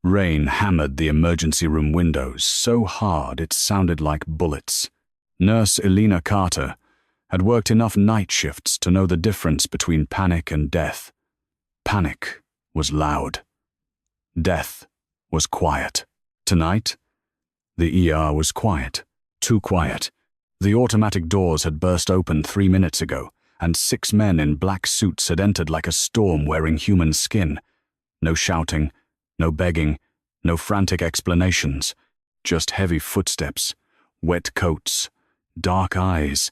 Rain hammered the emergency room windows so hard it sounded like bullets. Nurse Elena Carter had worked enough night shifts to know the difference between panic and death. Panic was loud. Death was quiet. Tonight, the ER was quiet. Too quiet. The automatic doors had burst open 3 minutes ago, and 6 men in black suits had entered like a storm wearing human skin. No shouting, no begging, no frantic explanations, just heavy footsteps, wet coats, dark eyes,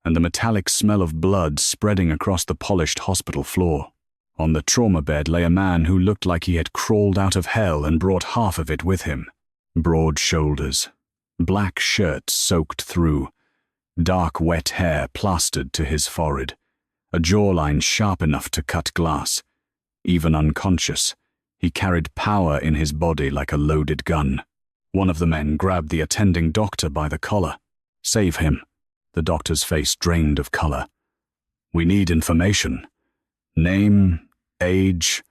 and the metallic smell of blood spreading across the polished hospital floor. On the trauma bed lay a man who looked like he had crawled out of hell and brought half of it with him. Broad shoulders, black shirt soaked through, dark wet hair plastered to his forehead, a jawline sharp enough to cut glass. Even unconscious, he carried power in his body like a loaded gun. One of the men grabbed the attending doctor by the collar. "Save him." The doctor's face drained of color. "We need information. Name, age,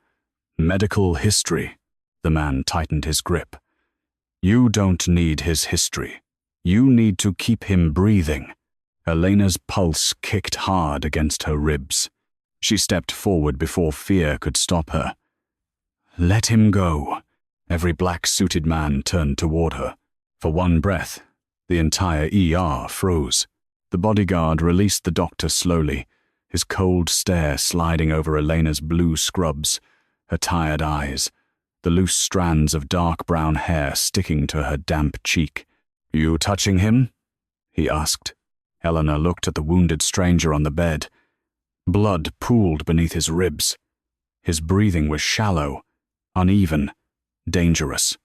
medical history." The man tightened his grip. "You don't need his history. You need to keep him breathing." Elena's pulse kicked hard against her ribs. She stepped forward before fear could stop her. "Let him go." Every black-suited man turned toward her. For one breath, the entire ER froze. The bodyguard released the doctor slowly, his cold stare sliding over Elena's blue scrubs, her tired eyes, the loose strands of dark brown hair sticking to her damp cheek. "You touching him?" he asked. Elena looked at the wounded stranger on the bed. Blood pooled beneath his ribs. His breathing was shallow, uneven, dangerous.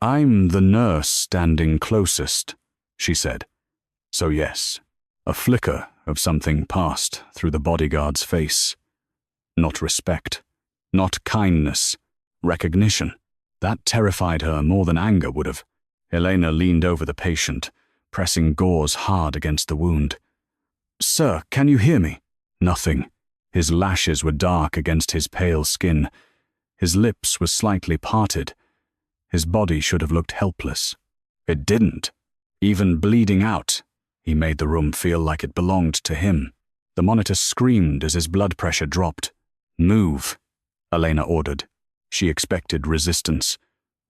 "I'm the nurse standing closest," she said. So yes, a flicker of something passed through the bodyguard's face. Not respect, not kindness, recognition. That terrified her more than anger would have. Elena leaned over the patient, pressing gauze hard against the wound. "Sir, can you hear me?" Nothing. His lashes were dark against his pale skin. His lips were slightly parted. His body should have looked helpless. It didn't. Even bleeding out, he made the room feel like it belonged to him. The monitor screamed as his blood pressure dropped. "Move," Elena ordered. She expected resistance.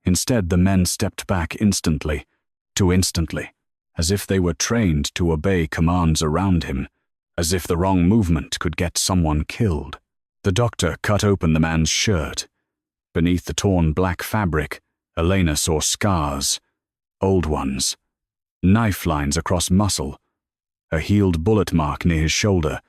Instead, the men stepped back instantly, too instantly, as if they were trained to obey commands around him, as if the wrong movement could get someone killed. The doctor cut open the man's shirt. Beneath the torn black fabric, Elena saw scars, old ones, knife lines across muscle, a healed bullet mark near his shoulder,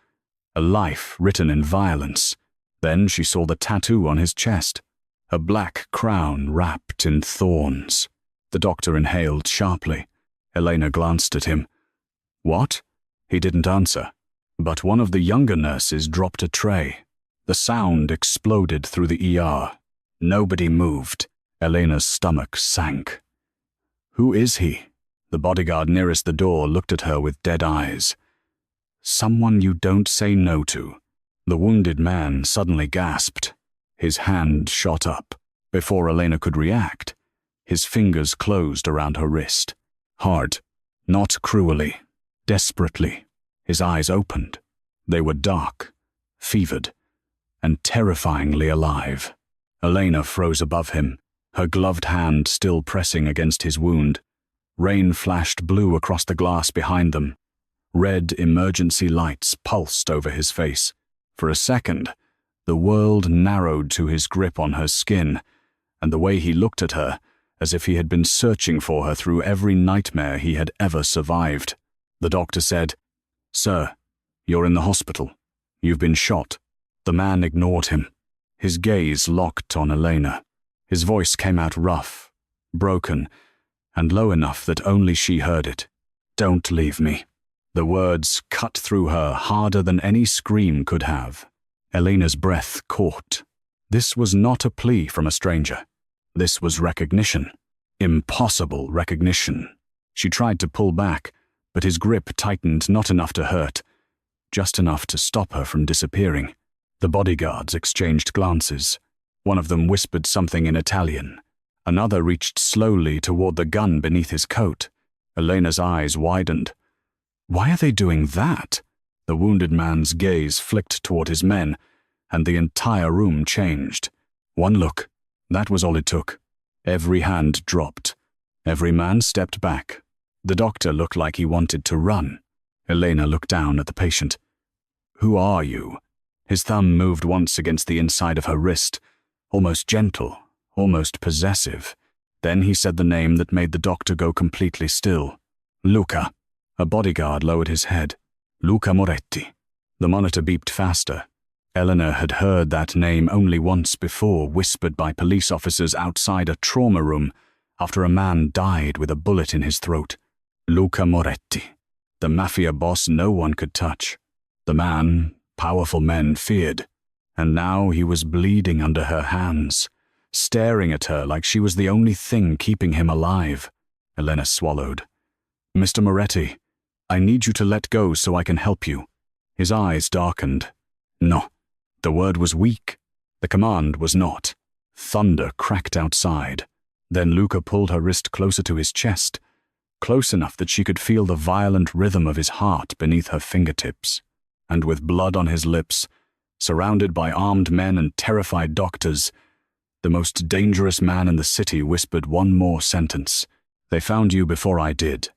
a life written in violence. Then she saw the tattoo on his chest, a black crown wrapped in thorns. The doctor inhaled sharply. Elena glanced at him. "What?" He didn't answer, but one of the younger nurses dropped a tray. The sound exploded through the ER. Nobody moved. Elena's stomach sank. "Who is he?" The bodyguard nearest the door looked at her with dead eyes. "Someone you don't say no to." The wounded man suddenly gasped. His hand shot up. Before Elena could react, his fingers closed around her wrist. Hard, not cruelly, desperately. His eyes opened. They were dark, fevered, and terrifyingly alive. Elena froze above him, her gloved hand still pressing against his wound. Rain flashed blue across the glass behind them. Red emergency lights pulsed over his face. For a second, the world narrowed to his grip on her skin, and the way he looked at her, as if he had been searching for her through every nightmare he had ever survived. The doctor said, "Sir, you're in the hospital. You've been shot." The man ignored him. His gaze locked on Elena. His voice came out rough, broken, and low enough that only she heard it. "Don't leave me." The words cut through her harder than any scream could have. Elena's breath caught. This was not a plea from a stranger. This was recognition. Impossible recognition. She tried to pull back, but his grip tightened not enough to hurt, just enough to stop her from disappearing. The bodyguards exchanged glances. One of them whispered something in Italian. Another reached slowly toward the gun beneath his coat. Elena's eyes widened. Why are they doing that? The wounded man's gaze flicked toward his men, and the entire room changed. One look, that was all it took. Every hand dropped. Every man stepped back. The doctor looked like he wanted to run. Elena looked down at the patient. Who are you? His thumb moved once against the inside of her wrist, almost gentle, almost possessive. Then he said the name that made the doctor go completely still. Luca. A bodyguard lowered his head. Luca Moretti. The monitor beeped faster. Eleanor had heard that name only once before, whispered by police officers outside a trauma room after a man died with a bullet in his throat. Luca Moretti. The Mafia boss no one could touch. The man powerful men feared. And now he was bleeding under her hands, staring at her like she was the only thing keeping him alive. Elena swallowed. Mr. Moretti, I need you to let go so I can help you. His eyes darkened. No. The word was weak. The command was not. Thunder cracked outside. Then Luca pulled her wrist closer to his chest, close enough that she could feel the violent rhythm of his heart beneath her fingertips. And with blood on his lips, surrounded by armed men and terrified doctors, the most dangerous man in the city whispered one more sentence. They found you before I did.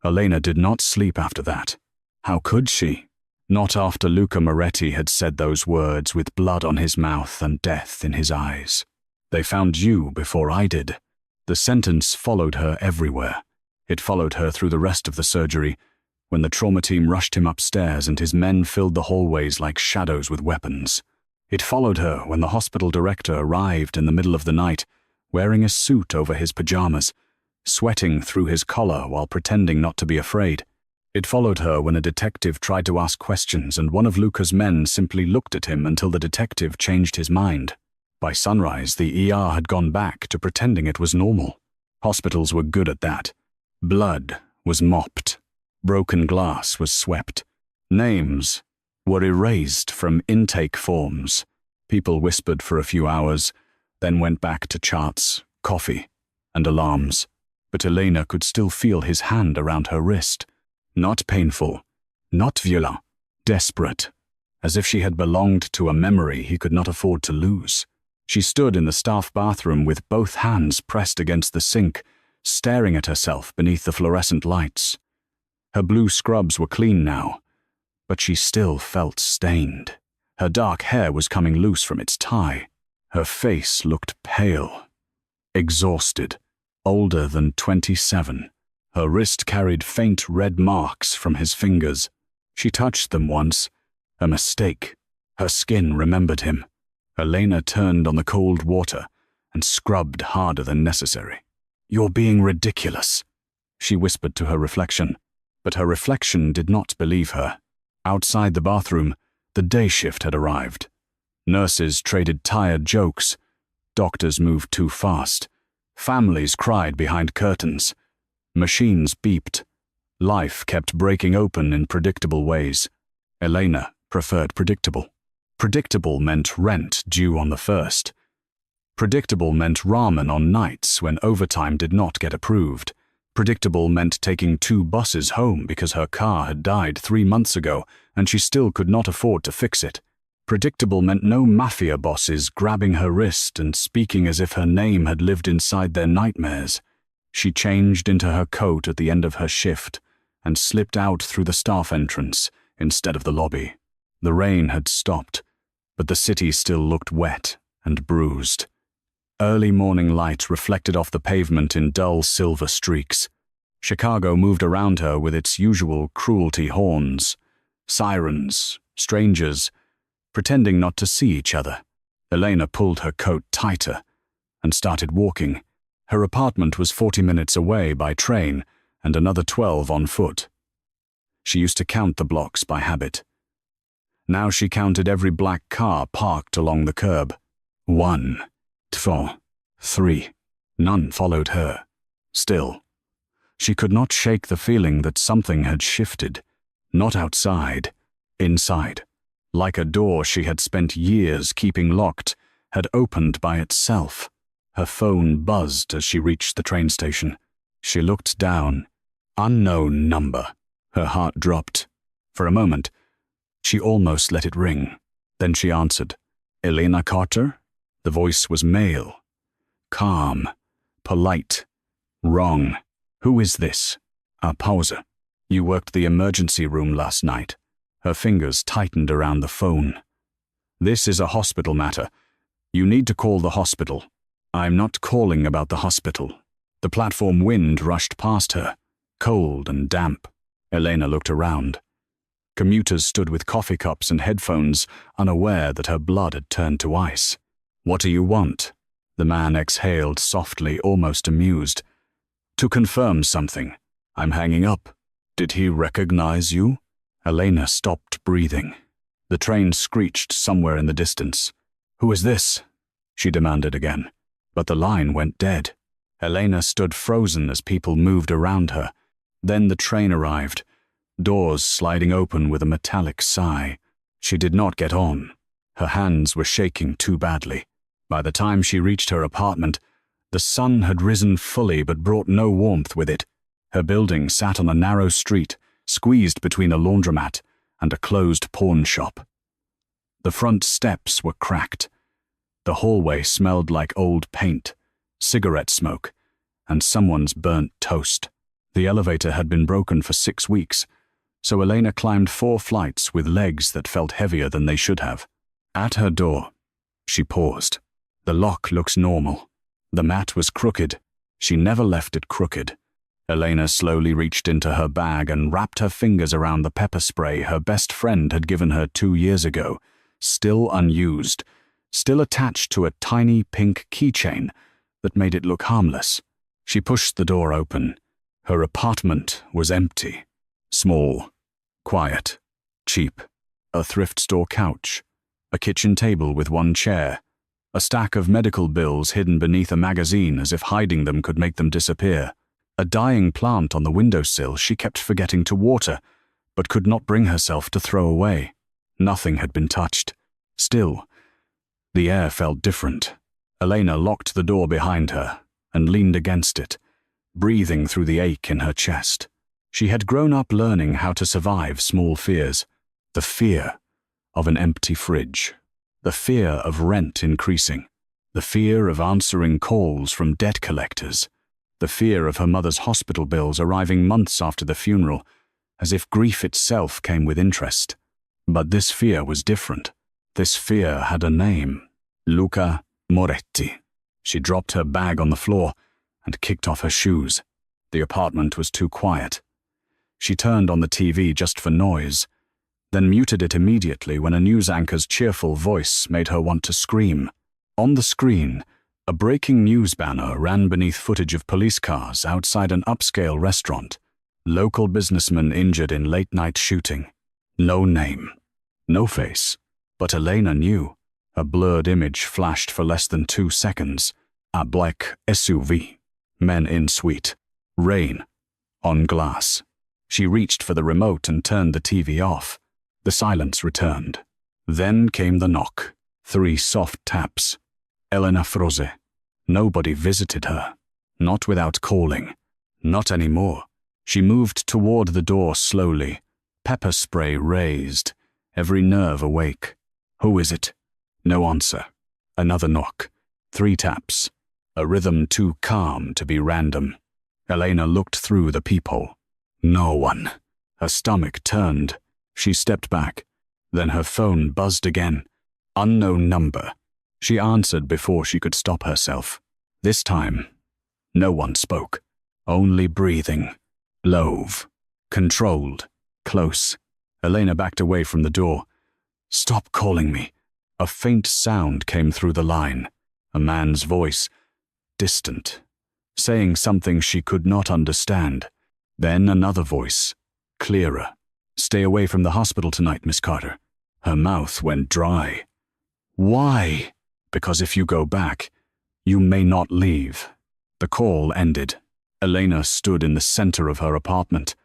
Elena did not sleep after that. How could she? Not after Luca Moretti had said those words with blood on his mouth and death in his eyes. They found you before I did. The sentence followed her everywhere. It followed her through the rest of the surgery, when the trauma team rushed him upstairs and his men filled the hallways like shadows with weapons. It followed her when the hospital director arrived in the middle of the night, wearing a suit over his pajamas, sweating through his collar while pretending not to be afraid. It followed her when a detective tried to ask questions and one of Luca's men simply looked at him until the detective changed his mind. By sunrise, the ER had gone back to pretending it was normal. Hospitals were good at that. Blood was mopped. Broken glass was swept. Names were erased from intake forms. People whispered for a few hours, then went back to charts, coffee, and alarms. But Elena could still feel his hand around her wrist. Not painful, not violent, desperate, as if she had belonged to a memory he could not afford to lose. She stood in the staff bathroom with both hands pressed against the sink, staring at herself beneath the fluorescent lights. Her blue scrubs were clean now, but she still felt stained. Her dark hair was coming loose from its tie. Her face looked pale, exhausted, older than 27. Her wrist carried faint red marks from his fingers. She touched them once, a mistake. Her skin remembered him. Elena turned on the cold water and scrubbed harder than necessary. "You're being ridiculous," she whispered to her reflection. But her reflection did not believe her. Outside the bathroom, the day shift had arrived. Nurses traded tired jokes. Doctors moved too fast. Families cried behind curtains. Machines beeped. Life kept breaking open in predictable ways. Elena preferred predictable. Predictable meant rent due on the 1st. Predictable meant ramen on nights when overtime did not get approved. Predictable meant taking 2 buses home because her car had died 3 months ago and she still could not afford to fix it. Predictable meant no Mafia bosses grabbing her wrist and speaking as if her name had lived inside their nightmares. She changed into her coat at the end of her shift and slipped out through the staff entrance instead of the lobby. The rain had stopped, but the city still looked wet and bruised. Early morning light reflected off the pavement in dull silver streaks. Chicago moved around her with its usual cruelty horns, sirens, strangers, pretending not to see each other. Elena pulled her coat tighter and started walking. Her apartment was 40 minutes away by train and another 12 on foot. She used to count the blocks by habit. Now she counted every black car parked along the curb. 1, 2, 3. None followed her. Still, she could not shake the feeling that something had shifted. Not outside, inside. Like a door she had spent years keeping locked, had opened by itself. Her phone buzzed as she reached the train station. She looked down. Unknown number. Her heart dropped. For a moment, she almost let it ring. Then she answered. Elena Carter? The voice was male. Calm. Polite. Wrong. Who is this? A pause. You worked the emergency room last night. Her fingers tightened around the phone. This is a hospital matter. You need to call the hospital. I'm not calling about the hospital. The platform wind rushed past her, cold and damp. Elena looked around. Commuters stood with coffee cups and headphones, unaware that her blood had turned to ice. What do you want? The man exhaled softly, almost amused. To confirm something. I'm hanging up. Did he recognize you? Elena stopped breathing. The train screeched somewhere in the distance. Who is this? She demanded again. But the line went dead. Elena stood frozen as people moved around her. Then the train arrived, doors sliding open with a metallic sigh. She did not get on. Her hands were shaking too badly. By the time she reached her apartment, the sun had risen fully but brought no warmth with it. Her building sat on a narrow street, squeezed between a laundromat and a closed pawn shop. The front steps were cracked. The hallway smelled like old paint, cigarette smoke, and someone's burnt toast. The elevator had been broken for 6 weeks, so Elena climbed 4 flights with legs that felt heavier than they should have. At her door, she paused. The lock looks normal. The mat was crooked. She never left it crooked. Elena slowly reached into her bag and wrapped her fingers around the pepper spray her best friend had given her 2 years ago, still unused, still attached to a tiny pink keychain that made it look harmless. She pushed the door open. Her apartment was empty. Small, quiet, cheap. A thrift store couch, a kitchen table with 1 chair, a stack of medical bills hidden beneath a magazine as if hiding them could make them disappear. A dying plant on the windowsill she kept forgetting to water, but could not bring herself to throw away. Nothing had been touched. Still, the air felt different. Elena locked the door behind her and leaned against it, breathing through the ache in her chest. She had grown up learning how to survive small fears. The fear of an empty fridge. The fear of rent increasing. The fear of answering calls from debt collectors. The fear of her mother's hospital bills arriving months after the funeral, as if grief itself came with interest. But this fear was different. This fear had a name. Luca Moretti. She dropped her bag on the floor and kicked off her shoes. The apartment was too quiet. She turned on the TV just for noise, then muted it immediately when a news anchor's cheerful voice made her want to scream. On the screen, a breaking news banner ran beneath footage of police cars outside an upscale restaurant. Local businessman injured in late-night shooting. No name. No face. But Elena knew. A blurred image flashed for less than 2 seconds. A black SUV. Men in suite. Rain. On glass. She reached for the remote and turned the TV off. The silence returned. Then came the knock. 3 soft taps. Elena froze. Nobody visited her. Not without calling. Not anymore. She moved toward the door slowly. Pepper spray raised. Every nerve awake. Who is it? No answer. Another knock. 3 taps. A rhythm too calm to be random. Elena looked through the peephole. No one. Her stomach turned. She stepped back. Then her phone buzzed again. Unknown number. She answered before she could stop herself. This time, no one spoke. Only breathing. Low. Controlled. Close. Elena backed away from the door. Stop calling me. A faint sound came through the line. A man's voice. Distant. Saying something she could not understand. Then another voice. Clearer. Stay away from the hospital tonight, Miss Carter. Her mouth went dry. Why? Because if you go back, you may not leave. The call ended. Elena stood in the center of her apartment,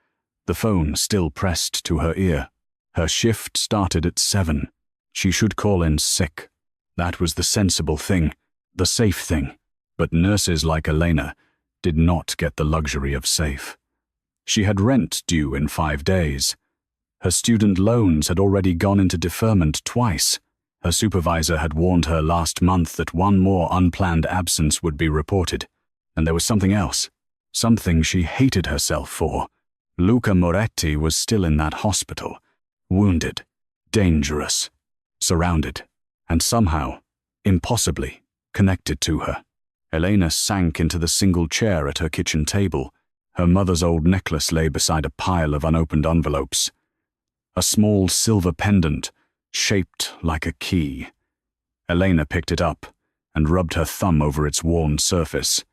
the phone still pressed to her ear. Her shift started at 7. She should call in sick. That was the sensible thing, the safe thing. But nurses like Elena did not get the luxury of safe. She had rent due in 5 days. Her student loans had already gone into deferment twice. Her supervisor had warned her last month that one more unplanned absence would be reported. And there was something else, something she hated herself for. Luca Moretti was still in that hospital, wounded, dangerous, surrounded, and somehow, impossibly, connected to her. Elena sank into the single chair at her kitchen table. Her mother's old necklace lay beside a pile of unopened envelopes. A small silver pendant, shaped like a key. Elena picked it up and rubbed her thumb over its worn surface.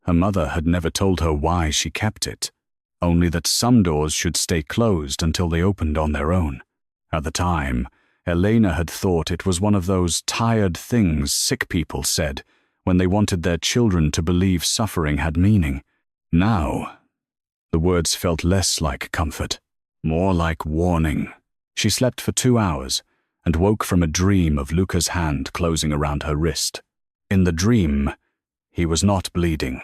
Her mother had never told her why she kept it, only that some doors should stay closed until they opened on their own. At the time, Elena had thought it was one of those tired things sick people said when they wanted their children to believe suffering had meaning. Now, the words felt less like comfort, more like warning. She slept for 2 hours and woke from a dream of Luca's hand closing around her wrist. In the dream, he was not bleeding.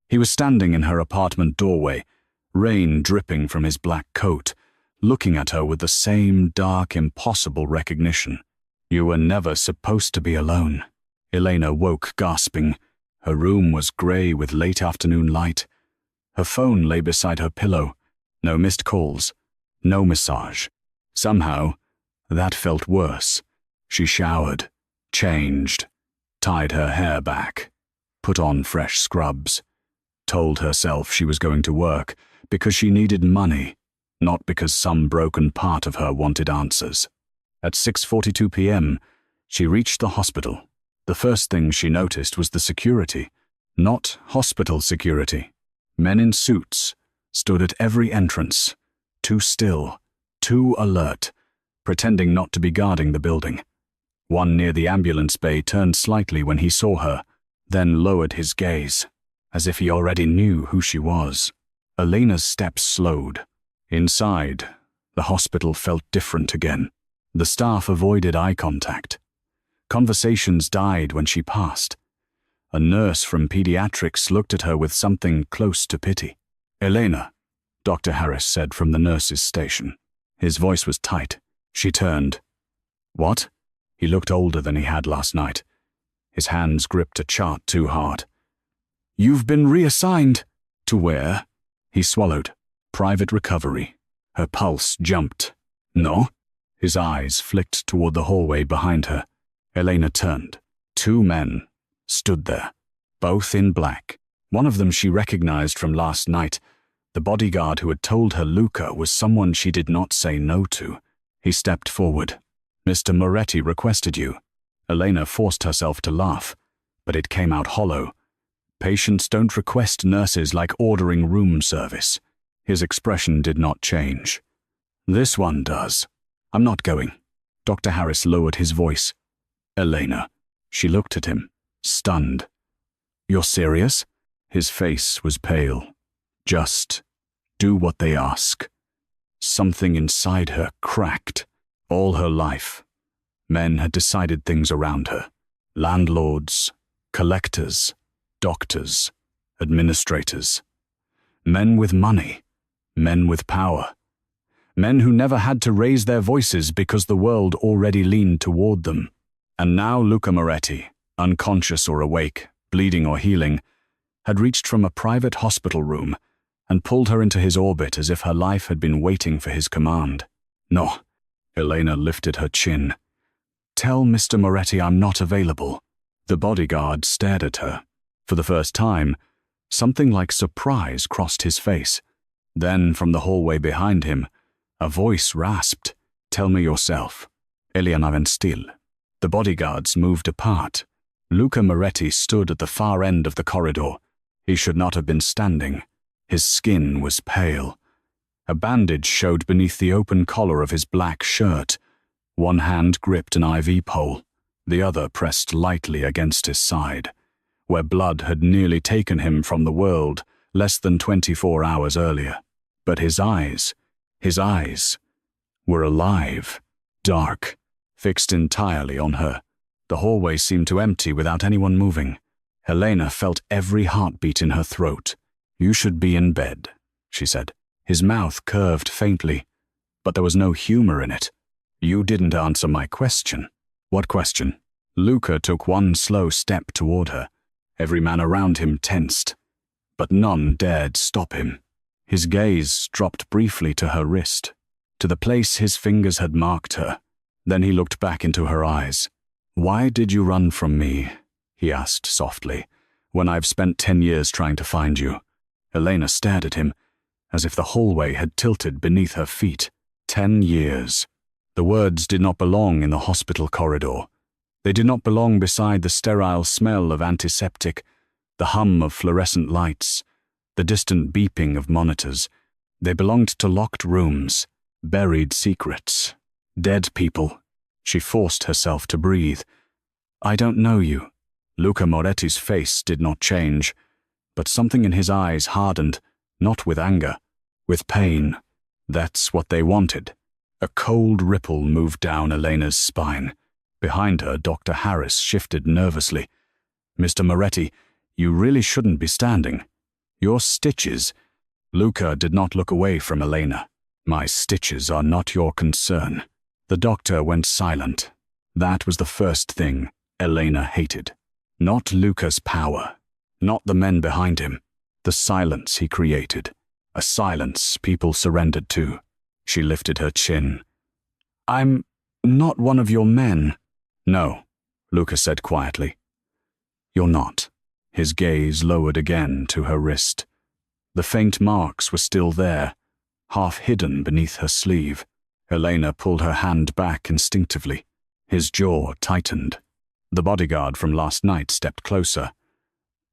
He was standing in her apartment doorway, rain dripping from his black coat, looking at her with the same dark, impossible recognition. "You were never supposed to be alone." Elena woke gasping. Her room was grey with late afternoon light. Her phone lay beside her pillow. No missed calls, no massage. Somehow, that felt worse. She showered, changed, tied her hair back, put on fresh scrubs, told herself she was going to work because she needed money, not because some broken part of her wanted answers. At 6:42 p.m., she reached the hospital. The first thing she noticed was the security, not hospital security. Men in suits stood at every entrance, too still, too alert, pretending not to be guarding the building. One near the ambulance bay turned slightly when he saw her, then lowered his gaze, as if he already knew who she was. Elena's steps slowed. Inside, the hospital felt different again. The staff avoided eye contact. Conversations died when she passed. A nurse from pediatrics looked at her with something close to pity. "Elena," Dr. Harris said from the nurse's station. His voice was tight. She turned. "What?" He looked older than he had last night. His hands gripped a chart too hard. "You've been reassigned." "To where?" He swallowed. "Private recovery." Her pulse jumped. "No?" His eyes flicked toward the hallway behind her. Elena turned. 2 men stood there, both in black. One of them she recognized from last night, the bodyguard who had told her Luca was someone she did not say no to. He stepped forward. "Mr. Moretti requested you." Elena forced herself to laugh, but it came out hollow. Patients don't request nurses like ordering room service. His expression did not change. "This one does. I'm not going." Dr. Harris lowered his voice. "Elena." She looked at him, stunned. "You're serious?" His face was pale. "Just do what they ask." Something inside her cracked. All her life, men had decided things around her. Landlords, collectors, doctors, administrators. Men with money, men with power. Men who never had to raise their voices because the world already leaned toward them. And now Luca Moretti, unconscious or awake, bleeding or healing, had reached from a private hospital room and pulled her into his orbit as if her life had been waiting for his command. "No." Elena lifted her chin. "Tell Mr. Moretti I'm not available." The bodyguard stared at her. For the first time, something like surprise crossed his face. Then, from the hallway behind him, a voice rasped, "Tell me yourself." Elena went still. The bodyguards moved apart. Luca Moretti stood at the far end of the corridor. He should not have been standing. His skin was pale. A bandage showed beneath the open collar of his black shirt. One hand gripped an IV pole, the other pressed lightly against his side, where blood had nearly taken him from the world less than 24 hours earlier. But his eyes were alive, dark, fixed entirely on her. The hallway seemed to empty without anyone moving. Elena felt every heartbeat in her throat. "You should be in bed," she said. His mouth curved faintly, but there was no humor in it. "You didn't answer my question." "What question?" Luca took one slow step toward her. Every man around him tensed, but none dared stop him. His gaze dropped briefly to her wrist, to the place his fingers had marked her. Then he looked back into her eyes. "Why did you run from me?" he asked softly, "when I've spent 10 years trying to find you?" Elena stared at him, as if the hallway had tilted beneath her feet. 10 years. The words did not belong in the hospital corridor. They did not belong beside the sterile smell of antiseptic, the hum of fluorescent lights, the distant beeping of monitors. They belonged to locked rooms, buried secrets, dead people. She forced herself to breathe. "I don't know you." Luca Moretti's face did not change, but something in his eyes hardened, not with anger, with pain. That's what they wanted. A cold ripple moved down Elena's spine. Behind her, Dr. Harris shifted nervously. "Mr. Moretti, you really shouldn't be standing. Your stitches—" Luca did not look away from Elena. "My stitches are not your concern." The doctor went silent. That was the first thing Elena hated. Not Luca's power, not the men behind him, the silence he created. A silence people surrendered to. She lifted her chin. "I'm not one of your men." "No," Luca said quietly. "You're not." His gaze lowered again to her wrist. The faint marks were still there, half hidden beneath her sleeve. Elena pulled her hand back instinctively. His jaw tightened. The bodyguard from last night stepped closer.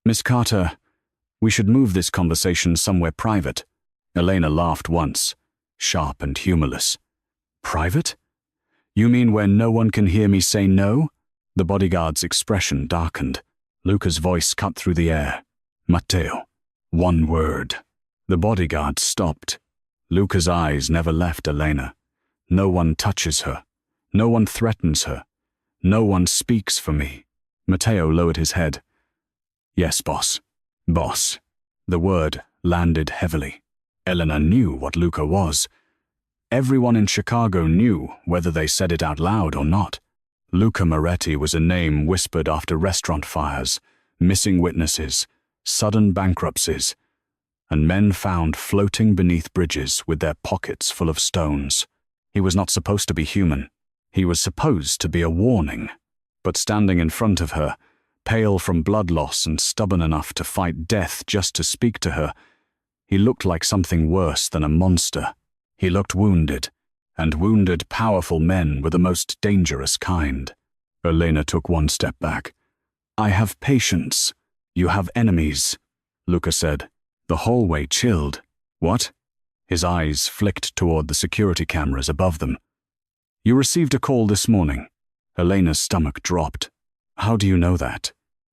"Miss Carter, we should move this conversation somewhere private." Elena laughed once, sharp and humorless. "Private? You mean where no one can hear me say no?" The bodyguard's expression darkened. Luca's voice cut through the air. "Matteo, one word." The bodyguard stopped. Luca's eyes never left Elena. "No one touches her. No one threatens her. No one speaks for me." Matteo lowered his head. "Yes, boss. Boss." The word landed heavily. Elena knew what Luca was. Everyone in Chicago knew, whether they said it out loud or not. Luca Moretti was a name whispered after restaurant fires, missing witnesses, sudden bankruptcies, and men found floating beneath bridges with their pockets full of stones. He was not supposed to be human. He was supposed to be a warning. But standing in front of her, pale from blood loss and stubborn enough to fight death just to speak to her, he looked like something worse than a monster. He looked wounded, and wounded, powerful men were the most dangerous kind. Elena took one step back. "I have patience. You have enemies," Luca said. The hallway chilled. "What?" His eyes flicked toward the security cameras above them. "You received a call this morning." Elena's stomach dropped. "How do you know that?"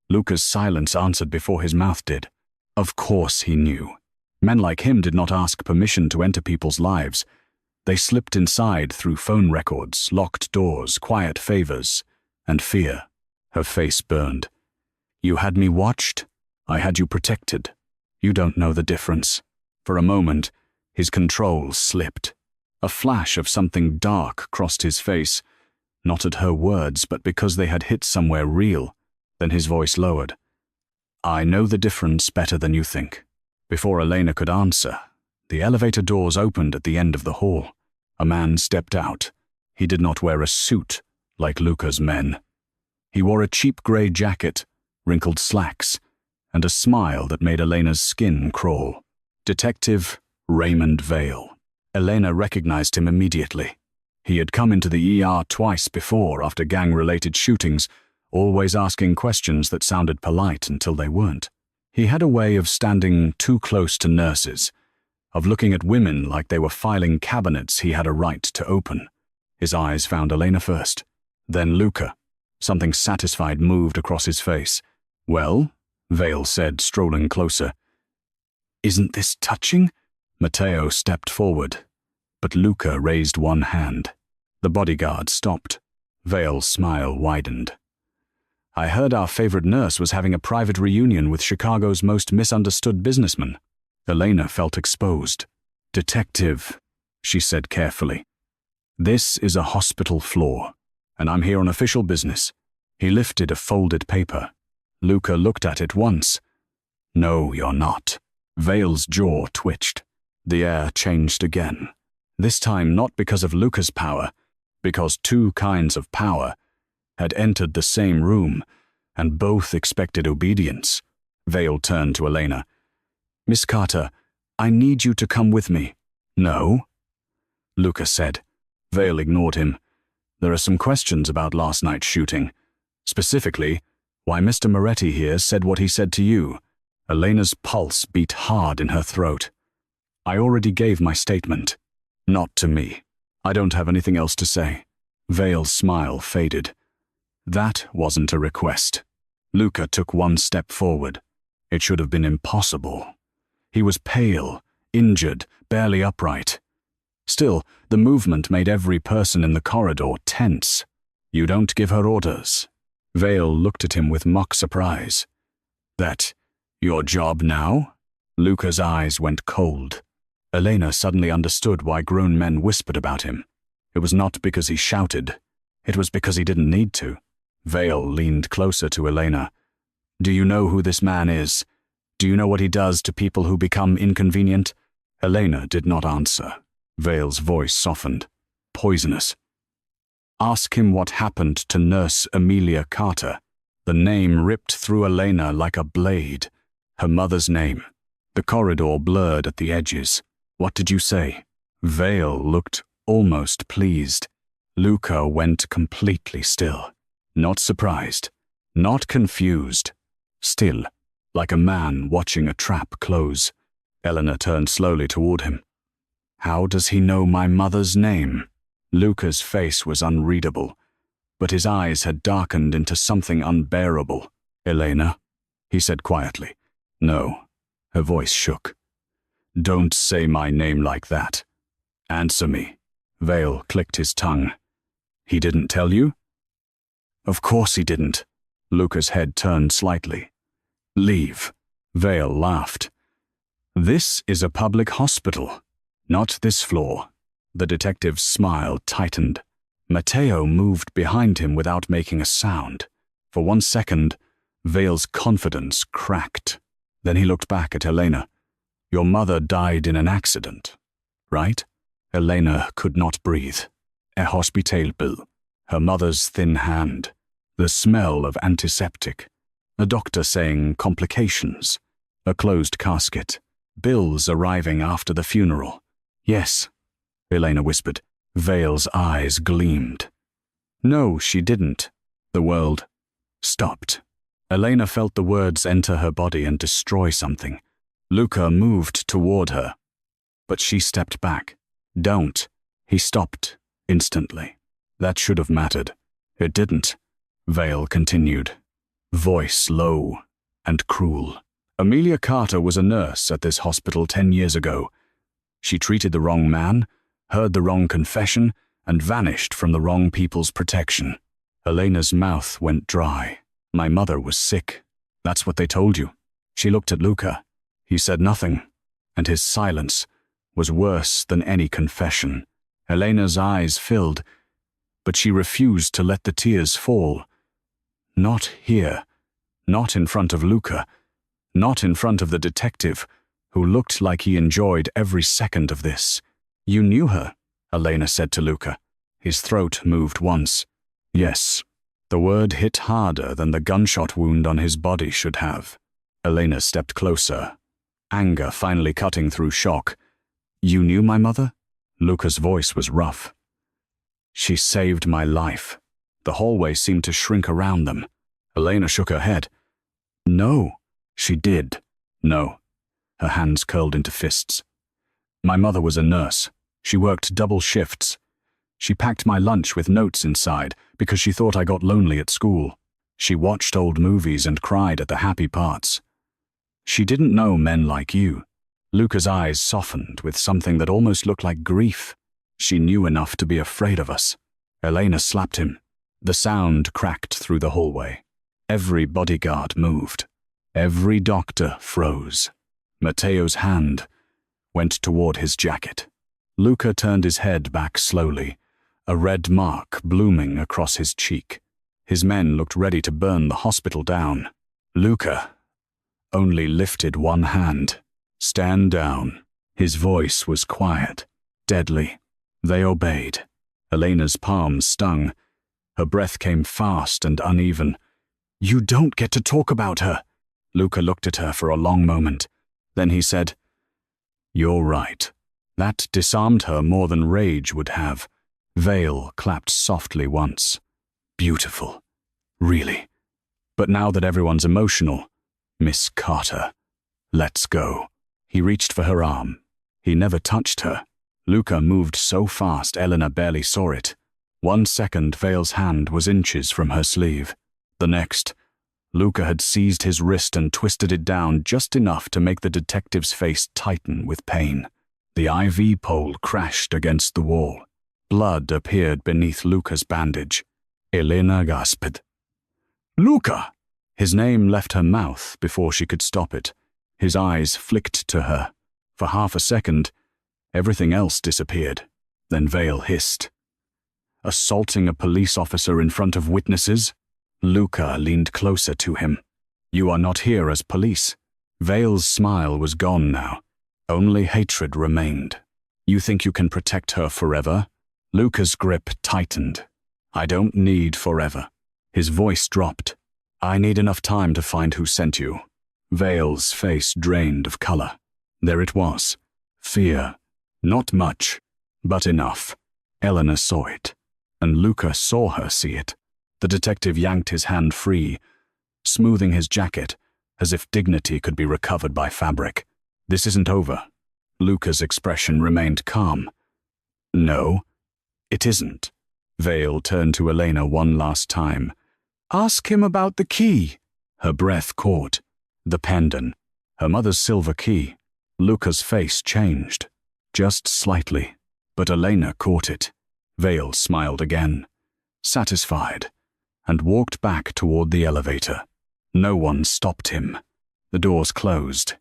Luca's silence answered before his mouth did. Of course he knew. Men like him did not ask permission to enter people's lives. They slipped inside through phone records, locked doors, quiet favors, and fear. Her face burned. "You had me watched. I had you protected. You don't know the difference." For a moment, his control slipped. A flash of something dark crossed his face, not at her words, but because they had hit somewhere real. Then his voice lowered. "I know the difference better than you think." Before Elena could answer, the elevator doors opened at the end of the hall. A man stepped out. He did not wear a suit like Luca's men. He wore a cheap gray jacket, wrinkled slacks, and a smile that made Elena's skin crawl. Detective Raymond Vale. Elena recognized him immediately. He had come into the ER twice before after gang-related shootings, always asking questions that sounded polite until they weren't. He had a way of standing too close to nurses, of looking at women like they were filing cabinets he had a right to open. His eyes found Elena first, then Luca. Something satisfied moved across his face. "Well?" Vale said, strolling closer. "Isn't this touching?" Matteo stepped forward, but Luca raised one hand. The bodyguard stopped. Vale's smile widened. I heard our favorite nurse was having a private reunion with Chicago's most misunderstood businessman. Elena felt exposed. Detective, she said carefully. This is a hospital floor, and I'm here on official business. He lifted a folded paper. Luca looked at it once. No, you're not. Vale's jaw twitched. The air changed again. This time not because of Luca's power, because two kinds of power had entered the same room, and both expected obedience. Vale turned to Elena. Miss Carter, I need you to come with me. No, Luca said. Vale ignored him. There are some questions about last night's shooting. Specifically, why Mr. Moretti here said what he said to you. Elena's pulse beat hard in her throat. I already gave my statement. Not to me. I don't have anything else to say. Vale's smile faded. That wasn't a request. Luca took one step forward. It should have been impossible. He was pale, injured, barely upright. Still, the movement made every person in the corridor tense. You don't give her orders. Vale looked at him with mock surprise. That your job now? Luca's eyes went cold. Elena suddenly understood why grown men whispered about him. It was not because he shouted. It was because he didn't need to. Vale leaned closer to Elena. Do you know who this man is? Do you know what he does to people who become inconvenient? Elena did not answer. Vale's voice softened. Poisonous. Ask him what happened to Nurse Elena Carter. The name ripped through Elena like a blade. Her mother's name. The corridor blurred at the edges. What did you say? Vale looked almost pleased. Luca went completely still. Not surprised. Not confused. Still, like a man watching a trap close. Elena turned slowly toward him. How does he know my mother's name? Luca's face was unreadable, but his eyes had darkened into something unbearable. Elena, he said quietly. No. Her voice shook. Don't say my name like that. Answer me. Vale clicked his tongue. He didn't tell you? Of course he didn't. Luca's head turned slightly. Leave. Vale laughed. This is a public hospital, not this floor. The detective's smile tightened. Matteo moved behind him without making a sound. For 1 second, Vale's confidence cracked. Then he looked back at Elena. Your mother died in an accident, right? Elena could not breathe. A hospital bill. Her mother's thin hand. The smell of antiseptic. A doctor saying complications. A closed casket. Bills arriving after the funeral. Yes, Elena whispered. Vale's eyes gleamed. No, she didn't. The world stopped. Elena felt the words enter her body and destroy something. Luca moved toward her, but she stepped back. Don't. He stopped instantly. That should have mattered. It didn't. Vale continued, voice low and cruel. Elena Carter was a nurse at this hospital 10 years ago. She treated the wrong man, heard the wrong confession, and vanished from the wrong people's protection. Elena's mouth went dry. My mother was sick. That's what they told you. She looked at Luca. He said nothing, and his silence was worse than any confession. Elena's eyes filled, but she refused to let the tears fall. Not here. Not in front of Luca. Not in front of the detective, who looked like he enjoyed every second of this. You knew her, Elena said to Luca. His throat moved once. Yes. The word hit harder than the gunshot wound on his body should have. Elena stepped closer, anger finally cutting through shock. You knew my mother? Luca's voice was rough. She saved my life. The hallway seemed to shrink around them. Elena shook her head. No, she did. No. Her hands curled into fists. My mother was a nurse. She worked double shifts. She packed my lunch with notes inside because she thought I got lonely at school. She watched old movies and cried at the happy parts. She didn't know men like you. Luca's eyes softened with something that almost looked like grief. She knew enough to be afraid of us. Elena slapped him. The sound cracked through the hallway. Every bodyguard moved. Every doctor froze. Matteo's hand went toward his jacket. Luca turned his head back slowly, a red mark blooming across his cheek. His men looked ready to burn the hospital down. Luca only lifted one hand. "Stand down." His voice was quiet, deadly. They obeyed. Elena's palms stung. Her breath came fast and uneven. "You don't get to talk about her." Luca looked at her for a long moment. Then he said, "You're right." That disarmed her more than rage would have. Vale clapped softly once. "Beautiful. Really. But now that everyone's emotional, Miss Carter, let's go." He reached for her arm. He never touched her. Luca moved so fast Elena barely saw it. 1 second, Vale's hand was inches from her sleeve. The next, Luca had seized his wrist and twisted it down just enough to make the detective's face tighten with pain. The IV pole crashed against the wall. Blood appeared beneath Luca's bandage. Elena gasped. "Luca!" His name left her mouth before she could stop it. His eyes flicked to her. For half a second, everything else disappeared. Then Vale hissed. "Assaulting a police officer in front of witnesses?" Luca leaned closer to him. "You are not here as police." Vale's smile was gone now. Only hatred remained. "You think you can protect her forever?" Luca's grip tightened. "I don't need forever." His voice dropped. "I need enough time to find who sent you." Vale's face drained of color. There it was. Fear. Not much, but enough. Elena saw it, and Luca saw her see it. The detective yanked his hand free, smoothing his jacket as if dignity could be recovered by fabric. "This isn't over." Luca's expression remained calm. "No, it isn't." Vale turned to Elena one last time. "Ask him about the key." Her breath caught. The pendant. Her mother's silver key. Luca's face changed. Just slightly. But Elena caught it. Vale smiled again, satisfied, and walked back toward the elevator. No one stopped him. The doors closed.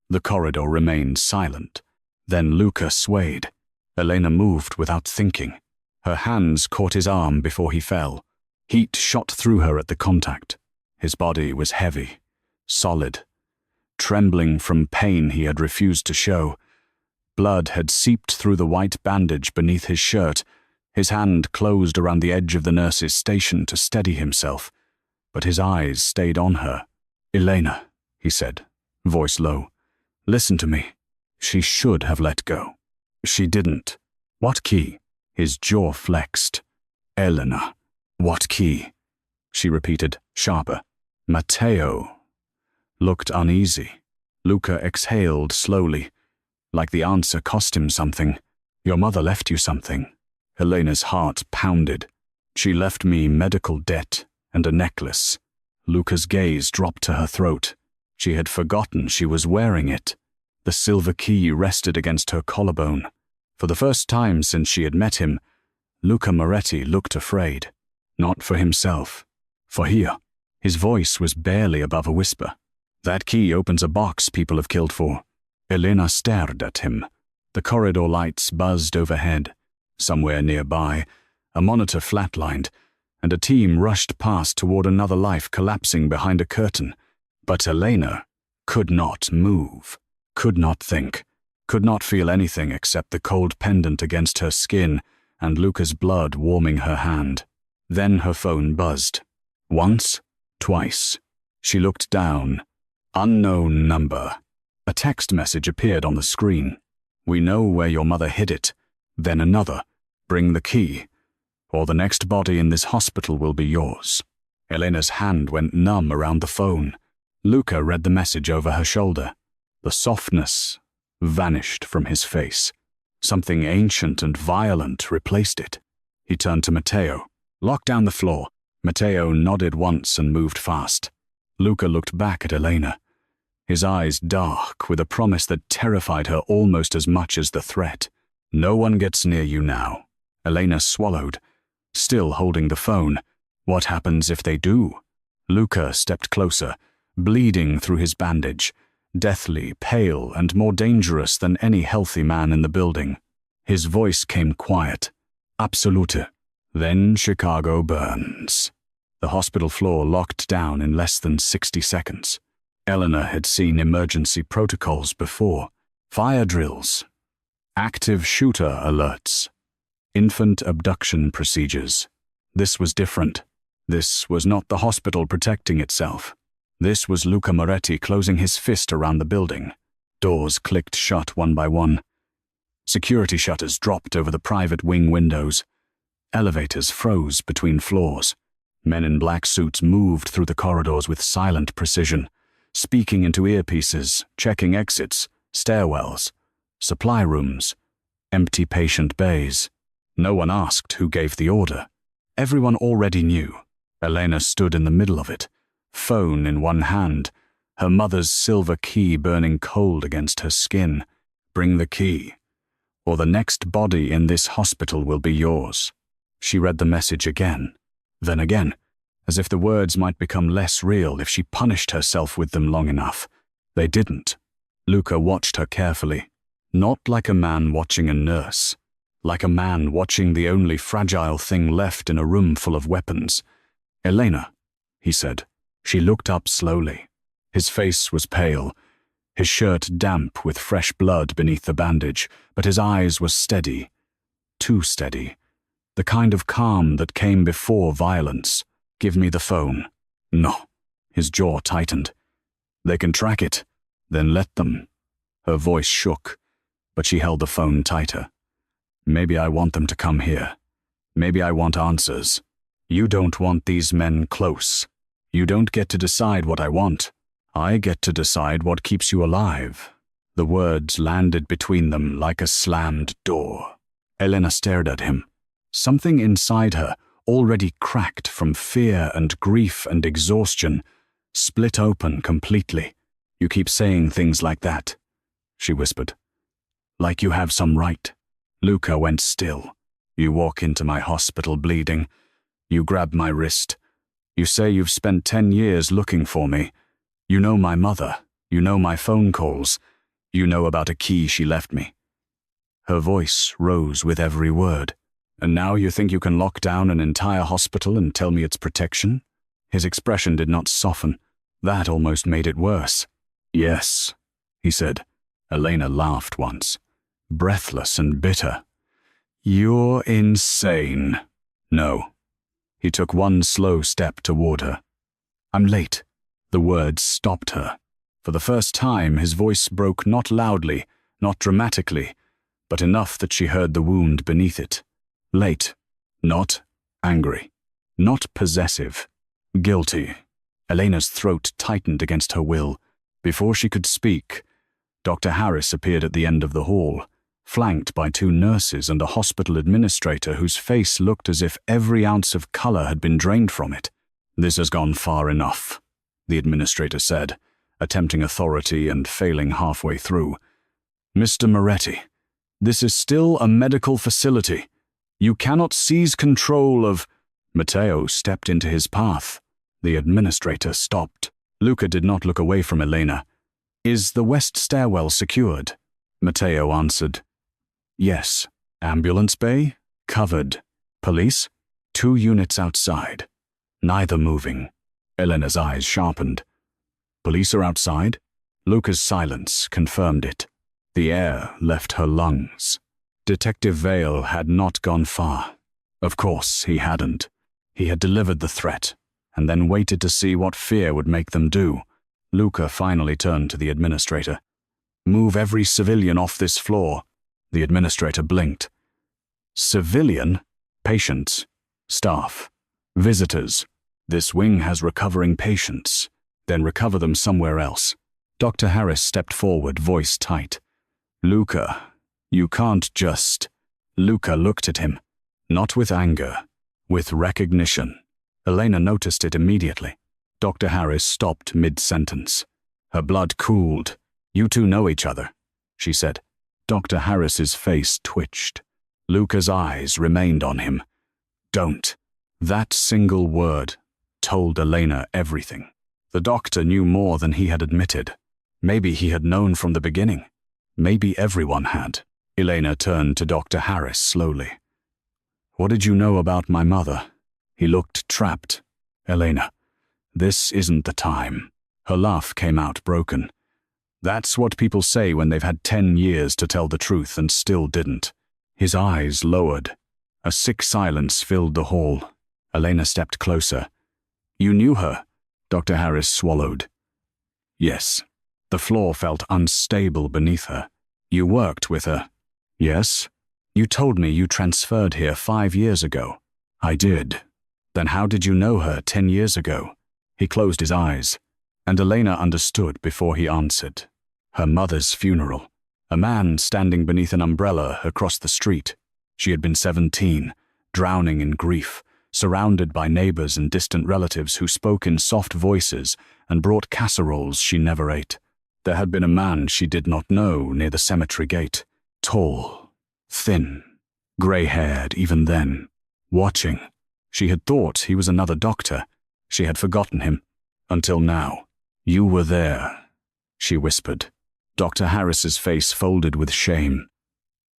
The corridor remained silent. Then Luca swayed. Elena moved without thinking. Her hands caught his arm before he fell. Heat shot through her at the contact. His body was heavy, solid, trembling from pain he had refused to show. Blood had seeped through the white bandage beneath his shirt. His hand closed around the edge of the nurse's station to steady himself, but his eyes stayed on her. "Elena," he said, voice low, "listen to me." She should have let go. She didn't. "What key?" His jaw flexed. "Elena." "What key?" She repeated, sharper. Matteo looked uneasy. Luca exhaled slowly, like the answer cost him something. "Your mother left you something." Elena's heart pounded. "She left me medical debt and a necklace." Luca's gaze dropped to her throat. She had forgotten she was wearing it. The silver key rested against her collarbone. For the first time since she had met him, Luca Moretti looked afraid. Not for himself. For here. His voice was barely above a whisper. "That key opens a box people have killed for." Elena stared at him. The corridor lights buzzed overhead. Somewhere nearby, a monitor flatlined, and a team rushed past toward another life collapsing behind a curtain. But Elena could not move, could not think, could not feel anything except the cold pendant against her skin and Luca's blood warming her hand. Then her phone buzzed. Once, twice. She looked down. Unknown number. A text message appeared on the screen. "We know where your mother hid it." Then another. "Bring the key, or the next body in this hospital will be yours." Elena's hand went numb around the phone. Luca read the message over her shoulder. The softness vanished from his face. Something ancient and violent replaced it. He turned to Matteo. "Lock down the floor." Matteo nodded once and moved fast. Luca looked back at Elena, his eyes dark with a promise that terrified her almost as much as the threat. "No one gets near you now." Elena swallowed, still holding the phone. "What happens if they do?" Luca stepped closer, bleeding through his bandage, deathly, pale, and more dangerous than any healthy man in the building. His voice came quiet. Absolute. Then Chicago burns. The hospital floor locked down in less than 60 seconds. Eleanor had seen emergency protocols before. Fire drills. Active shooter alerts. Infant abduction procedures. This was different. This was not the hospital protecting itself. This was Luca Moretti closing his fist around the building. Doors clicked shut one by one. Security shutters dropped over the private wing windows. Elevators froze between floors. Men in black suits moved through the corridors with silent precision, speaking into earpieces, checking exits, stairwells, supply rooms, empty patient bays. No one asked who gave the order. Everyone already knew. Elena stood in the middle of it, phone in one hand, her mother's silver key burning cold against her skin. Bring the key, or the next body in this hospital will be yours. She read the message again, then again, as if the words might become less real if she punished herself with them long enough. They didn't. Luca watched her carefully, not like a man watching a nurse, like a man watching the only fragile thing left in a room full of weapons. Elena, he said. She looked up slowly. His face was pale, his shirt damp with fresh blood beneath the bandage, but his eyes were steady, too steady, the kind of calm that came before violence. Give me the phone. No. His jaw tightened. They can track it. Then let them. Her voice shook, but she held the phone tighter. Maybe I want them to come here. Maybe I want answers. You don't want these men close. You don't get to decide what I want. I get to decide what keeps you alive. The words landed between them like a slammed door. Elena stared at him. Something inside her, already cracked from fear and grief and exhaustion, split open completely. You keep saying things like that, she whispered. Like you have some right. Luca went still. You walk into my hospital bleeding. You grab my wrist. You say you've spent 10 years looking for me. You know my mother. You know my phone calls. You know about a key she left me. Her voice rose with every word. And now you think you can lock down an entire hospital and tell me it's protection? His expression did not soften. That almost made it worse. Yes, he said. Elena laughed once, breathless and bitter. You're insane. No. He took one slow step toward her. I'm late. The words stopped her. For the first time, his voice broke not loudly, not dramatically, but enough that she heard the wound beneath it. Late. Not angry. Not possessive. Guilty. Elena's throat tightened against her will. Before she could speak, Dr. Harris appeared at the end of the hall, flanked by 2 nurses and a hospital administrator whose face looked as if every ounce of color had been drained from it. This has gone far enough, the administrator said, attempting authority and failing halfway through. Mr. Moretti, this is still a medical facility. You cannot seize control of... Matteo stepped into his path. The administrator stopped. Luca did not look away from Elena. Is the west stairwell secured? Matteo answered. Yes. Ambulance bay? Covered. Police? 2 units outside. Neither moving. Elena's eyes sharpened. Police are outside? Luca's silence confirmed it. The air left her lungs. Detective Vale had not gone far. Of course, he hadn't. He had delivered the threat, and then waited to see what fear would make them do. Luca finally turned to the administrator. Move every civilian off this floor. The administrator blinked. Civilian? Patients. Staff. Visitors. This wing has recovering patients. Then recover them somewhere else. Dr. Harris stepped forward, voice tight. Luca, you can't just... Luca looked at him. Not with anger. With recognition. Elena noticed it immediately. Dr. Harris stopped mid-sentence. Her blood cooled. You 2 know each other, she said. Dr. Harris's face twitched. Luca's eyes remained on him. Don't. That single word. told Elena everything. The doctor knew more than he had admitted. Maybe he had known from the beginning. Maybe everyone had. Elena turned to Dr. Harris slowly. "What did you know about my mother?" He looked trapped. "Elena, this isn't the time." Her laugh came out broken. "That's what people say when they've had 10 years to tell the truth and still didn't." His eyes lowered. A sick silence filled the hall. Elena stepped closer. "You knew her?" Dr. Harris swallowed. "Yes." The floor felt unstable beneath her. "You worked with her?" "Yes." "You told me you transferred here 5 years ago." "I did." "Then how did you know her 10 years ago?" He closed his eyes, and Elena understood before he answered. Her mother's funeral. A man standing beneath an umbrella across the street. She had been 17, drowning in grief, surrounded by neighbors and distant relatives who spoke in soft voices and brought casseroles she never ate. There had been a man she did not know near the cemetery gate. Tall, thin, grey-haired even then. Watching. She had thought he was another doctor. She had forgotten him. Until now. "You were there," she whispered. Dr. Harris's face folded with shame.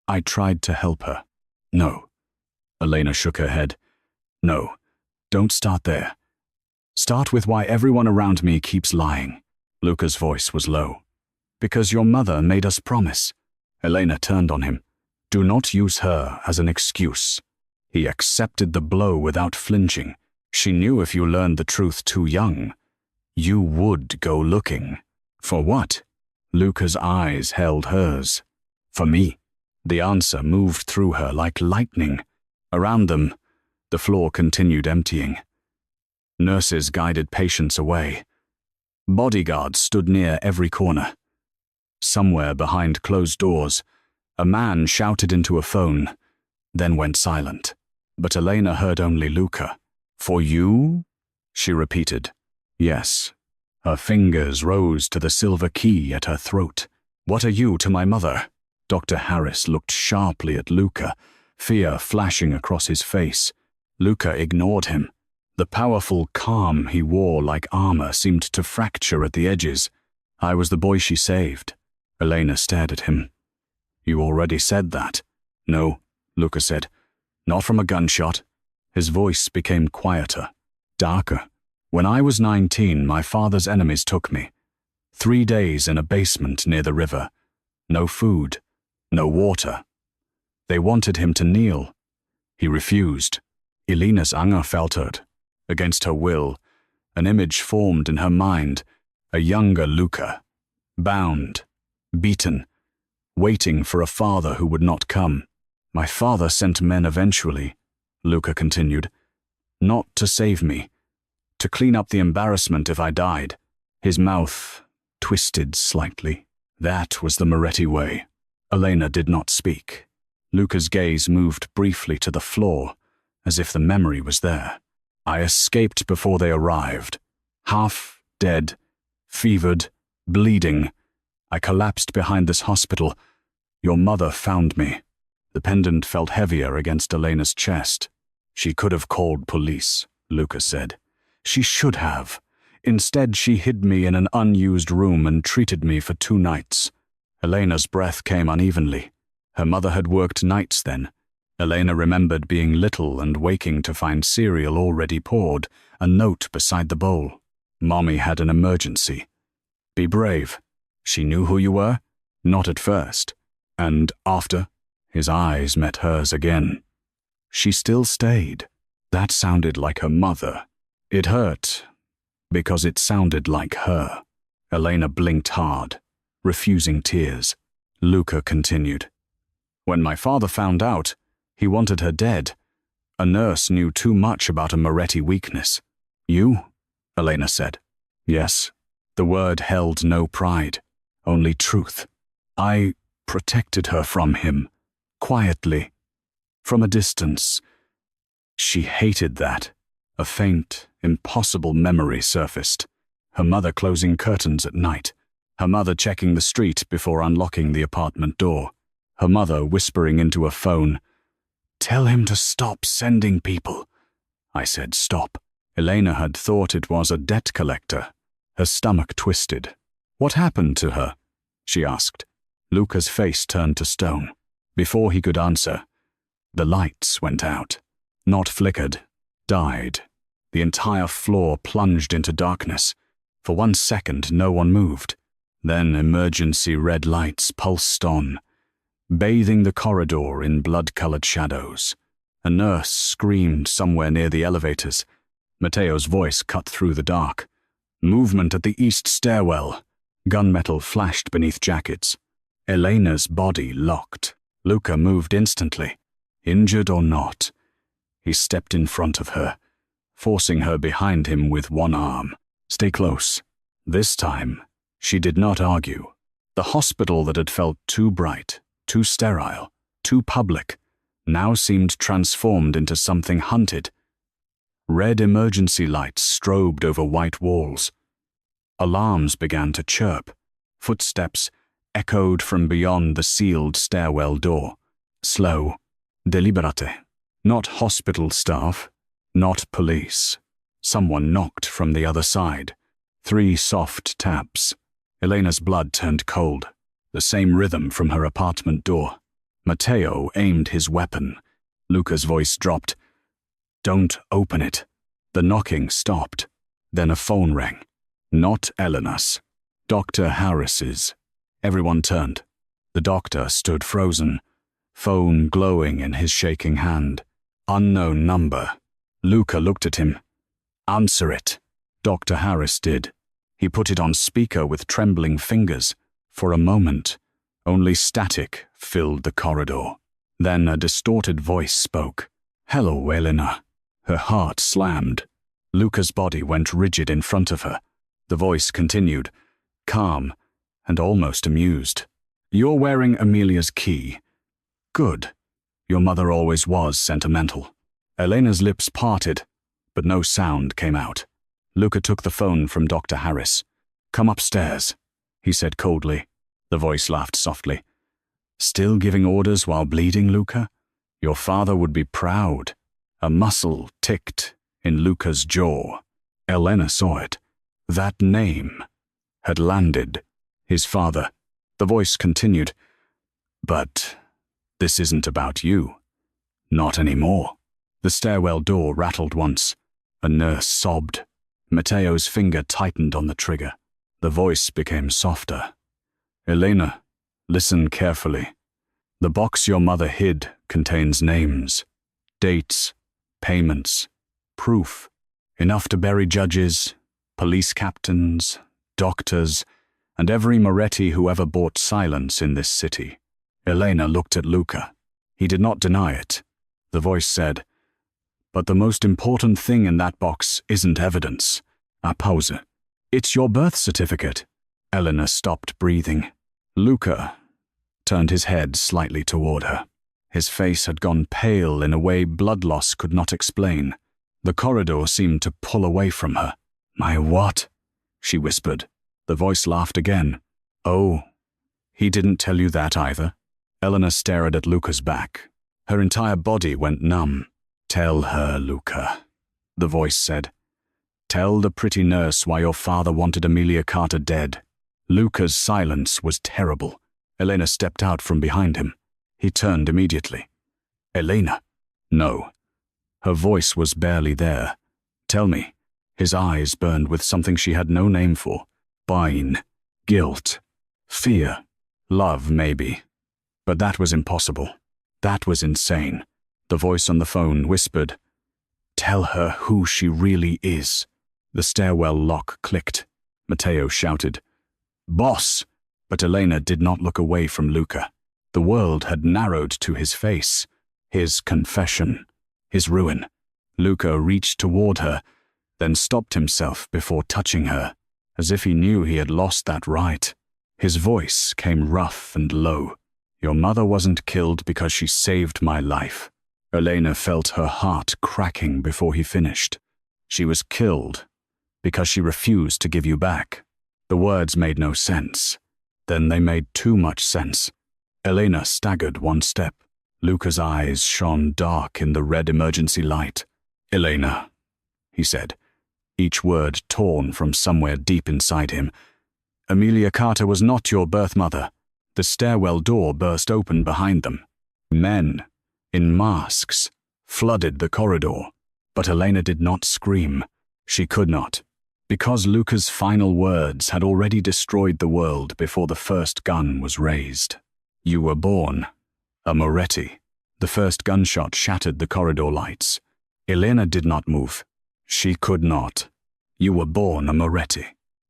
"I tried to help her." "No." Elena shook her head. "No, don't start there. Start with why everyone around me keeps lying." Luca's voice was low. "Because your mother made us promise." Elena turned on him. "Do not use her as an excuse." He accepted the blow without flinching. "She knew if you learned the truth too young, you would go looking." "For what?" Luca's eyes held hers. "For me." The answer moved through her like lightning. Around them, the floor continued emptying. Nurses guided patients away. Bodyguards stood near every corner. Somewhere behind closed doors, a man shouted into a phone, then went silent. But Elena heard only Luca. "For you?" she repeated. "Yes." Her fingers rose to the silver key at her throat. "What are you to my mother?" Dr. Harris looked sharply at Luca, fear flashing across his face. Luca ignored him. The powerful calm he wore like armor seemed to fracture at the edges. "I was the boy she saved." Elena stared at him. "You already said that." "No," Luca said. "Not from a gunshot." His voice became quieter, darker. "When I was 19, my father's enemies took me. 3 days in a basement near the river. No food, no water. They wanted him to kneel. He refused." Elena's anger faltered. Against her will, an image formed in her mind, a younger Luca, bound, beaten, waiting for a father who would not come. "My father sent men eventually," Luca continued. "Not to save me. To clean up the embarrassment if I died." His mouth twisted slightly. That was the Moretti way. Elena did not speak. Luca's gaze moved briefly to the floor, as if the memory was there. "I escaped before they arrived. Half dead, fevered, bleeding. I collapsed behind this hospital. Your mother found me." The pendant felt heavier against Elena's chest. "She could have called police," Luca said. "She should have. Instead, she hid me in an unused room and treated me for 2 nights. Elena's breath came unevenly. Her mother had worked nights then. Elena remembered being little and waking to find cereal already poured, a note beside the bowl. "Mommy had an emergency. Be brave." "She knew who you were?" "Not at first." "And after?" His eyes met hers again. "She still stayed." That sounded like her mother. It hurt, because it sounded like her. Elena blinked hard, refusing tears. Luca continued. "When my father found out, he wanted her dead. A nurse knew too much about a Moretti weakness." "You?" Elena said. "Yes." The word held no pride, only truth. "I protected her from him, quietly, from a distance." She hated that. A faint, impossible memory surfaced. Her mother closing curtains at night. Her mother checking the street before unlocking the apartment door. Her mother whispering into a phone, "Tell him to stop sending people." I said, "Stop." Elena had thought it was a debt collector. Her stomach twisted. "What happened to her?" she asked. Luca's face turned to stone. Before he could answer, the lights went out. Not flickered, died. The entire floor plunged into darkness. For 1 second, no one moved. Then emergency red lights pulsed on, bathing the corridor in blood-colored shadows. A nurse screamed somewhere near the elevators. Matteo's voice cut through the dark. Movement at the east stairwell. Gunmetal flashed beneath jackets. Elena's body locked. Luca moved instantly. Injured or not, he stepped in front of her, forcing her behind him with one arm. "Stay close." This time, she did not argue. The hospital that had felt too bright, too sterile, too public, now seemed transformed into something hunted. Red emergency lights strobed over white walls. Alarms began to chirp. Footsteps echoed from beyond the sealed stairwell door. Slow, deliberate. Not hospital staff, not police. Someone knocked from the other side. 3 soft taps. Elena's blood turned cold. The same rhythm from her apartment door. Matteo aimed his weapon. Luca's voice dropped. "Don't open it." The knocking stopped. Then a phone rang. Not Elena's. Dr. Harris's. Everyone turned. The doctor stood frozen, phone glowing in his shaking hand. Unknown number. Luca looked at him. "Answer it." Dr. Harris did. He put it on speaker with trembling fingers. For a moment, only static filled the corridor. Then a distorted voice spoke. "Hello, Elena." Her heart slammed. Luca's body went rigid in front of her. The voice continued, calm and almost amused. "You're wearing Amelia's key. Good. Your mother always was sentimental." Elena's lips parted, but no sound came out. Luca took the phone from Dr. Harris. "Come upstairs," he said coldly. The voice laughed softly. "Still giving orders while bleeding, Luca? Your father would be proud." A muscle ticked in Luca's jaw. Elena saw it. That name had landed. His father. The voice continued. "But this isn't about you. Not anymore." The stairwell door rattled once. A nurse sobbed. Matteo's finger tightened on the trigger. The voice became softer. "Elena, listen carefully. The box your mother hid contains names, dates, payments, proof, enough to bury judges, police captains, doctors, and every Moretti who ever bought silence in this city." Elena looked at Luca. He did not deny it. The voice said, "But the most important thing in that box isn't evidence. A pause. It's your birth certificate." Elena stopped breathing. Luca turned his head slightly toward her. His face had gone pale in a way blood loss could not explain. The corridor seemed to pull away from her. "My what?" she whispered. The voice laughed again. "Oh, he didn't tell you that either?" Elena stared at Luca's back. Her entire body went numb. "Tell her, Luca," the voice said. "Tell the pretty nurse why your father wanted Amelia Carter dead." Luca's silence was terrible. Elena stepped out from behind him. He turned immediately. "Elena." "No." Her voice was barely there. "Tell me." His eyes burned with something she had no name for. Pine, guilt, fear, love maybe. But that was impossible. That was insane. The voice on the phone whispered, "Tell her who she really is." The stairwell lock clicked. Matteo shouted, "Boss!" But Elena did not look away from Luca. The world had narrowed to his face. His confession. His ruin. Luca reached toward her, then stopped himself before touching her, as if he knew he had lost that right. His voice came rough and low. "Your mother wasn't killed because she saved my life." Elena felt her heart cracking before he finished. "She was killed because she refused to give you back." The words made no sense. Then they made too much sense. Elena staggered 1 step. Luca's eyes shone dark in the red emergency light. "Elena," he said, each word torn from somewhere deep inside him. Amelia Carter was not your birth mother. The stairwell door burst open behind them. Men, in masks, flooded the corridor, but Elena did not scream. She could not, because Luca's final words had already destroyed the world before the first gun was raised. You were born a Moretti. The first gunshot shattered the corridor lights. Elena did not move. She could not. You were born a Moretti.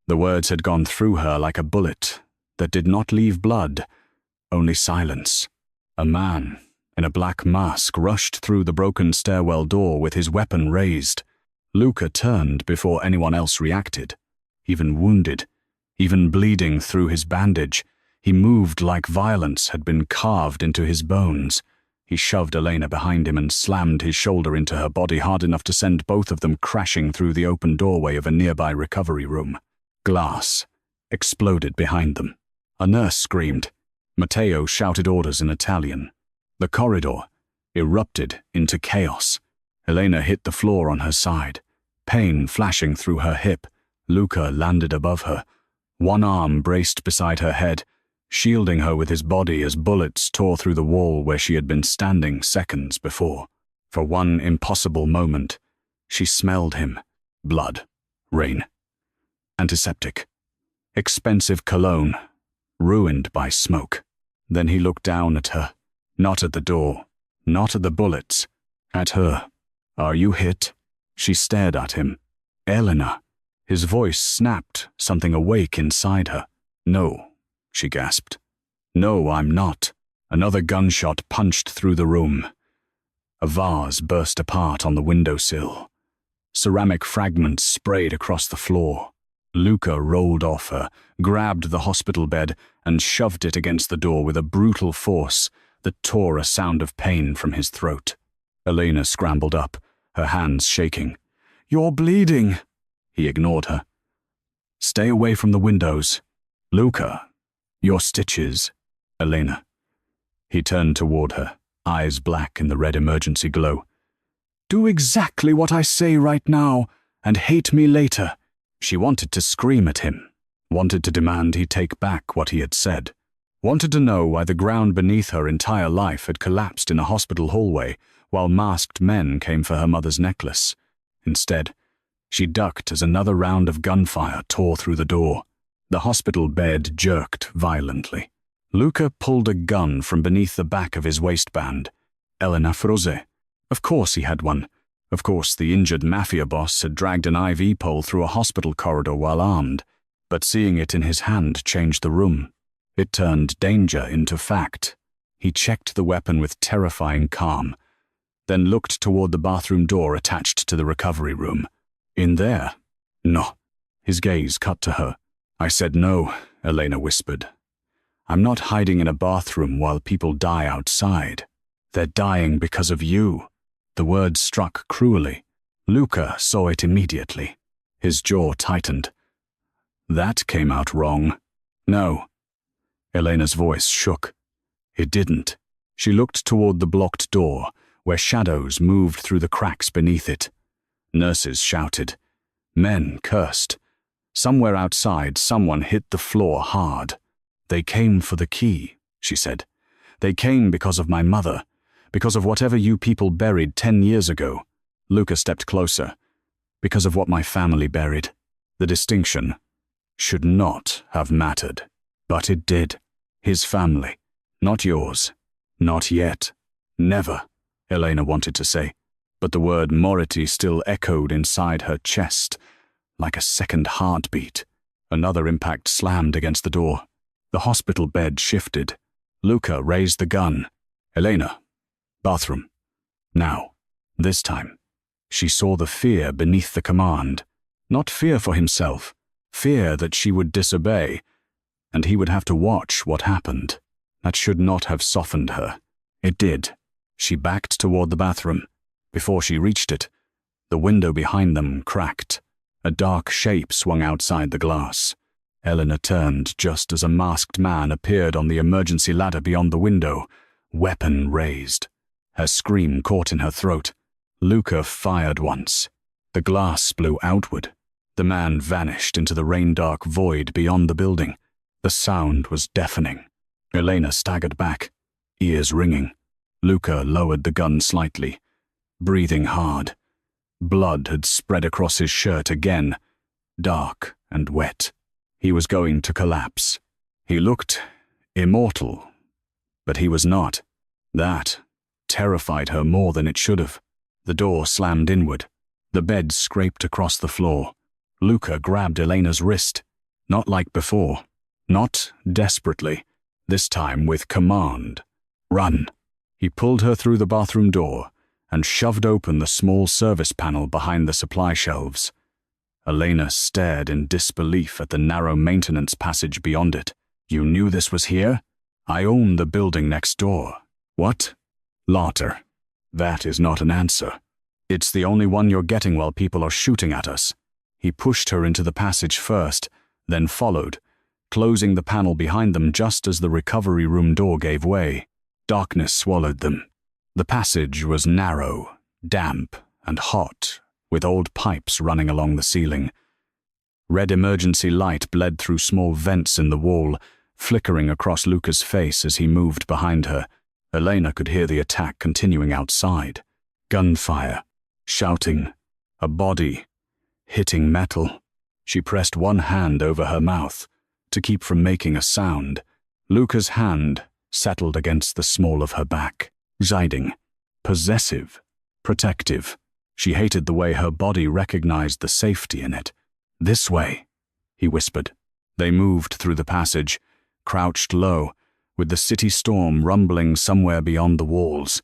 The words had gone through her like a bullet that did not leave blood, only silence. A man in a black mask rushed through the broken stairwell door with his weapon raised. Luca turned before anyone else reacted. Even wounded, even bleeding through his bandage, he moved like violence had been carved into his bones. He shoved Elena behind him and slammed his shoulder into her body hard enough to send both of them crashing through the open doorway of a nearby recovery room. Glass exploded behind them. A nurse screamed. Matteo shouted orders in Italian. The corridor erupted into chaos. Elena hit the floor on her side, pain flashing through her hip. Luca landed above her, one arm braced beside her head, shielding her with his body as bullets tore through the wall where she had been standing seconds before. For one impossible moment, she smelled him. Blood, rain, antiseptic, expensive cologne, ruined by smoke. Then he looked down at her, not at the door, not at the bullets, at her. Are you hit? She stared at him. Elena. His voice snapped, something awake inside her. No, she gasped. No, I'm not. Another gunshot punched through the room. A vase burst apart on the windowsill. Ceramic fragments sprayed across the floor. Luca rolled off her, grabbed the hospital bed, and shoved it against the door with a brutal force that tore a sound of pain from his throat. Elena scrambled up, her hands shaking. You're bleeding. He ignored her. Stay away from the windows. Luca, your stitches. Elena. He turned toward her, eyes black in the red emergency glow. Do exactly what I say right now, and hate me later. She wanted to scream at him, wanted to demand he take back what he had said, wanted to know why the ground beneath her entire life had collapsed in a hospital hallway while masked men came for her mother's necklace. Instead, she ducked as another round of gunfire tore through the door. The hospital bed jerked violently. Luca pulled a gun from beneath the back of his waistband. Elena froze. Of course he had one. Of course the injured Mafia boss had dragged an IV pole through a hospital corridor while armed, but seeing it in his hand changed the room. It turned danger into fact. He checked the weapon with terrifying calm, then looked toward the bathroom door attached to the recovery room. In there? No. His gaze cut to her. I said no, Elena whispered. I'm not hiding in a bathroom while people die outside. They're dying because of you. The words struck cruelly. Luca saw it immediately. His jaw tightened. That came out wrong. No. Elena's voice shook. It didn't. She looked toward the blocked door, where shadows moved through the cracks beneath it. Nurses shouted. Men cursed. Somewhere outside, someone hit the floor hard. They came for the key, she said. They came because of my mother. Because of whatever you people buried 10 years ago. Luca stepped closer. Because of what my family buried. The distinction should not have mattered. But it did. His family. Not yours. Not yet. Never, Elena wanted to say. But the word Moretti still echoed inside her chest, like a second heartbeat. Another impact slammed against the door. The hospital bed shifted. Luca raised the gun. Elena. Bathroom. Now. This time. She saw the fear beneath the command. Not fear for himself. Fear that she would disobey, and he would have to watch what happened. That should not have softened her. It did. She backed toward the bathroom. Before she reached it, the window behind them cracked. A dark shape swung outside the glass. Elena turned just as a masked man appeared on the emergency ladder beyond the window, weapon raised. Her scream caught in her throat. Luca fired once. The glass blew outward, The man vanished into the rain-dark void beyond the building. The sound was deafening. Elena staggered back, ears ringing. Luca lowered the gun slightly, breathing hard. Blood had spread across his shirt again, dark and wet. He was going to collapse. He looked immortal, but he was not. That terrified her more than it should have. The door slammed inward. The bed scraped across the floor. Luca grabbed Elena's wrist. Not like before. Not desperately. This time with command. Run. He pulled her through the bathroom door and shoved open the small service panel behind the supply shelves. Elena stared in disbelief at the narrow maintenance passage beyond it. You knew this was here? I own the building next door. What? Laughter. That is not an answer. It's the only one you're getting while people are shooting at us. He pushed her into the passage first, then followed, closing the panel behind them just as the recovery room door gave way. Darkness swallowed them. The passage was narrow, damp, and hot, with old pipes running along the ceiling. Red emergency light bled through small vents in the wall, flickering across Luca's face as he moved behind her. Elena could hear the attack continuing outside. Gunfire, shouting, a body, hitting metal. She pressed one hand over her mouth to keep from making a sound. Luca's hand settled against the small of her back. Zaiding, possessive, protective. She hated the way her body recognized the safety in it. This way, he whispered. They moved through the passage, crouched low, with the city storm rumbling somewhere beyond the walls.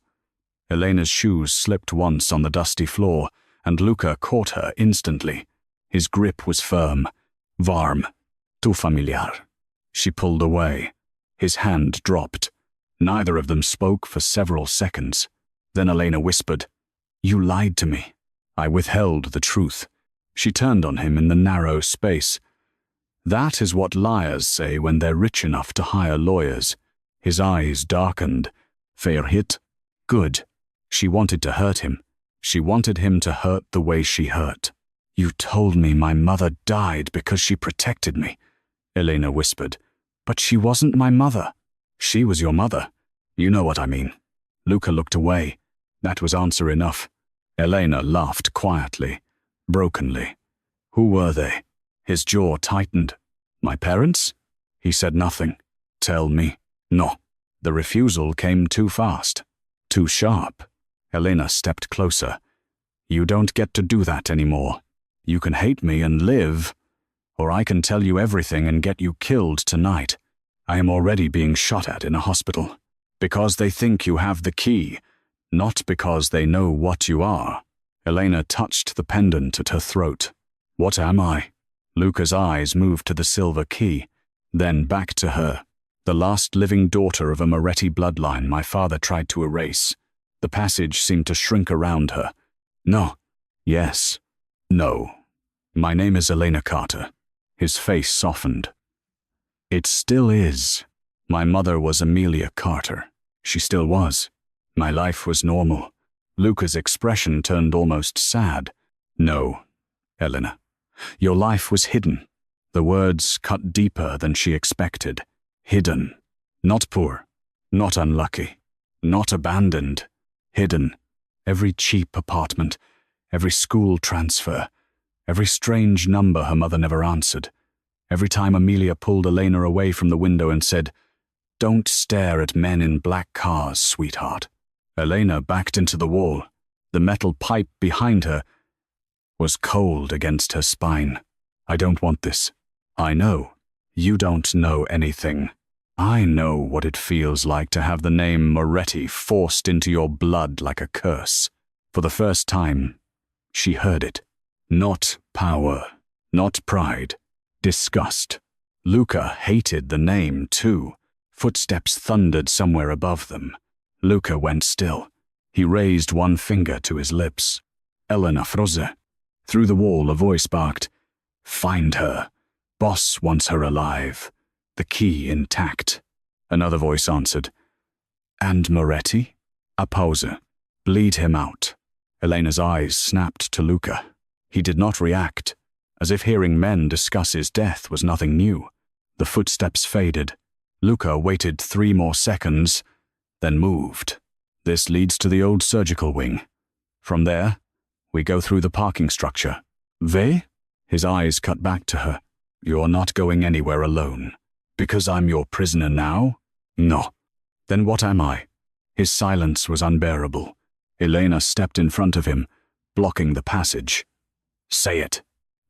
Elena's shoes slipped once on the dusty floor, and Luca caught her instantly. His grip was firm. Varm. Tu familiar. She pulled away. His hand dropped. Neither of them spoke for several seconds. Then Elena whispered, You lied to me. I withheld the truth. She turned on him in the narrow space. That is what liars say when they're rich enough to hire lawyers. His eyes darkened. Fair hit? Good. She wanted to hurt him. She wanted him to hurt the way she hurt. You told me my mother died because she protected me, Elena whispered. But she wasn't my mother. She was your mother. You know what I mean. Luca looked away. That was answer enough. Elena laughed quietly, brokenly. Who were they? His jaw tightened. My parents? He said nothing. Tell me. No. The refusal came too fast. Too sharp. Elena stepped closer. You don't get to do that anymore. You can hate me and live, or I can tell you everything and get you killed tonight. I am already being shot at in a hospital. Because they think you have the key, not because they know what you are. Elena touched the pendant at her throat. What am I? Luca's eyes moved to the silver key, then back to her. The last living daughter of a Moretti bloodline my father tried to erase. The passage seemed to shrink around her. No. Yes. No. My name is Elena Carter. His face softened. It still is. My mother was Amelia Carter. She still was. My life was normal. Luca's expression turned almost sad. No, Elena. Your life was hidden. The words cut deeper than she expected. Hidden. Not poor. Not unlucky. Not abandoned. Hidden. Every cheap apartment. Every school transfer. Every strange number her mother never answered. Every time Amelia pulled Elena away from the window and said, Don't stare at men in black cars, sweetheart. Elena backed into the wall. The metal pipe behind her was cold against her spine. I don't want this. I know. You don't know anything. I know what it feels like to have the name Moretti forced into your blood like a curse. For the first time, she heard it. Not power, not pride, disgust. Luca hated the name, too. Footsteps thundered somewhere above them. Luca went still. He raised one finger to his lips. Elena froze. Through the wall, a voice barked, Find her. Boss wants her alive. The key intact. Another voice answered, And Moretti? A pause. Bleed him out. Elena's eyes snapped to Luca. He did not react. as if hearing men discuss his death was nothing new. The footsteps faded. Luca waited 3 more seconds, then moved. This leads to the old surgical wing. From there, we go through the parking structure. Ve? His eyes cut back to her. You're not going anywhere alone. Because I'm your prisoner now? No. Then what am I? His silence was unbearable. Elena stepped in front of him, blocking the passage. Say it.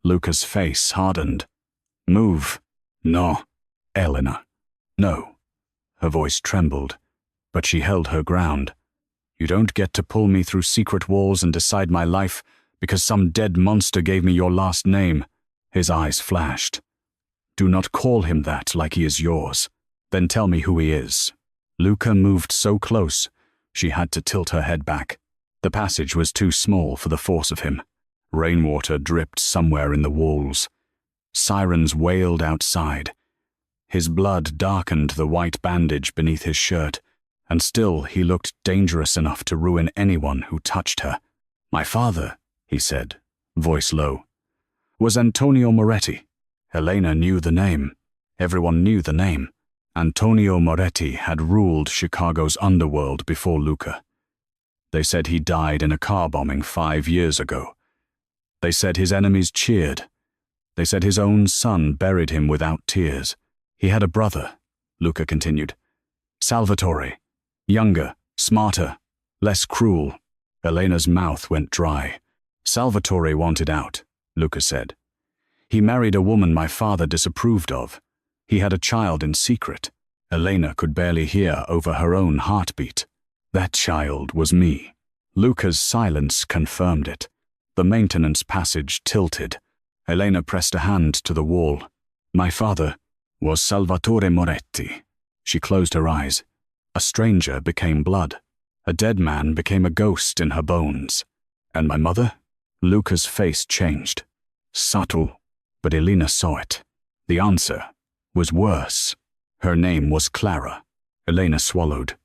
Luca's face hardened. Move. No. Elena. No. Her voice trembled, but she held her ground. You don't get to pull me through secret walls and decide my life because some dead monster gave me your last name. His eyes flashed. Do not call him that like he is yours. Then tell me who he is. Luca moved so close, she had to tilt her head back. The passage was too small for the force of him. Rainwater dripped somewhere in the walls. Sirens wailed outside. His blood darkened the white bandage beneath his shirt, and still he looked dangerous enough to ruin anyone who touched her. My father, he said, voice low, was Antonio Moretti. Elena knew the name. Everyone knew the name. Antonio Moretti had ruled Chicago's underworld before Luca. They said he died in a car bombing 5 years ago. They said his enemies cheered. They said his own son buried him without tears. He had a brother, Luca continued. Salvatore. Younger, smarter, less cruel. Elena's mouth went dry. Salvatore wanted out, Luca said. He married a woman my father disapproved of. He had a child in secret. Elena could barely hear over her own heartbeat. That child was me. Luca's silence confirmed it. The maintenance passage tilted. Elena pressed a hand to the wall. My father was Salvatore Moretti. She closed her eyes. A stranger became blood. A dead man became a ghost in her bones. And my mother? Luca's face changed. Subtle, but Elena saw it. The answer was worse. Her name was Clara. Elena swallowed.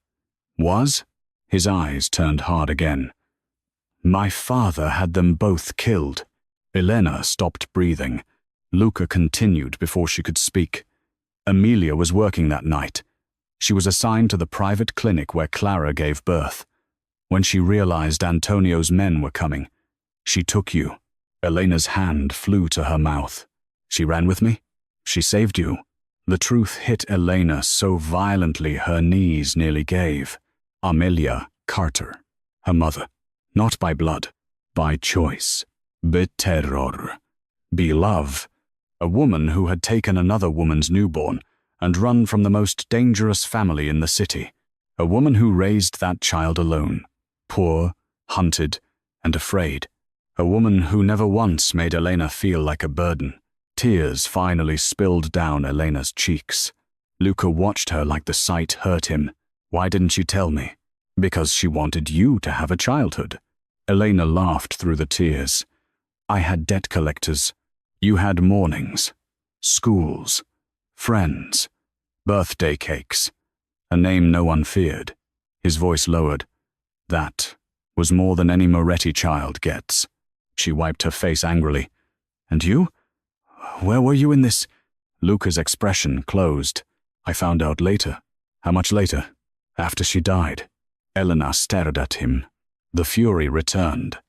Was? His eyes turned hard again. My father had them both killed. Elena stopped breathing. Luca continued before she could speak. Amelia was working that night. She was assigned to the private clinic where Clara gave birth. When she realized Antonio's men were coming, she took you. Elena's hand flew to her mouth. She ran with me? She saved you. The truth hit Elena so violently her knees nearly gave. Amelia Carter, her mother. Not by blood, by choice. Betrayal. Love. A woman who had taken another woman's newborn and run from the most dangerous family in the city. A woman who raised that child alone, poor, hunted, and afraid. A woman who never once made Elena feel like a burden. Tears finally spilled down Elena's cheeks. Luca watched her like the sight hurt him. Why didn't you tell me? Because she wanted you to have a childhood. Elena laughed through the tears. I had debt collectors. You had mornings, schools, friends, birthday cakes, a name no one feared. His voice lowered. That was more than any Moretti child gets. She wiped her face angrily. And you? Where were you in this? Luca's expression closed. I found out later. How much later? After she died. Elena stared at him. The fury returned.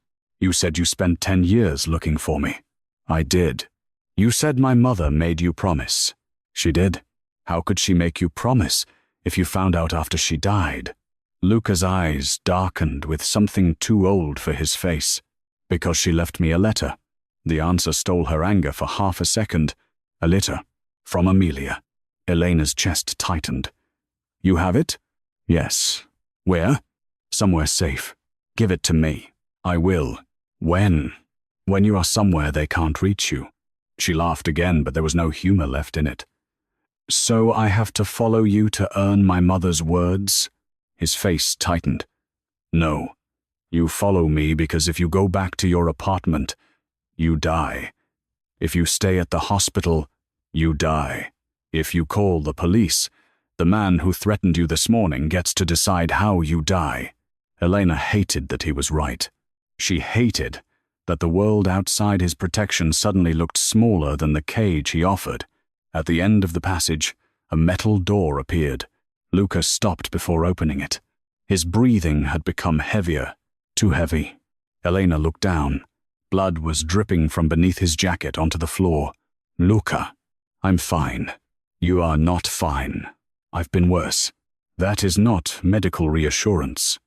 You said you spent 10 years looking for me. I did. You said my mother made you promise. She did. How could she make you promise if you found out after she died? Luca's eyes darkened with something too old for his face. Because she left me a letter. The answer stole her anger for half a second. A letter. From Amelia. Elena's chest tightened. You have it? Yes. Where? Somewhere safe. Give it to me. I will. When? When you are somewhere they can't reach you. She laughed again, but there was no humor left in it. So I have to follow you to earn my mother's words? His face tightened. No. You follow me because if you go back to your apartment, you die. If you stay at the hospital, you die. If you call the police, the man who threatened you this morning gets to decide how you die. Elena hated that he was right. She hated that the world outside his protection suddenly looked smaller than the cage he offered. At the end of the passage, a metal door appeared. Luca stopped before opening it. His breathing had become heavier, too heavy. Elena looked down. Blood was dripping from beneath his jacket onto the floor. "Luca, I'm fine." "You are not fine. I've been worse." "That is not medical reassurance."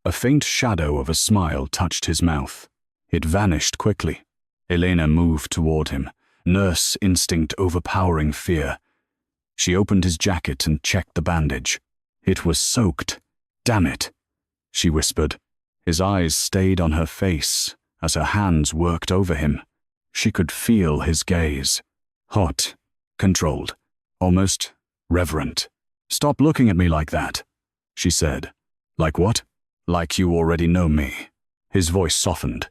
A faint shadow of a smile touched his mouth. It vanished quickly. Elena moved toward him, nurse instinct overpowering fear. She opened his jacket and checked the bandage. It was soaked. "Damn it," she whispered. His eyes stayed on her face as her hands worked over him. She could feel his gaze. Hot, controlled, almost reverent. "Stop looking at me like that," she said. "Like what?" "Like you already know me." His voice softened.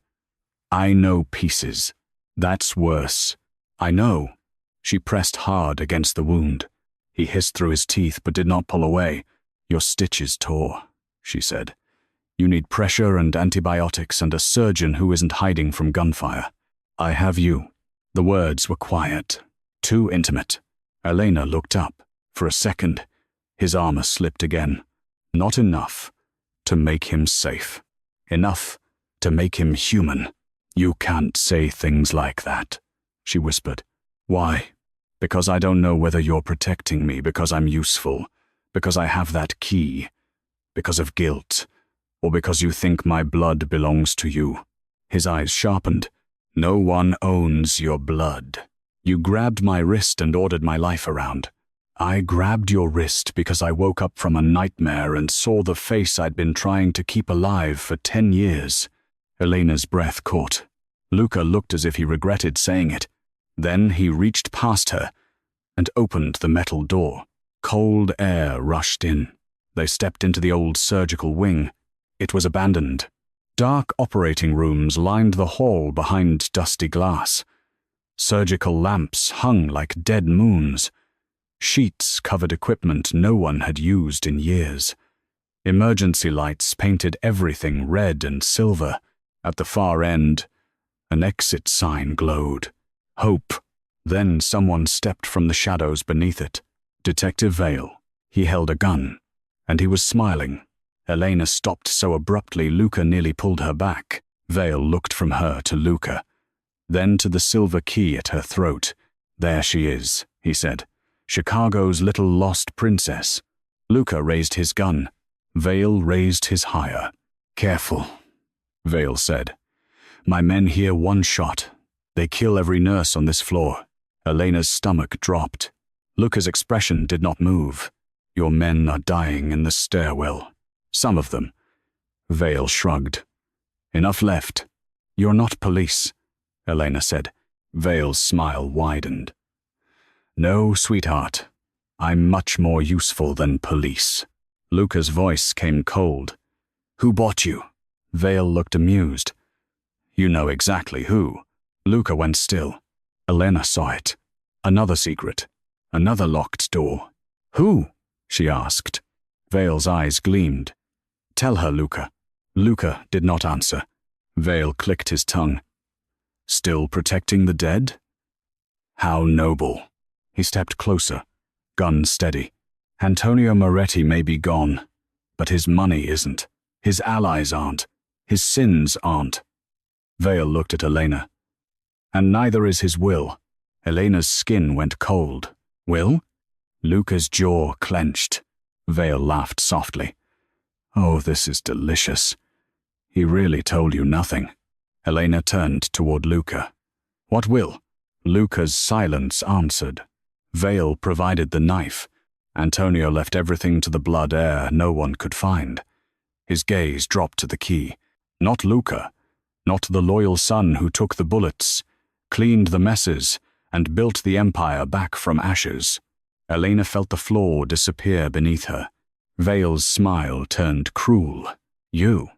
"I know pieces. That's worse." "I know." She pressed hard against the wound. He hissed through his teeth but did not pull away. "Your stitches tore," she said. "You need pressure and antibiotics and a surgeon who isn't hiding from gunfire. I have you." The words were quiet, too intimate. Elena looked up. For a second, his armor slipped again. Not enough to make him safe. Enough to make him human. "You can't say things like that," she whispered. "Why?" "Because I don't know whether you're protecting me because I'm useful, because I have that key, because of guilt, or because you think my blood belongs to you." His eyes sharpened. "No one owns your blood. You grabbed my wrist and ordered my life around. I grabbed your wrist because I woke up from a nightmare and saw the face I'd been trying to keep alive for 10 years. Elena's breath caught. Luca looked as if he regretted saying it. Then he reached past her and opened the metal door. Cold air rushed in. They stepped into the old surgical wing. It was abandoned. Dark operating rooms lined the hall behind dusty glass. Surgical lamps hung like dead moons. Sheets covered equipment no one had used in years. Emergency lights painted everything red and silver. At the far end, an exit sign glowed. Hope. Then someone stepped from the shadows beneath it. Detective Vale. He held a gun, and he was smiling. Elena stopped so abruptly Luca nearly pulled her back. Vale looked from her to Luca, then to the silver key at her throat. "There she is," he said. "Chicago's little lost princess." Luca raised his gun. Vale raised his higher. "Careful," Vale said. "My men hear one shot. They kill every nurse on this floor." Elena's stomach dropped. Luca's expression did not move. "Your men are dying in the stairwell. Some of them." Vale shrugged. "Enough left." "You're not police," Elena said. Vale's smile widened. "No, sweetheart. I'm much more useful than police." Luca's voice came cold. "Who bought you?" Vale looked amused. "You know exactly who." Luca went still. Elena saw it. Another secret. Another locked door. "Who?" she asked. Vale's eyes gleamed. "Tell her, Luca." Luca did not answer. Vale clicked his tongue. "Still protecting the dead?" "How noble." He stepped closer, gun steady. "Antonio Moretti may be gone, but his money isn't. His allies aren't. His sins aren't." Vale looked at Elena. "And neither is his will." Elena's skin went cold. "Will?" Luca's jaw clenched. Vale laughed softly. "Oh, this is delicious. He really told you nothing." Elena turned toward Luca. "What will?" Luca's silence answered. Vale provided the knife. Antonio left everything to the blood heir no one could find. His gaze dropped to the key. Not Luca. Not the loyal son who took the bullets, cleaned the messes, and built the empire back from ashes. Elena felt the floor disappear beneath her. Vale's smile turned cruel. "You."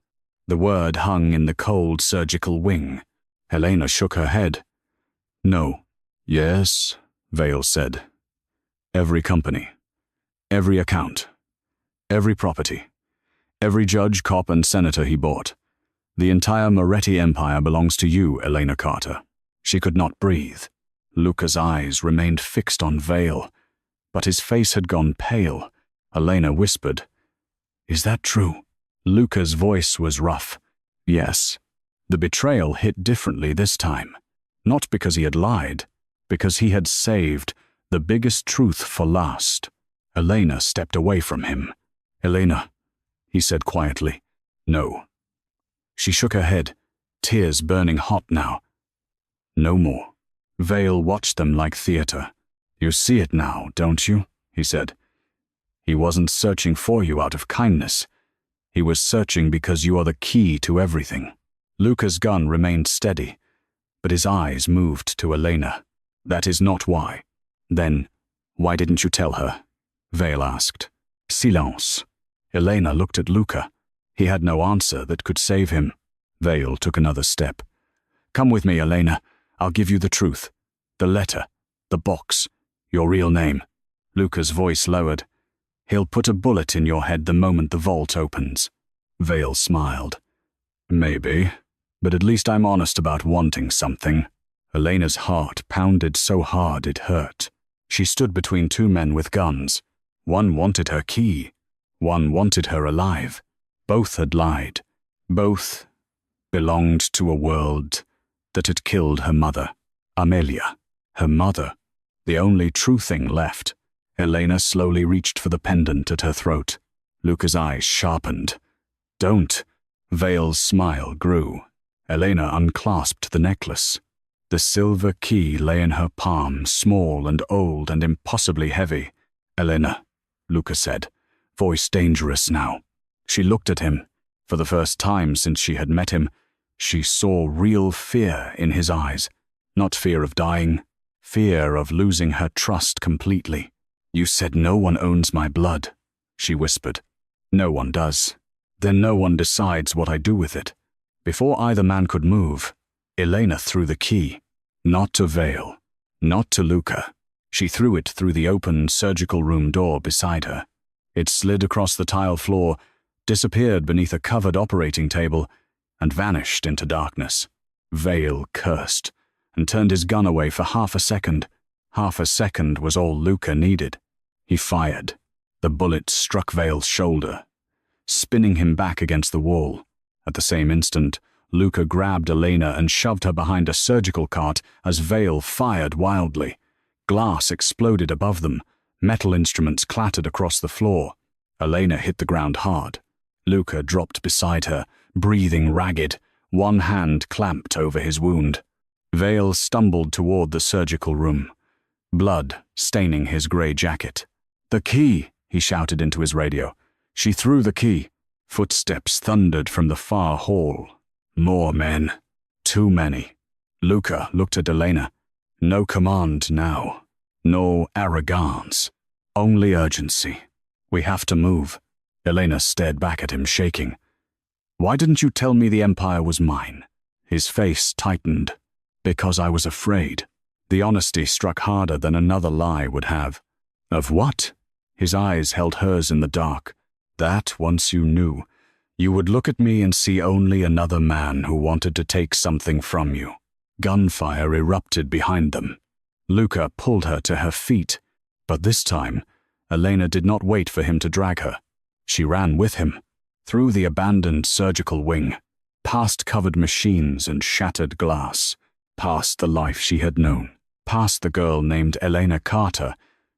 The word hung in the cold surgical wing. Elena shook her head. "No." "Yes," Vale said. "Every company. Every account. Every property. Every judge, cop, and senator he bought. The entire Moretti empire belongs to you, Elena Carter. She could not breathe. Luca's eyes remained fixed on Vale, but his face had gone pale. Elena whispered, "Is that true?" Luca's voice was rough. Yes. The betrayal hit differently this time. Not because he had lied, because he had saved the biggest truth for last. Elena stepped away from him. "Elena," he said quietly. "No." She shook her head, tears burning hot now. "No more." Vale watched them like theater. "You see it now, don't you?" he said. "He wasn't searching for you out of kindness. He was searching because you are the key to everything." Luca's gun remained steady, but his eyes moved to Elena. "That is not why." "Then, why didn't you tell her?" Vale asked. Silence. Elena looked at Luca. He had no answer that could save him. Vale took another step. "Come with me, Elena. I'll give you the truth. The letter, the box, your real name." Luca's voice lowered. "He'll put a bullet in your head the moment the vault opens." Vale smiled. "Maybe, but at least I'm honest about wanting something." Elena's heart pounded so hard it hurt. She stood between two men with guns. One wanted her key. One wanted her alive. Both had lied. Both belonged to a world that had killed her mother. Amelia, her mother, the only true thing left. Elena slowly reached for the pendant at her throat. Luca's eyes sharpened. "Don't." Vale's smile grew. Elena unclasped the necklace. The silver key lay in her palm, small and old and impossibly heavy. "Elena," Luca said, voice dangerous now. She looked at him. For the first time since she had met him, she saw real fear in his eyes. Not fear of dying, fear of losing her trust completely. "You said no one owns my blood," she whispered. "No one does. Then no one decides what I do with it." Before either man could move, Elena threw the key. Not to Vale, not to Luca. She threw it through the open surgical room door beside her. It slid across the tile floor, disappeared beneath a covered operating table, and vanished into darkness. Vale cursed and turned his gun away for half a second. Half a second was all Luca needed. He fired. The bullet struck Vale's shoulder, spinning him back against the wall. At the same instant, Luca grabbed Elena and shoved her behind a surgical cart as Vale fired wildly. Glass exploded above them. Metal instruments clattered across the floor. Elena hit the ground hard. Luca dropped beside her, breathing ragged, one hand clamped over his wound. Vale stumbled toward the surgical room, blood staining his grey jacket. "The key!" he shouted into his radio. She threw the key. Footsteps thundered from the far hall. More men. Too many. Luca looked at Elena. No command now. No arrogance. Only urgency. "We have to move." Elena stared back at him, shaking. "Why didn't you tell me the empire was mine?" His face tightened. "Because I was afraid." The honesty struck harder than another lie would have. "Of what?" His eyes held hers in the dark. "That, once you knew, you would look at me and see only another man who wanted to take something from you." Gunfire erupted behind them. Luca pulled her to her feet, but this time, Elena did not wait for him to drag her. She ran with him, through the abandoned surgical wing, past covered machines and shattered glass, past the life she had known, past the girl named Elena Carter,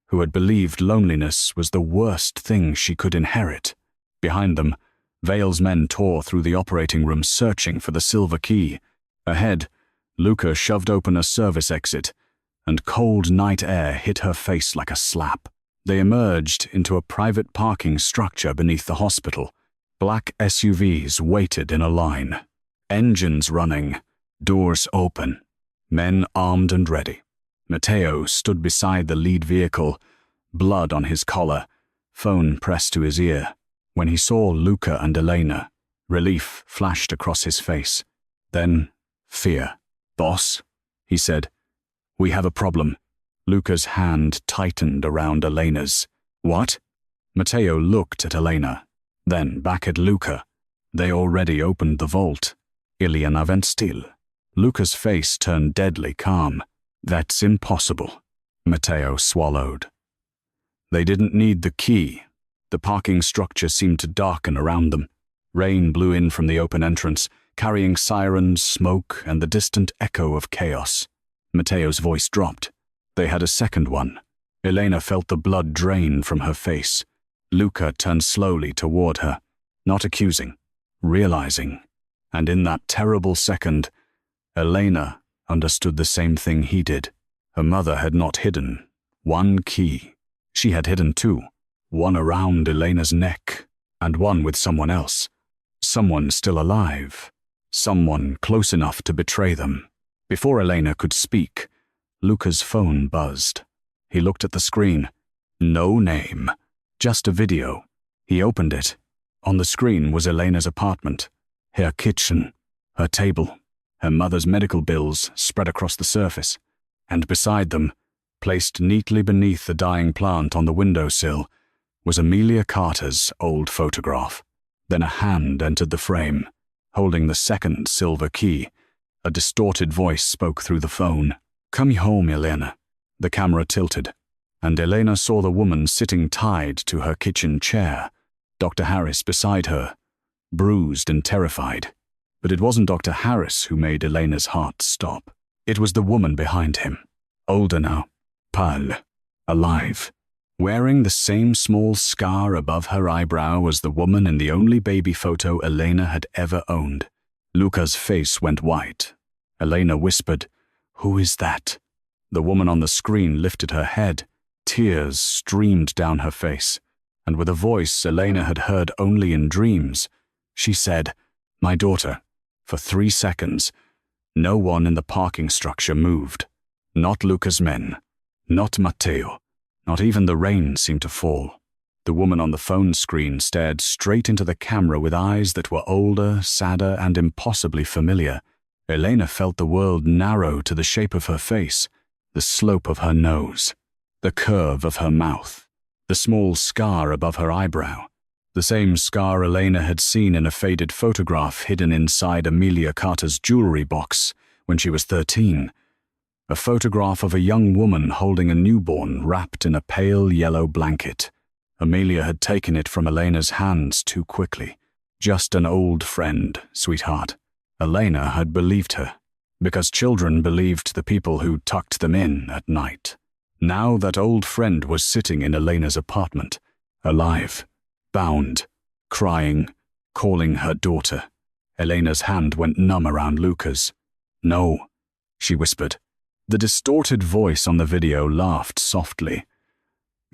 who had believed loneliness was the worst thing she could inherit. Behind them, Vale's men tore through the operating room searching for the silver key. Ahead, Luca shoved open a service exit, and cold night air hit her face like a slap. They emerged into a private parking structure beneath the hospital. Black SUVs waited in a line. Engines running, doors open, men armed and ready. Matteo stood beside the lead vehicle, blood on his collar, phone pressed to his ear. When he saw Luca and Elena, relief flashed across his face. Then, fear. "Boss," he said, "we have a problem." Luca's hand tightened around Elena's. "What?" Matteo looked at Elena, then back at Luca. They already opened the vault. Elena went still. Luca's face turned deadly calm. That's impossible. Matteo swallowed. They didn't need the key. The parking structure seemed to darken around them. Rain blew in from the open entrance, carrying sirens, smoke, and the distant echo of chaos. Matteo's voice dropped. They had a second one. Elena felt the blood drain from her face. Luca turned slowly toward her, not accusing, realizing. And in that terrible second, Elena understood the same thing he did. Her mother had not hidden one key. She had hidden two, one around Elena's neck, and one with someone else. Someone still alive. Someone close enough to betray them. Before Elena could speak, Luca's phone buzzed. He looked at the screen. No name, just a video. He opened it. On the screen was Elena's apartment, her kitchen, her table, her mother's medical bills spread across the surface, and beside them, placed neatly beneath the dying plant on the windowsill, was Amelia Carter's old photograph. Then a hand entered the frame, holding the second silver key. A distorted voice spoke through the phone. "Come home, Elena." The camera tilted, and Elena saw the woman sitting tied to her kitchen chair, Dr. Harris beside her, bruised and terrified. But it wasn't Dr. Harris who made Elena's heart stop. It was the woman behind him, older now, pale, alive, wearing the same small scar above her eyebrow as the woman in the only baby photo Elena had ever owned. Luca's face went white. Elena whispered, "Who is that?" The woman on the screen lifted her head. Tears streamed down her face, and with a voice Elena had heard only in dreams, she said, "My daughter." For 3 seconds, no one in the parking structure moved. Not Luca's men, not Matteo, not even the rain seemed to fall. The woman on the phone screen stared straight into the camera with eyes that were older, sadder, and impossibly familiar. Elena felt the world narrow to the shape of her face, the slope of her nose, the curve of her mouth, the small scar above her eyebrow. The same scar Elena had seen in a faded photograph hidden inside Amelia Carter's jewelry box when she was 13. A photograph of a young woman holding a newborn wrapped in a pale yellow blanket. Amelia had taken it from Elena's hands too quickly. Just an old friend, sweetheart. Elena had believed her, because children believed the people who tucked them in at night. Now that old friend was sitting in Elena's apartment, alive, bound, crying, calling her daughter. Elena's hand went numb around Luca's. "No," she whispered. The distorted voice on the video laughed softly.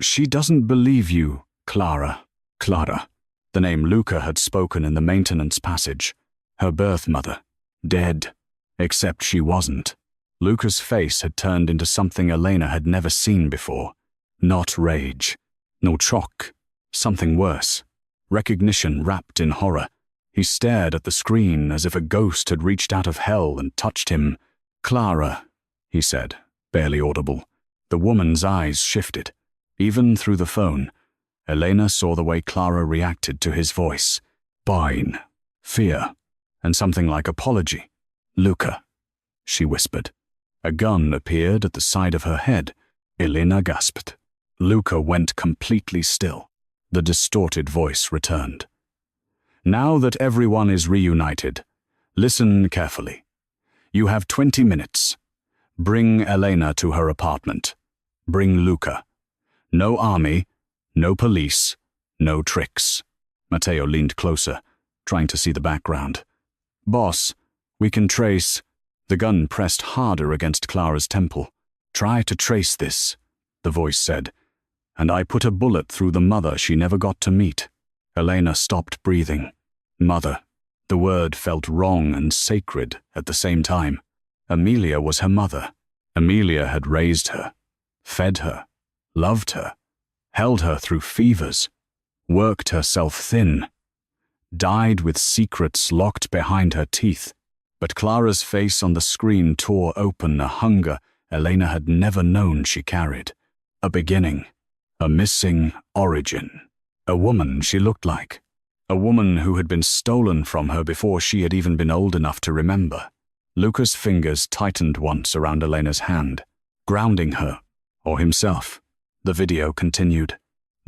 "She doesn't believe you, Clara." Clara, the name Luca had spoken in the maintenance passage. Her birth mother, dead, except she wasn't. Luca's face had turned into something Elena had never seen before. Not rage, nor shock. Something worse. Recognition wrapped in horror. He stared at the screen as if a ghost had reached out of hell and touched him. "Clara," he said, barely audible. The woman's eyes shifted. Even through the phone, Elena saw the way Clara reacted to his voice. Pain, fear, and something like apology. "Luca," she whispered. A gun appeared at the side of her head. Elena gasped. Luca went completely still. The distorted voice returned. "Now that everyone is reunited, listen carefully. You have 20 minutes. Bring Elena to her apartment. Bring Luca. No army, no police, no tricks." Matteo leaned closer, trying to see the background. "Boss, we can trace..." The gun pressed harder against Clara's temple. "Try to trace this," the voice said. "And I put a bullet through the mother she never got to meet." Elena stopped breathing. Mother. The word felt wrong and sacred at the same time. Amelia was her mother. Amelia had raised her, fed her, loved her, held her through fevers, worked herself thin, died with secrets locked behind her teeth. But Clara's face on the screen tore open a hunger Elena had never known she carried. A beginning. A missing origin. A woman she looked like. A woman who had been stolen from her before she had even been old enough to remember. Luca's fingers tightened once around Elena's hand, grounding her, or himself. The video continued.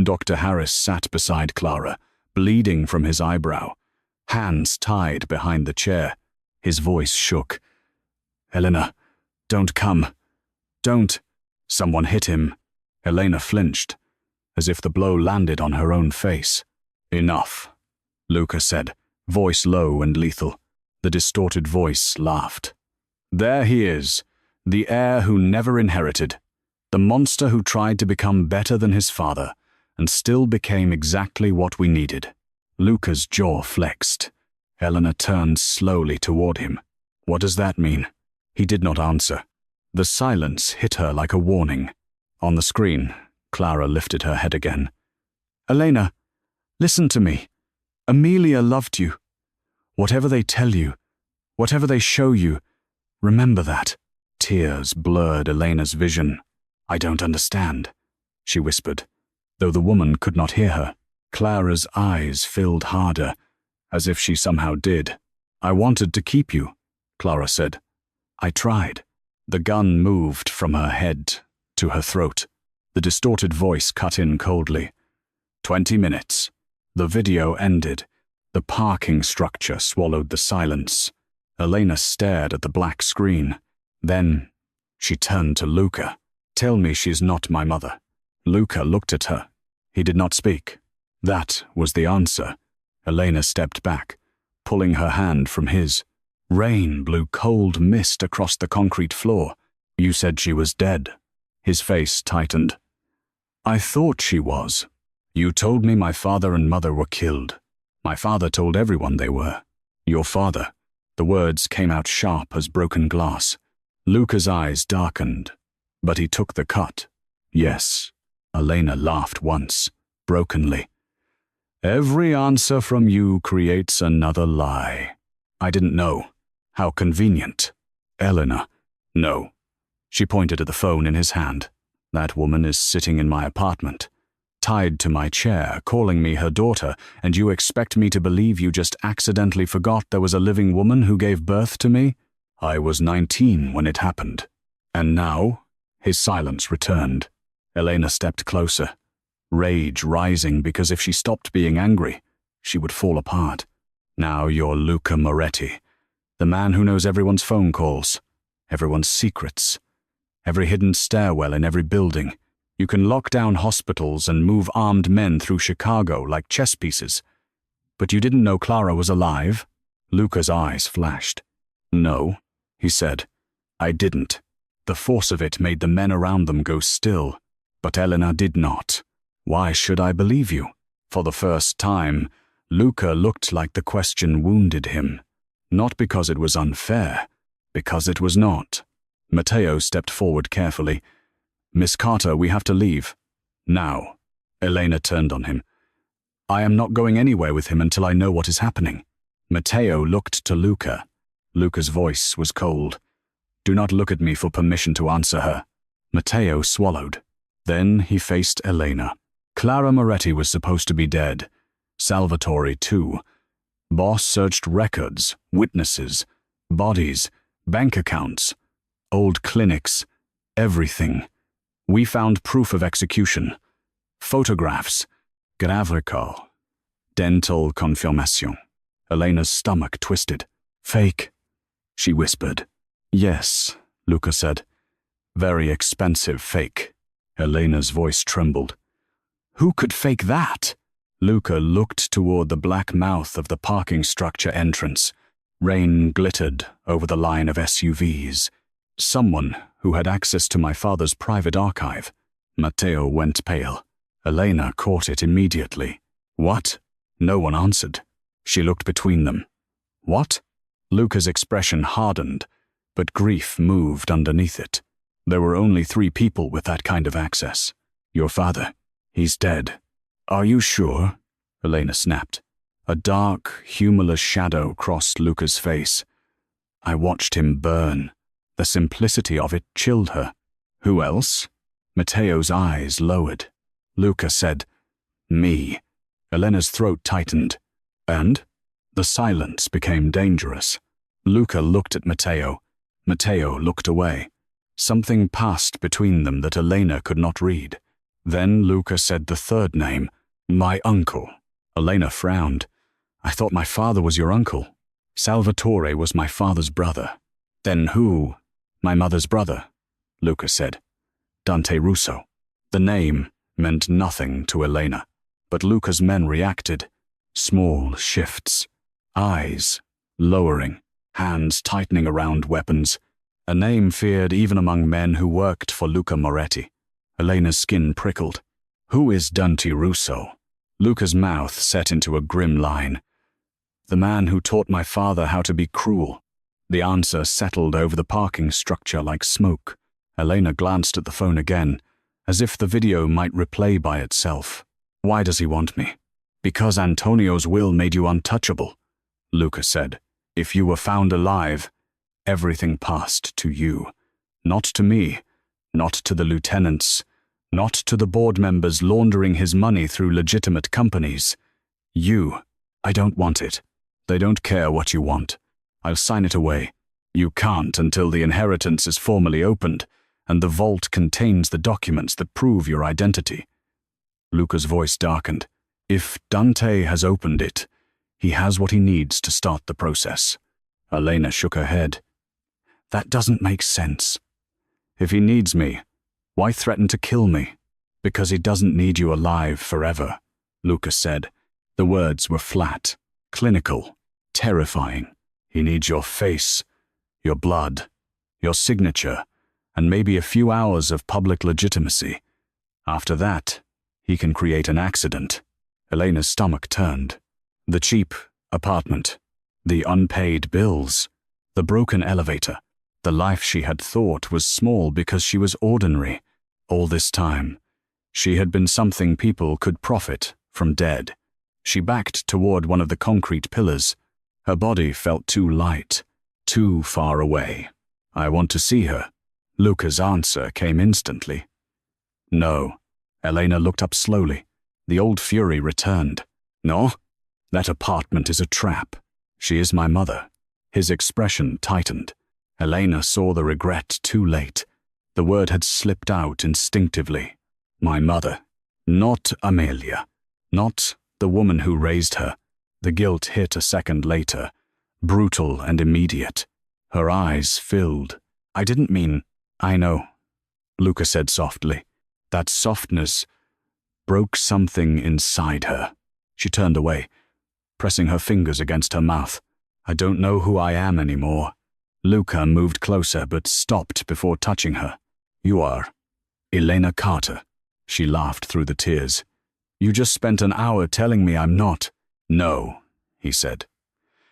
Dr. Harris sat beside Clara, bleeding from his eyebrow, hands tied behind the chair. His voice shook. "Elena, don't come. Don't." Someone hit him. Elena flinched, as if the blow landed on her own face. "Enough," Luca said, voice low and lethal. The distorted voice laughed. "There he is, the heir who never inherited, the monster who tried to become better than his father, and still became exactly what we needed." Luca's jaw flexed. Elena turned slowly toward him. "What does that mean?" He did not answer. The silence hit her like a warning. On the screen, Clara lifted her head again. "Elena, listen to me. Amelia loved you. Whatever they tell you, whatever they show you, remember that." Tears blurred Elena's vision. "I don't understand," she whispered, though the woman could not hear her. Clara's eyes filled harder, as if she somehow did. "I wanted to keep you," Clara said. "I tried." The gun moved from her head to her throat. The distorted voice cut in coldly. 20 minutes. The video ended. The parking structure swallowed the silence. Elena stared at the black screen. Then she turned to Luca. "Tell me she's not my mother." Luca looked at her. He did not speak. That was the answer. Elena stepped back, pulling her hand from his. Rain blew cold mist across the concrete floor. "You said she was dead." His face tightened. "I thought she was. You told me my father and mother were killed. My father told everyone they were. Your father." The words came out sharp as broken glass. Luca's eyes darkened, but he took the cut. "Yes." Elena laughed once, brokenly. "Every answer from you creates another lie." "I didn't know. How convenient." "Elena." "No." She pointed at the phone in his hand. "That woman is sitting in my apartment, tied to my chair, calling me her daughter, and you expect me to believe you just accidentally forgot there was a living woman who gave birth to me? I was 19 when it happened." "And now?" His silence returned. Elena stepped closer, rage rising because if she stopped being angry, she would fall apart. "Now you're Luca Moretti, the man who knows everyone's phone calls, everyone's secrets, every hidden stairwell in every building. You can lock down hospitals and move armed men through Chicago like chess pieces. But you didn't know Clara was alive?" Luca's eyes flashed. "No," he said. "I didn't." The force of it made the men around them go still. But Elena did not. "Why should I believe you?" For the first time, Luca looked like the question wounded him. Not because it was unfair, because it was not. Matteo stepped forward carefully. "Miss Carter, we have to leave." "Now." Elena turned on him. "I am not going anywhere with him until I know what is happening." Matteo looked to Luca. Luca's voice was cold. "Do not look at me for permission to answer her." Matteo swallowed. Then he faced Elena. Clara Moretti was supposed to be dead. Salvatore, too. Boss searched records, witnesses, bodies, bank accounts, old clinics, everything. We found proof of execution, photographs, grave recall, dental confirmation. Elena's stomach twisted. "Fake," she whispered. "Yes," Luca said. "Very expensive fake." Elena's voice trembled. "Who could fake that?" Luca looked toward the black mouth of the parking structure entrance. Rain glittered over the line of SUVs. "Someone who had access to my father's private archive." Matteo went pale. Elena caught it immediately. "What?" No one answered. She looked between them. "What?" Luca's expression hardened, but grief moved underneath it. "There were only 3 people with that kind of access. Your father. He's dead." "Are you sure?" Elena snapped. A dark, humorless shadow crossed Luca's face. "I watched him burn." The simplicity of it chilled her. "Who else?" Matteo's eyes lowered. Luca said, "Me." Elena's throat tightened. And the silence became dangerous. Luca looked at Matteo. Matteo looked away. Something passed between them that Elena could not read. Then Luca said the third name, "My uncle." Elena frowned. "I thought my father was your uncle." "Salvatore was my father's brother." "Then who?" "My mother's brother," Luca said. "Dante Russo." The name meant nothing to Elena, but Luca's men reacted. Small shifts. Eyes lowering, hands tightening around weapons. A name feared even among men who worked for Luca Moretti. Elena's skin prickled. "Who is Dante Russo?" Luca's mouth set into a grim line. "The man who taught my father how to be cruel." The answer settled over the parking structure like smoke. Elena glanced at the phone again, as if the video might replay by itself. "Why does he want me?" "Because Antonio's will made you untouchable," Luca said. "If you were found alive, everything passed to you. Not to me, not to the lieutenants, not to the board members laundering his money through legitimate companies. You. I don't want it. They don't care what you want. I'll sign it away. You can't until the inheritance is formally opened, and the vault contains the documents that prove your identity." Luca's voice darkened. "If Dante has opened it, he has what he needs to start the process." Elena shook her head. "That doesn't make sense. If he needs me, why threaten to kill me?" "Because he doesn't need you alive forever," Luca said. The words were flat, clinical, terrifying. "He needs your face, your blood, your signature, and maybe a few hours of public legitimacy. After that, he can create an accident." Elena's stomach turned. The cheap apartment, the unpaid bills, the broken elevator, the life she had thought was small because she was ordinary. All this time, she had been something people could profit from dead. She backed toward one of the concrete pillars. Her body felt too light, too far away. "I want to see her." Luca's answer came instantly. "No." Elena looked up slowly. The old fury returned. "No? That apartment is a trap. She is my mother." His expression tightened. Elena saw the regret too late. The word had slipped out instinctively. "My mother. Not Amelia. Not the woman who raised her." The guilt hit a second later, brutal and immediate. Her eyes filled. "I didn't mean—" "I know," Luca said softly. That softness broke something inside her. She turned away, pressing her fingers against her mouth. "I don't know who I am anymore." Luca moved closer but stopped before touching her. "You are Elena Carter." She laughed through the tears. "You just spent an hour telling me I'm not." "No," he said.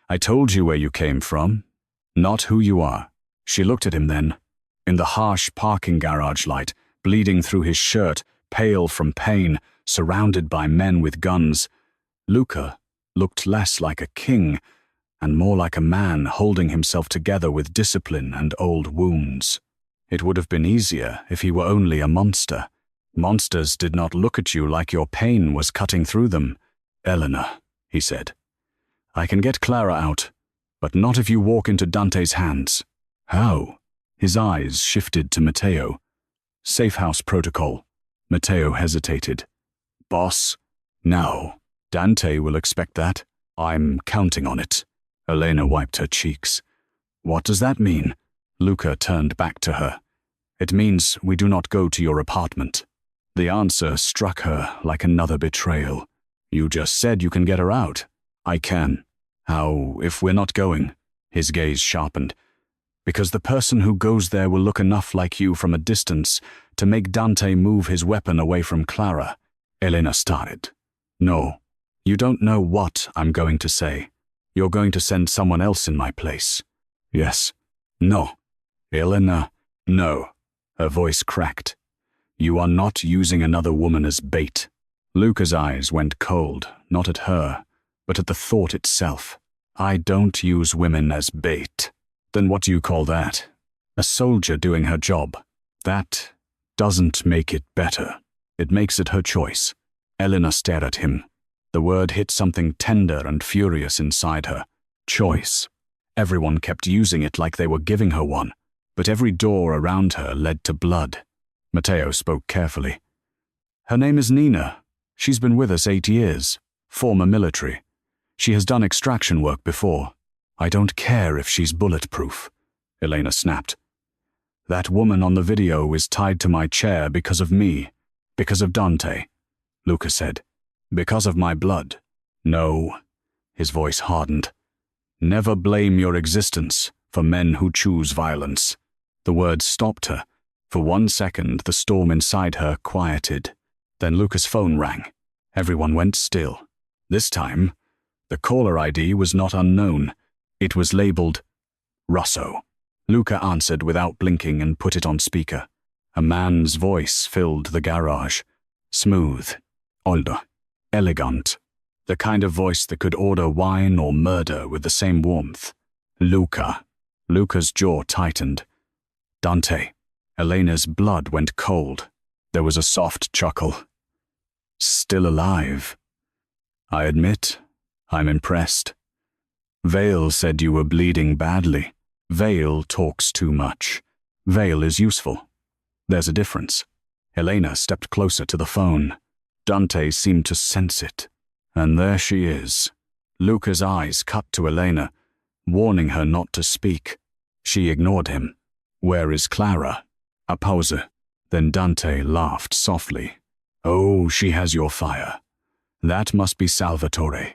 "I told you where you came from, not who you are." She looked at him then. In the harsh parking garage light, bleeding through his shirt, pale from pain, surrounded by men with guns, Luca looked less like a king and more like a man holding himself together with discipline and old wounds. It would have been easier if he were only a monster. Monsters did not look at you like your pain was cutting through them. "Elena," he said, "I can get Clara out, but not if you walk into Dante's hands." "How?" His eyes shifted to Matteo. "Safe house protocol." Matteo hesitated. "Boss?" "No. Dante will expect that. I'm counting on it." Elena wiped her cheeks. "What does that mean?" Luca turned back to her. "It means we do not go to your apartment." The answer struck her like another betrayal. "You just said you can get her out." "I can." "How if we're not going?" His gaze sharpened. "Because the person who goes there will look enough like you from a distance to make Dante move his weapon away from Clara." Elena started. "No, you don't know what I'm going to say. You're going to send someone else in my place." "Yes." "No." "Elena, no." Her voice cracked. "You are not using another woman as bait." Luca's eyes went cold, not at her, but at the thought itself. "I don't use women as bait." "Then what do you call that?" "A soldier doing her job." "That doesn't make it better. It makes it her choice." Elena stared at him. The word hit something tender and furious inside her. Choice. Everyone kept using it like they were giving her one, but every door around her led to blood. Matteo spoke carefully. Her name is Nina. She's been with us 8 years. Former military. She has done extraction work before. I don't care if she's bulletproof, Elena snapped. That woman on the video is tied to my chair because of me, because of Dante, Luca said. Because of my blood. No, his voice hardened. Never blame your existence for men who choose violence. The words stopped her. For 1 second, the storm inside her quieted. Then Luca's phone rang. Everyone went still. This time, the caller ID was not unknown. It was labeled Rosso. Luca answered without blinking and put it on speaker. A man's voice filled the garage. Smooth, older, elegant. The kind of voice that could order wine or murder with the same warmth. Luca. Luca's jaw tightened. Dante. Elena's blood went cold. There was a soft chuckle. Still alive. I admit, I'm impressed. Vale said you were bleeding badly. Vale talks too much. Vale is useful. There's a difference. Elena stepped closer to the phone. Dante seemed to sense it. And there she is. Luca's eyes cut to Elena, warning her not to speak. She ignored him. Where is Clara? A pause. Then Dante laughed softly. Oh, she has your fire. That must be Salvatore.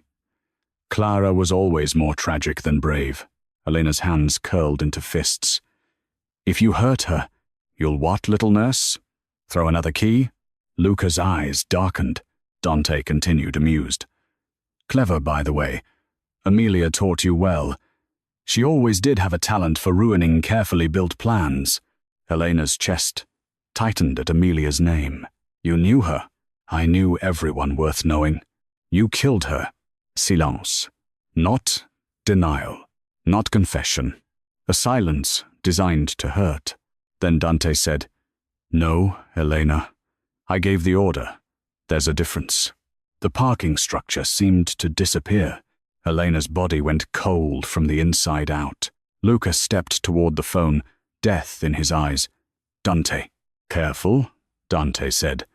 Clara was always more tragic than brave. Elena's hands curled into fists. If you hurt her, you'll what, little nurse? Throw another key? Luca's eyes darkened. Dante continued, amused. Clever, by the way. Amelia taught you well. She always did have a talent for ruining carefully built plans. Elena's chest tightened at Amelia's name. You knew her. I knew everyone worth knowing. You killed her. Silence. Not denial. Not confession. A silence designed to hurt. Then Dante said, No, Elena. I gave the order. There's a difference. The parking structure seemed to disappear. Elena's body went cold from the inside out. Luca stepped toward the phone, death in his eyes. Dante. Careful, Dante said.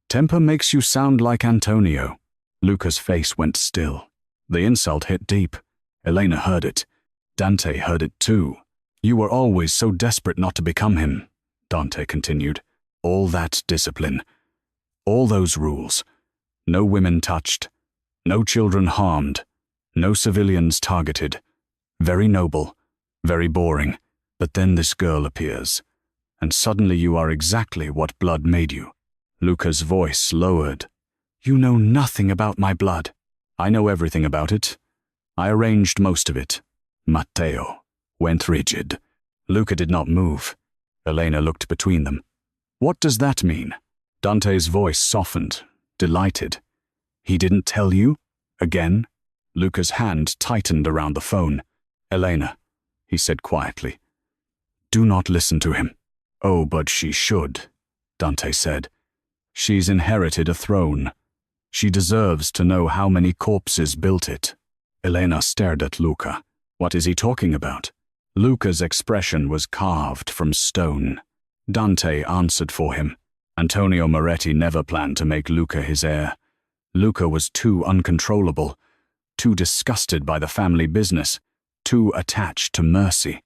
Temper makes you sound like Antonio. Luca's face went still. The insult hit deep. Elena heard it. Dante heard it too. You were always so desperate not to become him, Dante continued. All that discipline. All those rules. No women touched. No children harmed. No civilians targeted. Very noble. Very boring. But then this girl appears. And suddenly you are exactly what blood made you. Luca's voice lowered. You know nothing about my blood. I know everything about it. I arranged most of it. Matteo went rigid. Luca did not move. Elena looked between them. What does that mean? Dante's voice softened, delighted. He didn't tell you? Again? Luca's hand tightened around the phone. Elena, he said quietly. Do not listen to him. Oh, but she should, Dante said. She's inherited a throne. She deserves to know how many corpses built it. Elena stared at Luca. What is he talking about? Luca's expression was carved from stone. Dante answered for him. Antonio Moretti never planned to make Luca his heir. Luca was too uncontrollable, too disgusted by the family business, too attached to mercy.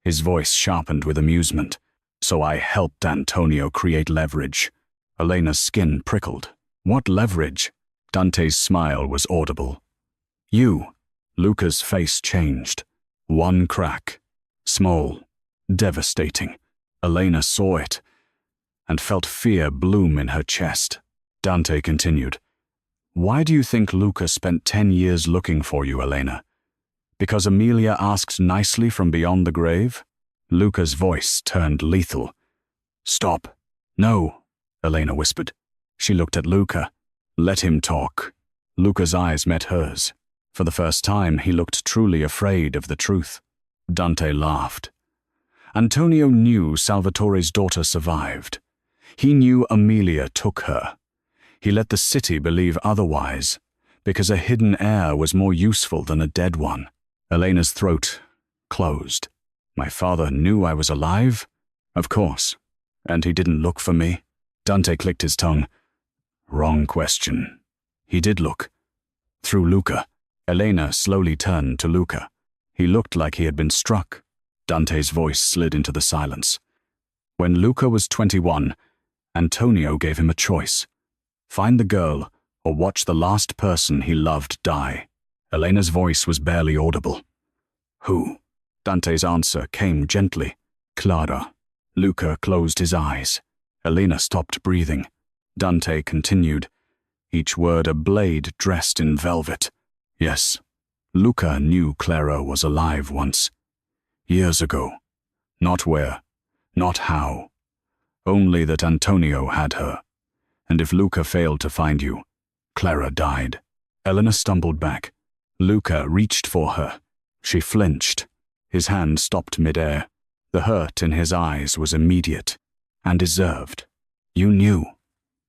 His voice sharpened with amusement. So I helped Antonio create leverage. Elena's skin prickled. What leverage? Dante's smile was audible. You. Luca's face changed. One crack. Small. Devastating. Elena saw it and felt fear bloom in her chest. Dante continued. Why do you think Luca spent 10 years looking for you, Elena? Because Amelia asked nicely from beyond the grave? Luca's voice turned lethal. Stop. No, Elena whispered. She looked at Luca. Let him talk. Luca's eyes met hers. For the first time, he looked truly afraid of the truth. Dante laughed. Antonio knew Salvatore's daughter survived. He knew Amelia took her. He let the city believe otherwise, because a hidden heir was more useful than a dead one. Elena's throat closed. My father knew I was alive? Of course. And he didn't look for me? Dante clicked his tongue. Wrong question. He did look. Through Luca. Elena slowly turned to Luca. He looked like he had been struck. Dante's voice slid into the silence. When Luca was 21, Antonio gave him a choice. Find the girl or watch the last person he loved die. Elena's voice was barely audible. Who? Dante's answer came gently. Clara. Luca closed his eyes. Elena stopped breathing. Dante continued, each word a blade dressed in velvet. Yes, Luca knew Clara was alive once. Years ago. Not where, not how. Only that Antonio had her. And if Luca failed to find you, Clara died. Elena stumbled back. Luca reached for her. She flinched. His hand stopped midair. The hurt in his eyes was immediate and deserved. You knew,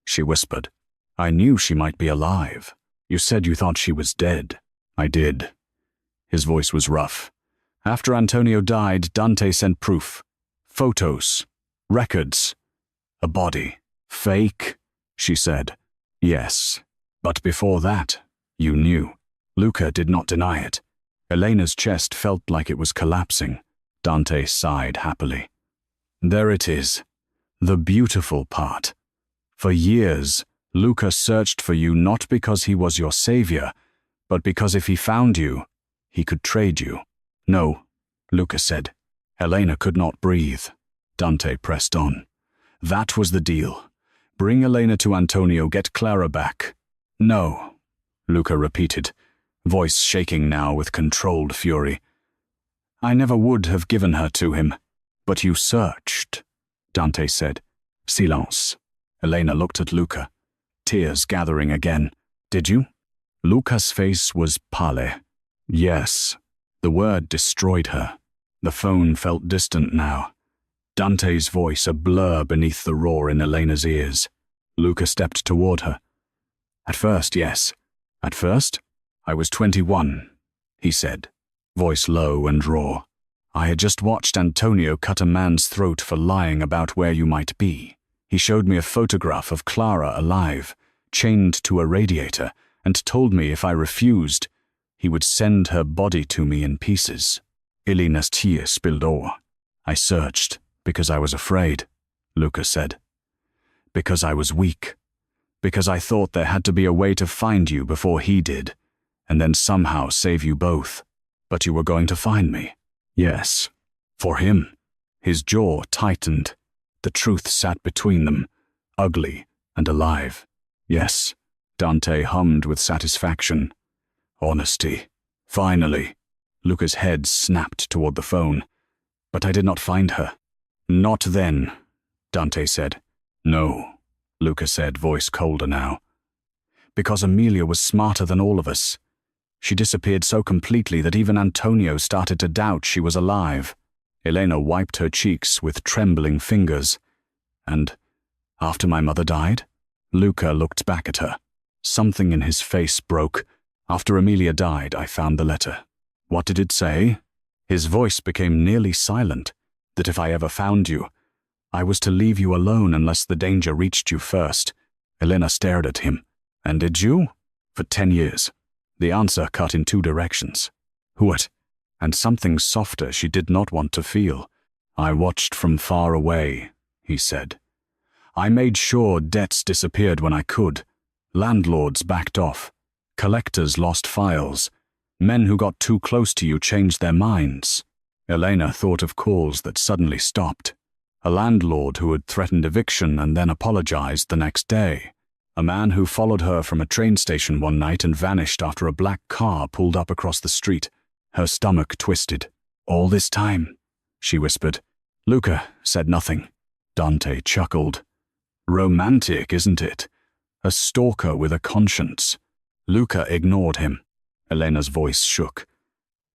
she whispered. I knew she might be alive. You said you thought she was dead. I did. His voice was rough. After Antonio died, Dante sent proof. Photos. Records. A body. Fake, she said. Yes. But before that, you knew. Luca did not deny it. Elena's chest felt like it was collapsing. Dante sighed happily. There it is. The beautiful part. For years, Luca searched for you not because he was your savior, but because if he found you, he could trade you. No, Luca said. Elena could not breathe. Dante pressed on. That was the deal. Bring Elena to Antonio, get Clara back. No, Luca repeated, voice shaking now with controlled fury. I never would have given her to him. But you searched, Dante said. Silence. Elena looked at Luca, tears gathering again. Did you? Luca's face was pale. Yes. The word destroyed her. The phone felt distant now. Dante's voice a blur beneath the roar in Elena's ears. Luca stepped toward her. At first, yes. At first, I was 21, he said, voice low and raw. I had just watched Antonio cut a man's throat for lying about where you might be. He showed me a photograph of Clara alive, chained to a radiator, and told me if I refused, he would send her body to me in pieces. Elena's tears spilled o'er. I searched because I was afraid, Luca said. Because I was weak. Because I thought there had to be a way to find you before he did, and then somehow save you both. But you were going to find me. Yes. For him. His jaw tightened. The truth sat between them, ugly and alive. Yes, Dante hummed with satisfaction. Honesty. Finally. Luca's head snapped toward the phone. But I did not find her. Not then, Dante said. No, Luca said, voice colder now. Because Amelia was smarter than all of us. She disappeared so completely that even Antonio started to doubt she was alive. Elena wiped her cheeks with trembling fingers. And after my mother died? Luca looked back at her. Something in his face broke. After Amelia died, I found the letter. What did it say? His voice became nearly silent, that if I ever found you, I was to leave you alone unless the danger reached you first. Elena stared at him. And did you? For 10 years. The answer cut in 2 directions. What? And something softer she did not want to feel. I watched from far away, he said. I made sure debts disappeared when I could. Landlords backed off. Collectors lost files. Men who got too close to you changed their minds. Elena thought of calls that suddenly stopped. A landlord who had threatened eviction and then apologized the next day. A man who followed her from a train station one night and vanished after a black car pulled up across the street. Her stomach twisted. All this time, she whispered. Luca said nothing. Dante chuckled. Romantic, isn't it? A stalker with a conscience. Luca ignored him. Elena's voice shook.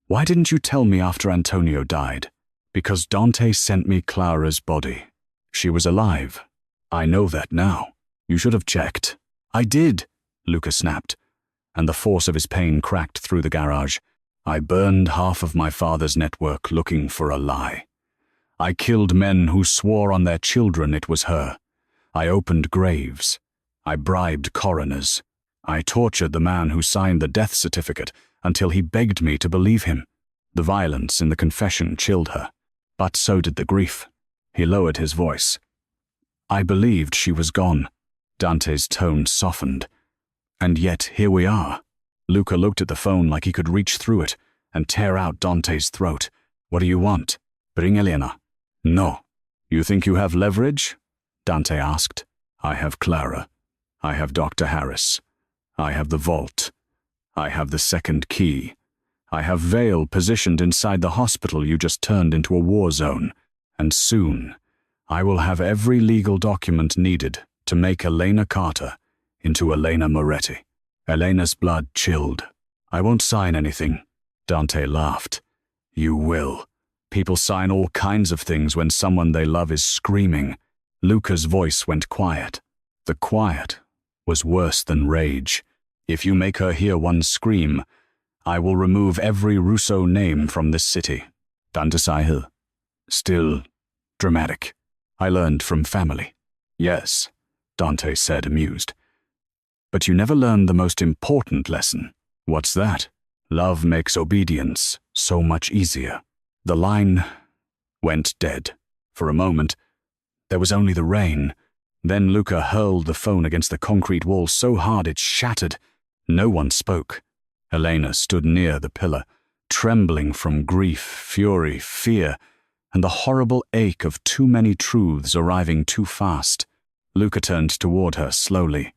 Why didn't you tell me after Antonio died? Because Dante sent me Clara's body. She was alive. I know that now. You should have checked. I did, Luca snapped. and the force of his pain cracked through the garage. I burned half of my father's network looking for a lie. I killed men who swore on their children it was her. I opened graves. I bribed coroners. I tortured the man who signed the death certificate until he begged me to believe him. The violence in the confession chilled her, but so did the grief. He lowered his voice. I believed she was gone. Dante's tone softened. And yet here we are. Luca looked at the phone like he could reach through it and tear out Dante's throat. What do you want? Bring Elena. No. You think you have leverage? Dante asked. I have Clara. I have Dr. Harris. I have the vault. I have the second key. I have Vale positioned inside the hospital you just turned into a war zone. And soon, I will have every legal document needed to make Elena Carter into Elena Moretti. Elena's blood chilled. I won't sign anything. Dante laughed. You will. People sign all kinds of things when someone they love is screaming. Luca's voice went quiet. The quiet was worse than rage. If you make her hear one scream, I will remove every Russo name from this city. Dante Sahil. Still dramatic. I learned from family. Yes, Dante said, amused. But you never learned the most important lesson. What's that? Love makes obedience so much easier. The line went dead. For a moment, there was only the rain. Then Luca hurled the phone against the concrete wall so hard it shattered. No one spoke. Elena stood near the pillar, trembling from grief, fury, fear, and the horrible ache of too many truths arriving too fast. Luca turned toward her slowly.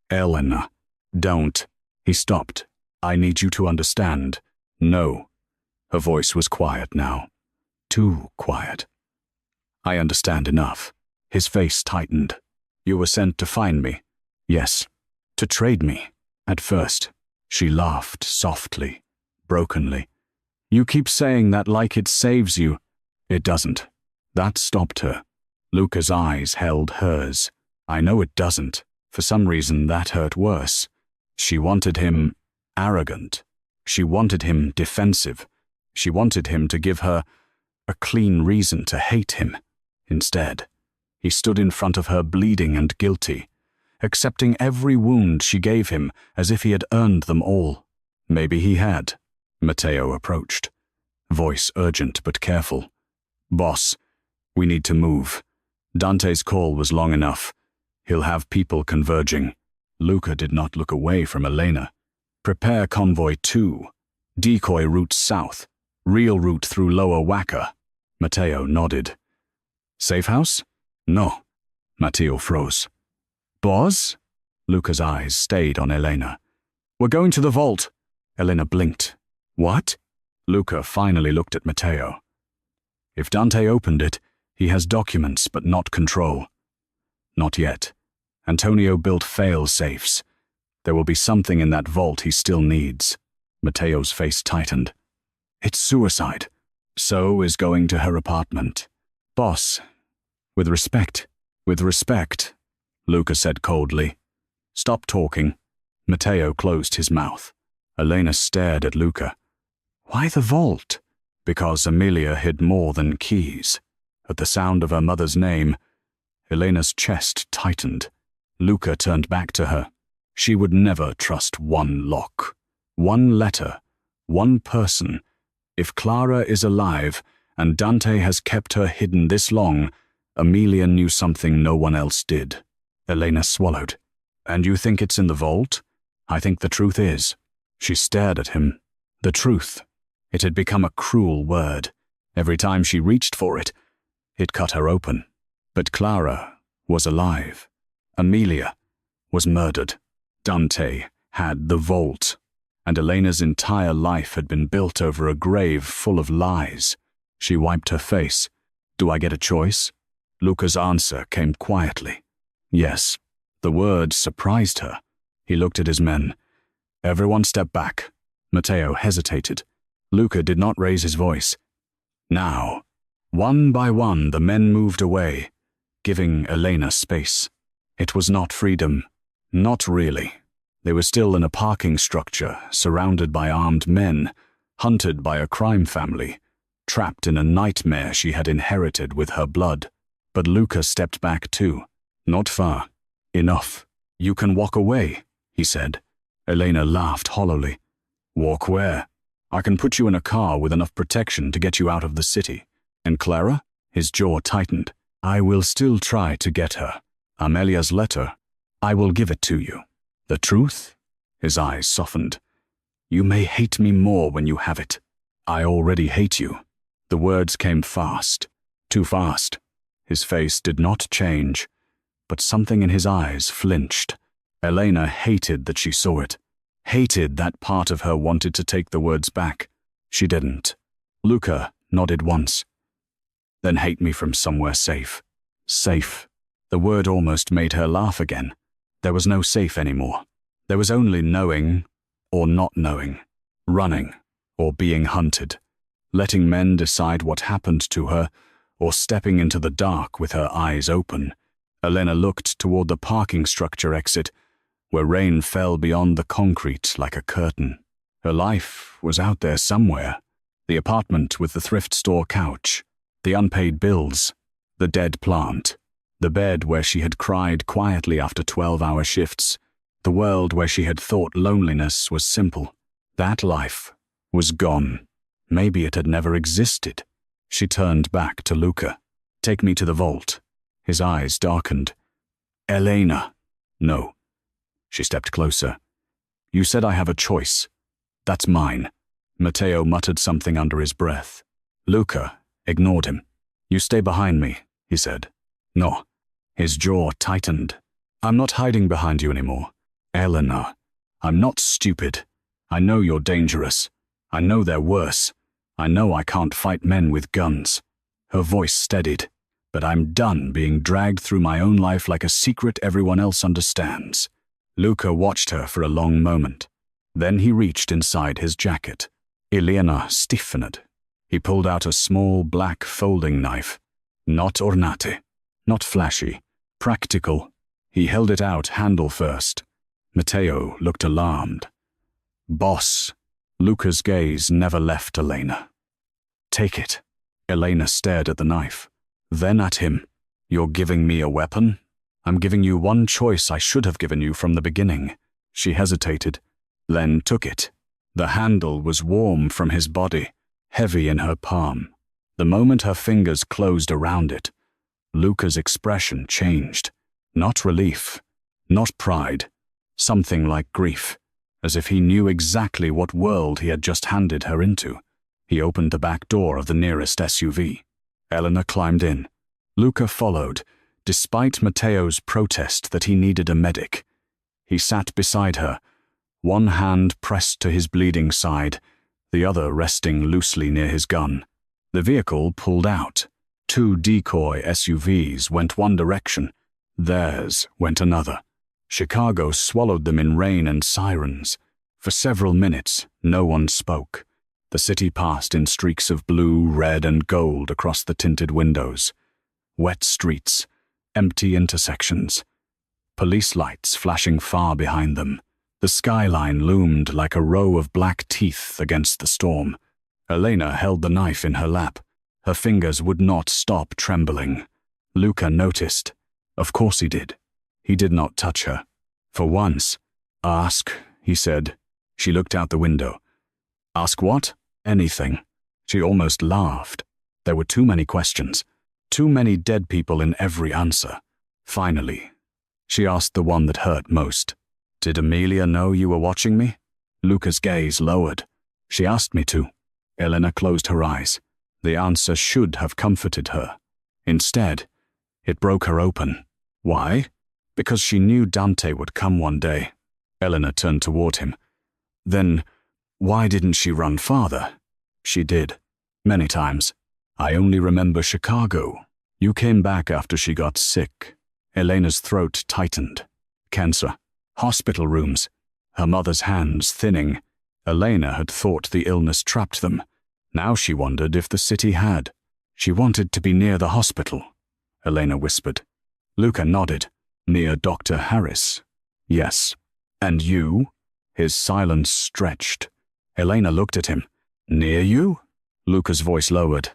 Elena, don't. He stopped. I need you to understand. No. Her voice was quiet now. Too quiet. I understand enough. His face tightened. You were sent to find me. Yes. To trade me. At first, she laughed softly, brokenly. You keep saying that like it saves you. It doesn't. That stopped her. Luca's eyes held hers. I know it doesn't. For some reason, that hurt worse. She wanted him arrogant. She wanted him defensive. She wanted him to give her a clean reason to hate him. Instead, he stood in front of her bleeding and guilty, accepting every wound she gave him as if he had earned them all. Maybe he had. Matteo approached, voice urgent but careful. Boss, we need to move. Dante's call was long enough. He'll have people converging. Luca did not look away from Elena. Prepare convoy 2. Decoy route south. Real route through Lower Wacker. Matteo nodded. Safe house? No. Matteo froze. Boss? Luca's eyes stayed on Elena. We're going to the vault. Elena blinked. What? Luca finally looked at Matteo. If Dante opened it, he has documents but not control. Not yet. Antonio built fail-safes. There will be something in that vault he still needs. Matteo's face tightened. It's suicide. So is going to her apartment. Boss, with respect, Luca said coldly. Stop talking. Matteo closed his mouth. Elena stared at Luca. Why the vault? Because Amelia hid more than keys. At the sound of her mother's name, Elena's chest tightened. Luca turned back to her. She would never trust one lock, one letter, one person. If Clara is alive and Dante has kept her hidden this long, Amelia knew something no one else did. Elena swallowed. And you think it's in the vault? I think the truth is. She stared at him. The truth. It had become a cruel word. Every time she reached for it, it cut her open. But Clara was alive. Amelia was murdered. Dante had the vault. And Elena's entire life had been built over a grave full of lies. She wiped her face. Do I get a choice? Luca's answer came quietly. Yes. The word surprised her. He looked at his men. Everyone step back. Matteo hesitated. Luca did not raise his voice. Now, one by one, the men moved away, giving Elena space. It was not freedom. Not really. They were still in a parking structure, surrounded by armed men, hunted by a crime family, trapped in a nightmare she had inherited with her blood. But Luca stepped back too. Not far. Enough. You can walk away, he said. Elena laughed hollowly. Walk where? I can put you in a car with enough protection to get you out of the city. And Clara? His jaw tightened. I will still try to get her. Amelia's letter. I will give it to you. The truth? His eyes softened. You may hate me more when you have it. I already hate you. The words came fast. Too fast. His face did not change, but something in his eyes flinched. Elena hated that she saw it. Hated that part of her wanted to take the words back. She didn't. Luca nodded once. Then hate me from somewhere safe. Safe. The word almost made her laugh again. There was no safe anymore. There was only knowing or not knowing, running or being hunted, letting men decide what happened to her, or stepping into the dark with her eyes open. Elena looked toward the parking structure exit, where rain fell beyond the concrete like a curtain. Her life was out there somewhere. The apartment with the thrift store couch, the unpaid bills, the dead plant, the bed where she had cried quietly after 12-hour shifts, the world where she had thought loneliness was simple. That life was gone. Maybe it had never existed. She turned back to Luca. Take me to the vault. His eyes darkened. Elena. No. She stepped closer. You said I have a choice. That's mine. Matteo muttered something under his breath. Luca ignored him. You stay behind me, he said. No. His jaw tightened. I'm not hiding behind you anymore. Elena, I'm not stupid. I know you're dangerous. I know they're worse. I know I can't fight men with guns. Her voice steadied. But I'm done being dragged through my own life like a secret everyone else understands. Luca watched her for a long moment. Then he reached inside his jacket. Elena stiffened. He pulled out a small black folding knife. Not ornate. Not flashy. Practical. He held it out handle first. Matteo looked alarmed. Boss. Luca's gaze never left Elena. Take it. Elena stared at the knife. Then at him. You're giving me a weapon? I'm giving you one choice I should have given you from the beginning. She hesitated, then took it. The handle was warm from his body, heavy in her palm. The moment her fingers closed around it, Luca's expression changed. Not relief, not pride, something like grief, as if he knew exactly what world he had just handed her into. He opened the back door of the nearest SUV. Elena climbed in. Luca followed, despite Matteo's protest that he needed a medic. He sat beside her, one hand pressed to his bleeding side, the other resting loosely near his gun. The vehicle pulled out. 2 decoy SUVs went one direction. Theirs went another. Chicago swallowed them in rain and sirens. For several minutes, no one spoke. The city passed in streaks of blue, red, and gold across the tinted windows. Wet streets, empty intersections. Police lights flashing far behind them. The skyline loomed like a row of black teeth against the storm. Elena held the knife in her lap. Her fingers would not stop trembling. Luca noticed. Of course he did. He did not touch her. For once. Ask, he said. She looked out the window. Ask what? Anything. She almost laughed. There were too many questions. Too many dead people in every answer. Finally, she asked the one that hurt most. Did Amelia know you were watching me? Luca's gaze lowered. She asked me to. Elena closed her eyes. The answer should have comforted her. Instead, it broke her open. Why? Because she knew Dante would come one day. Elena turned toward him. Then, why didn't she run farther? She did. Many times. I only remember Chicago. You came back after she got sick. Elena's throat tightened. Cancer. Hospital rooms. Her mother's hands thinning. Elena had thought the illness trapped them. Now she wondered if the city had. She wanted to be near the hospital, Elena whispered. Luca nodded. Near Dr. Harris. Yes. And you? His silence stretched. Elena looked at him. Near you? Luca's voice lowered.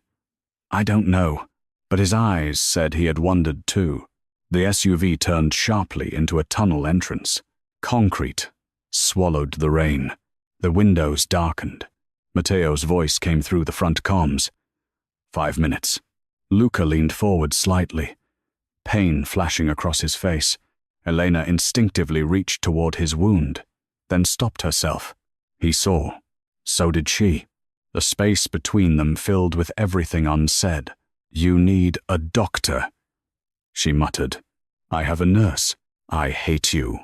I don't know, but his eyes said he had wondered too. The SUV turned sharply into a tunnel entrance. Concrete swallowed the rain. The windows darkened. Matteo's voice came through the front comms. 5 minutes. Luca leaned forward slightly, pain flashing across his face. Elena instinctively reached toward his wound, then stopped herself. He saw. So did she. The space between them filled with everything unsaid. You need a doctor, she muttered. I have a nurse. I hate you.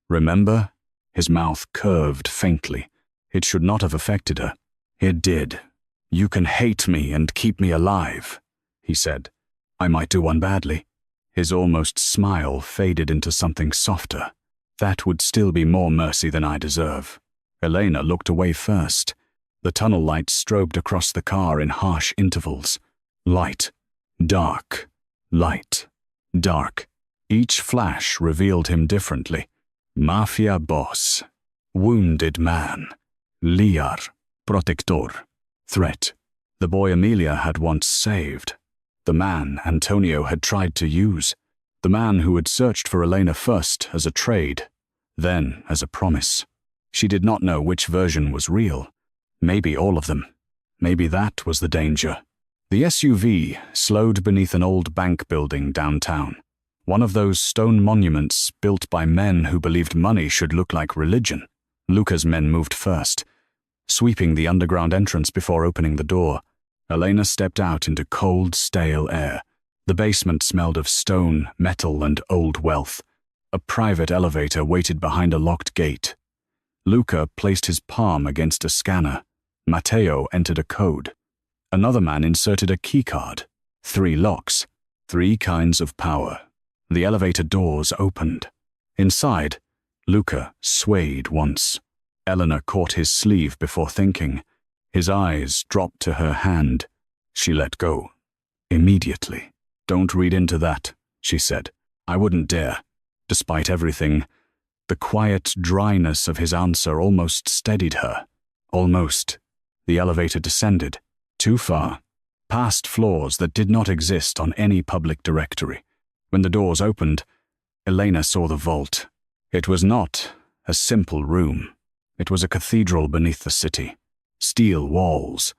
Remember? His mouth curved faintly. It should not have affected her. It did. You can hate me and keep me alive, he said. I might do one badly. His almost smile faded into something softer. That would still be more mercy than I deserve. Elena looked away first. The tunnel lights strobed across the car in harsh intervals. Light, dark, light, dark. Each flash revealed him differently. Mafia boss, wounded man, liar, protector, threat. The boy Emilia had once saved. The man Antonio had tried to use. The man who had searched for Elena first as a trade, then as a promise. She did not know which version was real. Maybe all of them. Maybe that was the danger. The SUV slowed beneath an old bank building downtown. One of those stone monuments built by men who believed money should look like religion. Luca's men moved first, sweeping the underground entrance before opening the door. Elena stepped out into cold, stale air. The basement smelled of stone, metal, and old wealth. A private elevator waited behind a locked gate. Luca placed his palm against a scanner. Matteo entered a code. Another man inserted a keycard. 3 locks. 3 kinds of power. The elevator doors opened. Inside, Luca swayed once. Elena caught his sleeve before thinking. His eyes dropped to her hand. She let go. Immediately. Don't read into that, she said. I wouldn't dare. Despite everything, the quiet dryness of his answer almost steadied her. Almost. The elevator descended. Too far. Past floors that did not exist on any public directory. When the doors opened, Elena saw the vault. It was not a simple room. It was a cathedral beneath the city. Steel walls,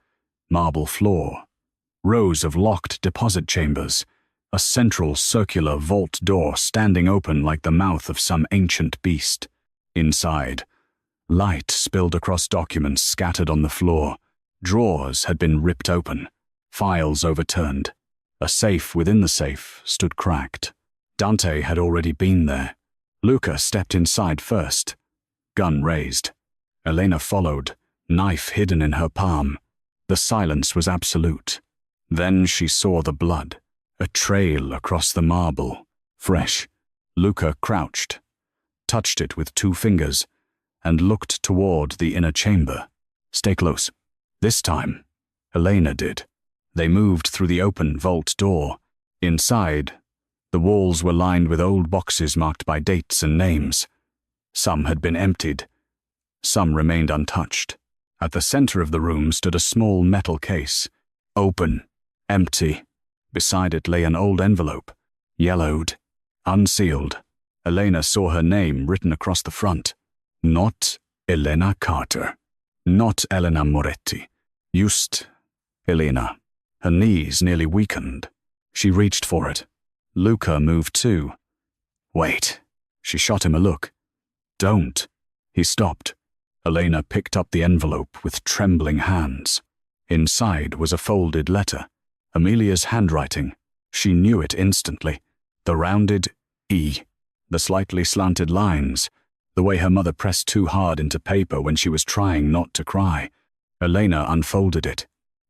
marble floor, rows of locked deposit chambers, a central circular vault door standing open like the mouth of some ancient beast. Inside, light spilled across documents scattered on the floor. Drawers had been ripped open, files overturned. A safe within the safe stood cracked. Dante had already been there. Luca stepped inside first, gun raised. Elena followed, knife hidden in her palm. The silence was absolute. Then she saw the blood, a trail across the marble, fresh. Luca crouched, touched it with 2 fingers, and looked toward the inner chamber. Stay close. This time, Elena did. They moved through the open vault door. Inside, the walls were lined with old boxes marked by dates and names. Some had been emptied. Some remained untouched. At the center of the room stood a small metal case. Open, empty. Beside it lay an old envelope, yellowed, unsealed. Elena saw her name written across the front. Not Elena Carter. Not Elena Moretti. Just Elena. Her knees nearly weakened. She reached for it. Luca moved too. Wait. She shot him a look. Don't. He stopped. Elena picked up the envelope with trembling hands. Inside was a folded letter. Emilia's handwriting. She knew it instantly. The rounded E. The slightly slanted lines. The way her mother pressed too hard into paper when she was trying not to cry. Elena unfolded it.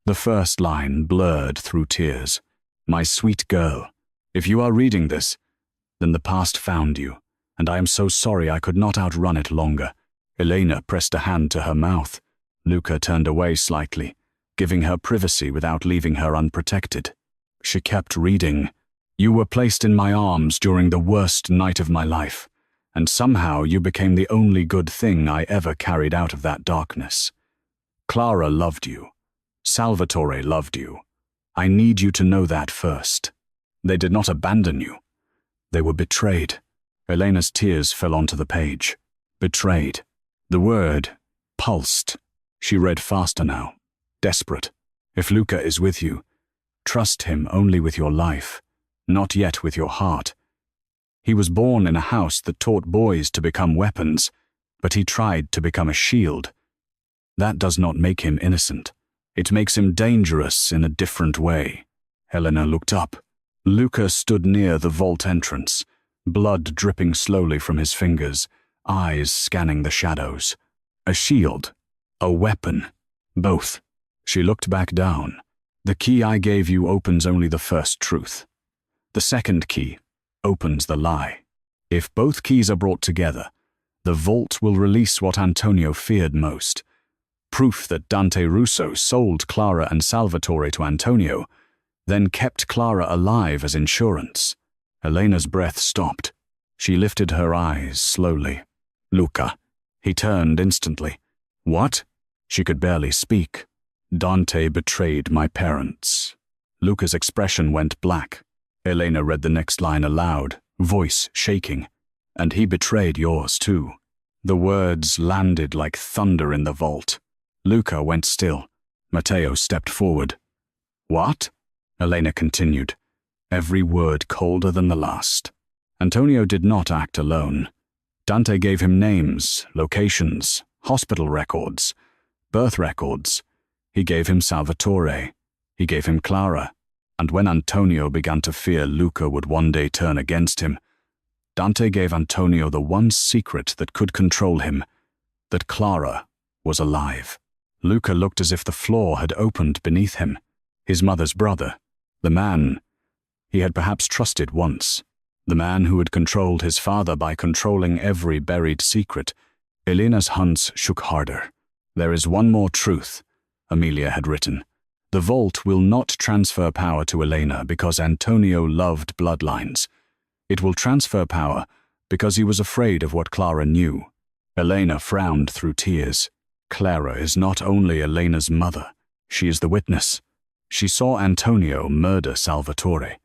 The first line blurred through tears. My sweet girl, if you are reading this, then the past found you, and I am so sorry I could not outrun it longer. Elena pressed a hand to her mouth. Luca turned away slightly, giving her privacy without leaving her unprotected. She kept reading. You were placed in my arms during the worst night of my life. and somehow you became the only good thing I ever carried out of that darkness. Clara loved you. Salvatore loved you. I need you to know that first. They did not abandon you. They were betrayed. Elena's tears fell onto the page. Betrayed. The word pulsed. She read faster now. Desperate. If Luca is with you, trust him only with your life, not yet with your heart. He was born in a house that taught boys to become weapons, but he tried to become a shield. That does not make him innocent. It makes him dangerous in a different way. Elena looked up. Luca stood near the vault entrance, blood dripping slowly from his fingers, eyes scanning the shadows. A shield. A weapon. Both. She looked back down. The key I gave you opens only the first truth. The second key opens the lie. If both keys are brought together, the vault will release what Antonio feared most. Proof that Dante Russo sold Clara and Salvatore to Antonio, then kept Clara alive as insurance. Elena's breath stopped. She lifted her eyes slowly. Luca. He turned instantly. What? She could barely speak. Dante betrayed my parents. Luca's expression went black. Elena read the next line aloud, voice shaking. And he betrayed yours too. The words landed like thunder in the vault. Luca went still. Matteo stepped forward. What? Elena continued, every word colder than the last. Antonio did not act alone. Dante gave him names, locations, hospital records, birth records. He gave him Salvatore. He gave him Clara. And when Antonio began to fear Luca would one day turn against him, Dante gave Antonio the one secret that could control him, that Clara was alive. Luca looked as if the floor had opened beneath him. His mother's brother, the man he had perhaps trusted once, the man who had controlled his father by controlling every buried secret. Elena's hunts shook harder. There is one more truth, Amelia had written. The vault will not transfer power to Elena because Antonio loved bloodlines. It will transfer power because he was afraid of what Clara knew. Elena frowned through tears. Clara is not only Elena's mother, she is the witness. She saw Antonio murder Salvatore.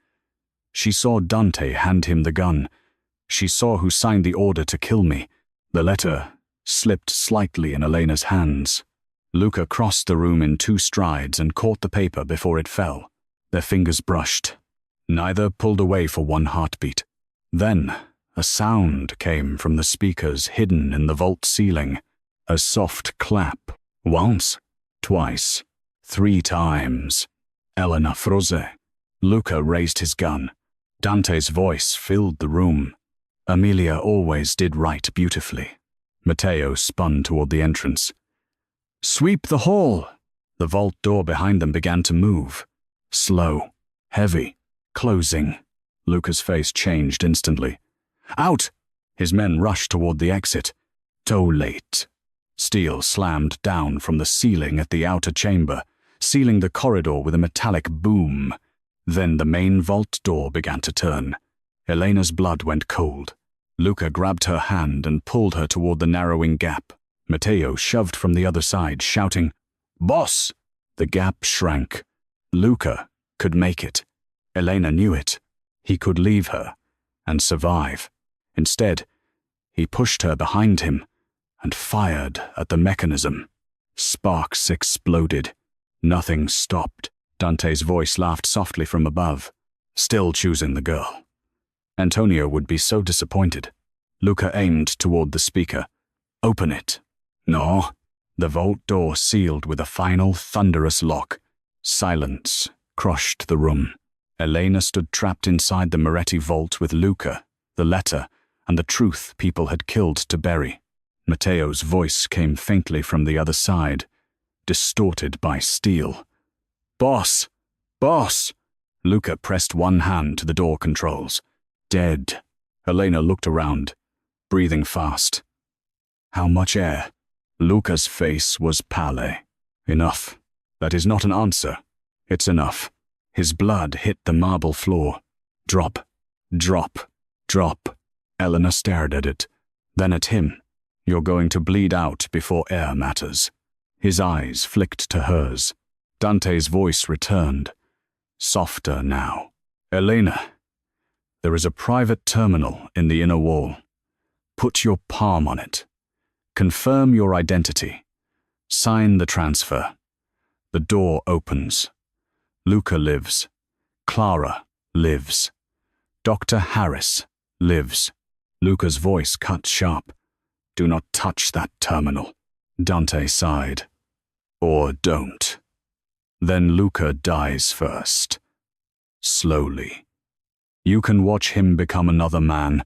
She saw Dante hand him the gun. She saw who signed the order to kill me. The letter slipped slightly in Elena's hands. Luca crossed the room in 2 strides and caught the paper before it fell. Their fingers brushed. Neither pulled away for 1 heartbeat. Then a sound came from the speakers hidden in the vault ceiling. A soft clap. Once, twice, 3 times. Elena froze. Luca raised his gun. Dante's voice filled the room. Amelia always did right beautifully. Matteo spun toward the entrance. Sweep the hall! The vault door behind them began to move. Slow, heavy, closing. Luca's face changed instantly. Out! His men rushed toward the exit. Too late. Steel slammed down from the ceiling at the outer chamber, sealing the corridor with a metallic boom. Then the main vault door began to turn. Elena's blood went cold. Luca grabbed her hand and pulled her toward the narrowing gap. Matteo shoved from the other side, shouting, "Boss!" The gap shrank. Luca could make it. Elena knew it. He could leave her and survive. Instead, he pushed her behind him and fired at the mechanism. Sparks exploded. Nothing stopped. Dante's voice laughed softly from above. Still choosing the girl. Antonio would be so disappointed. Luca aimed toward the speaker. Open it. No. The vault door sealed with a final thunderous lock. Silence crushed the room. Elena stood trapped inside the Moretti vault with Luca, the letter, and the truth people had killed to bury. Matteo's voice came faintly from the other side, distorted by steel. "Boss! Boss!" Luca pressed one hand to the door controls. Dead. Elena looked around, breathing fast. How much air? Luca's face was pale. Enough. That is not an answer. It's enough. His blood hit the marble floor. Drop. Drop. Drop. Elena stared at it. then at him. You're going to bleed out before air matters. His eyes flicked to hers. Dante's voice returned, softer now. Elena, there is a private terminal in the inner wall. Put your palm on it. Confirm your identity. Sign the transfer. The door opens. Luca lives. Clara lives. Dr. Harris lives. Luca's voice cut sharp. Do not touch that terminal. Dante sighed. Or don't. Then Luca dies first. Slowly. You can watch him become another man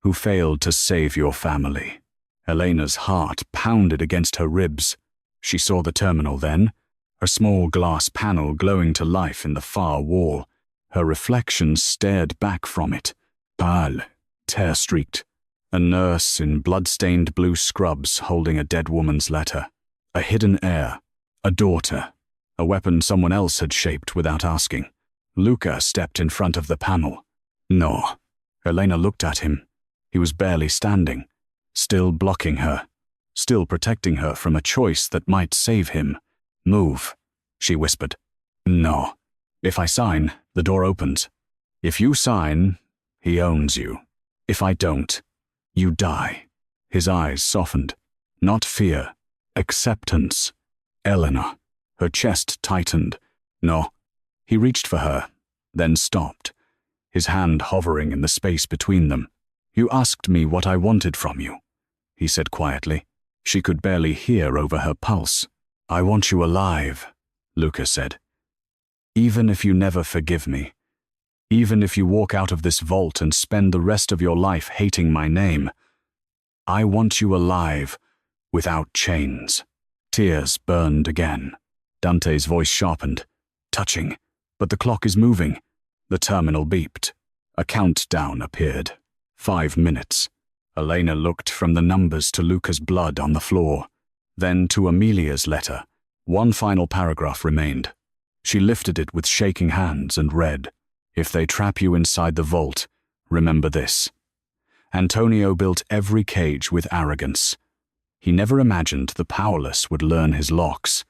who failed to save your family. Elena's heart pounded against her ribs. She saw the terminal then, a small glass panel glowing to life in the far wall. Her reflection stared back from it, pale, tear-streaked. A nurse in blood-stained blue scrubs holding a dead woman's letter. A hidden heir. A daughter. A weapon someone else had shaped without asking. Luca stepped in front of the panel. No. Elena looked at him. He was barely standing, still blocking her, still protecting her from a choice that might save him. Move, she whispered. No. If I sign, the door opens. If you sign, he owns you. If I don't, you die. His eyes softened. Not fear. Acceptance. Elena. Her chest tightened. No. He reached for her, then stopped, his hand hovering in the space between them. You asked me what I wanted from you, he said quietly. She could barely hear over her pulse. I want you alive, Luca said. Even if you never forgive me. Even if you walk out of this vault and spend the rest of your life hating my name. I want you alive, without chains. Tears burned again. Dante's voice sharpened. Touching. But the clock is moving. The terminal beeped. A countdown appeared. 5 minutes. Elena looked from the numbers to Luca's blood on the floor, then to Amelia's letter. One final paragraph remained. She lifted it with shaking hands and read, If they trap you inside the vault, remember this. Antonio built every cage with arrogance. He never imagined the powerless would learn his locks.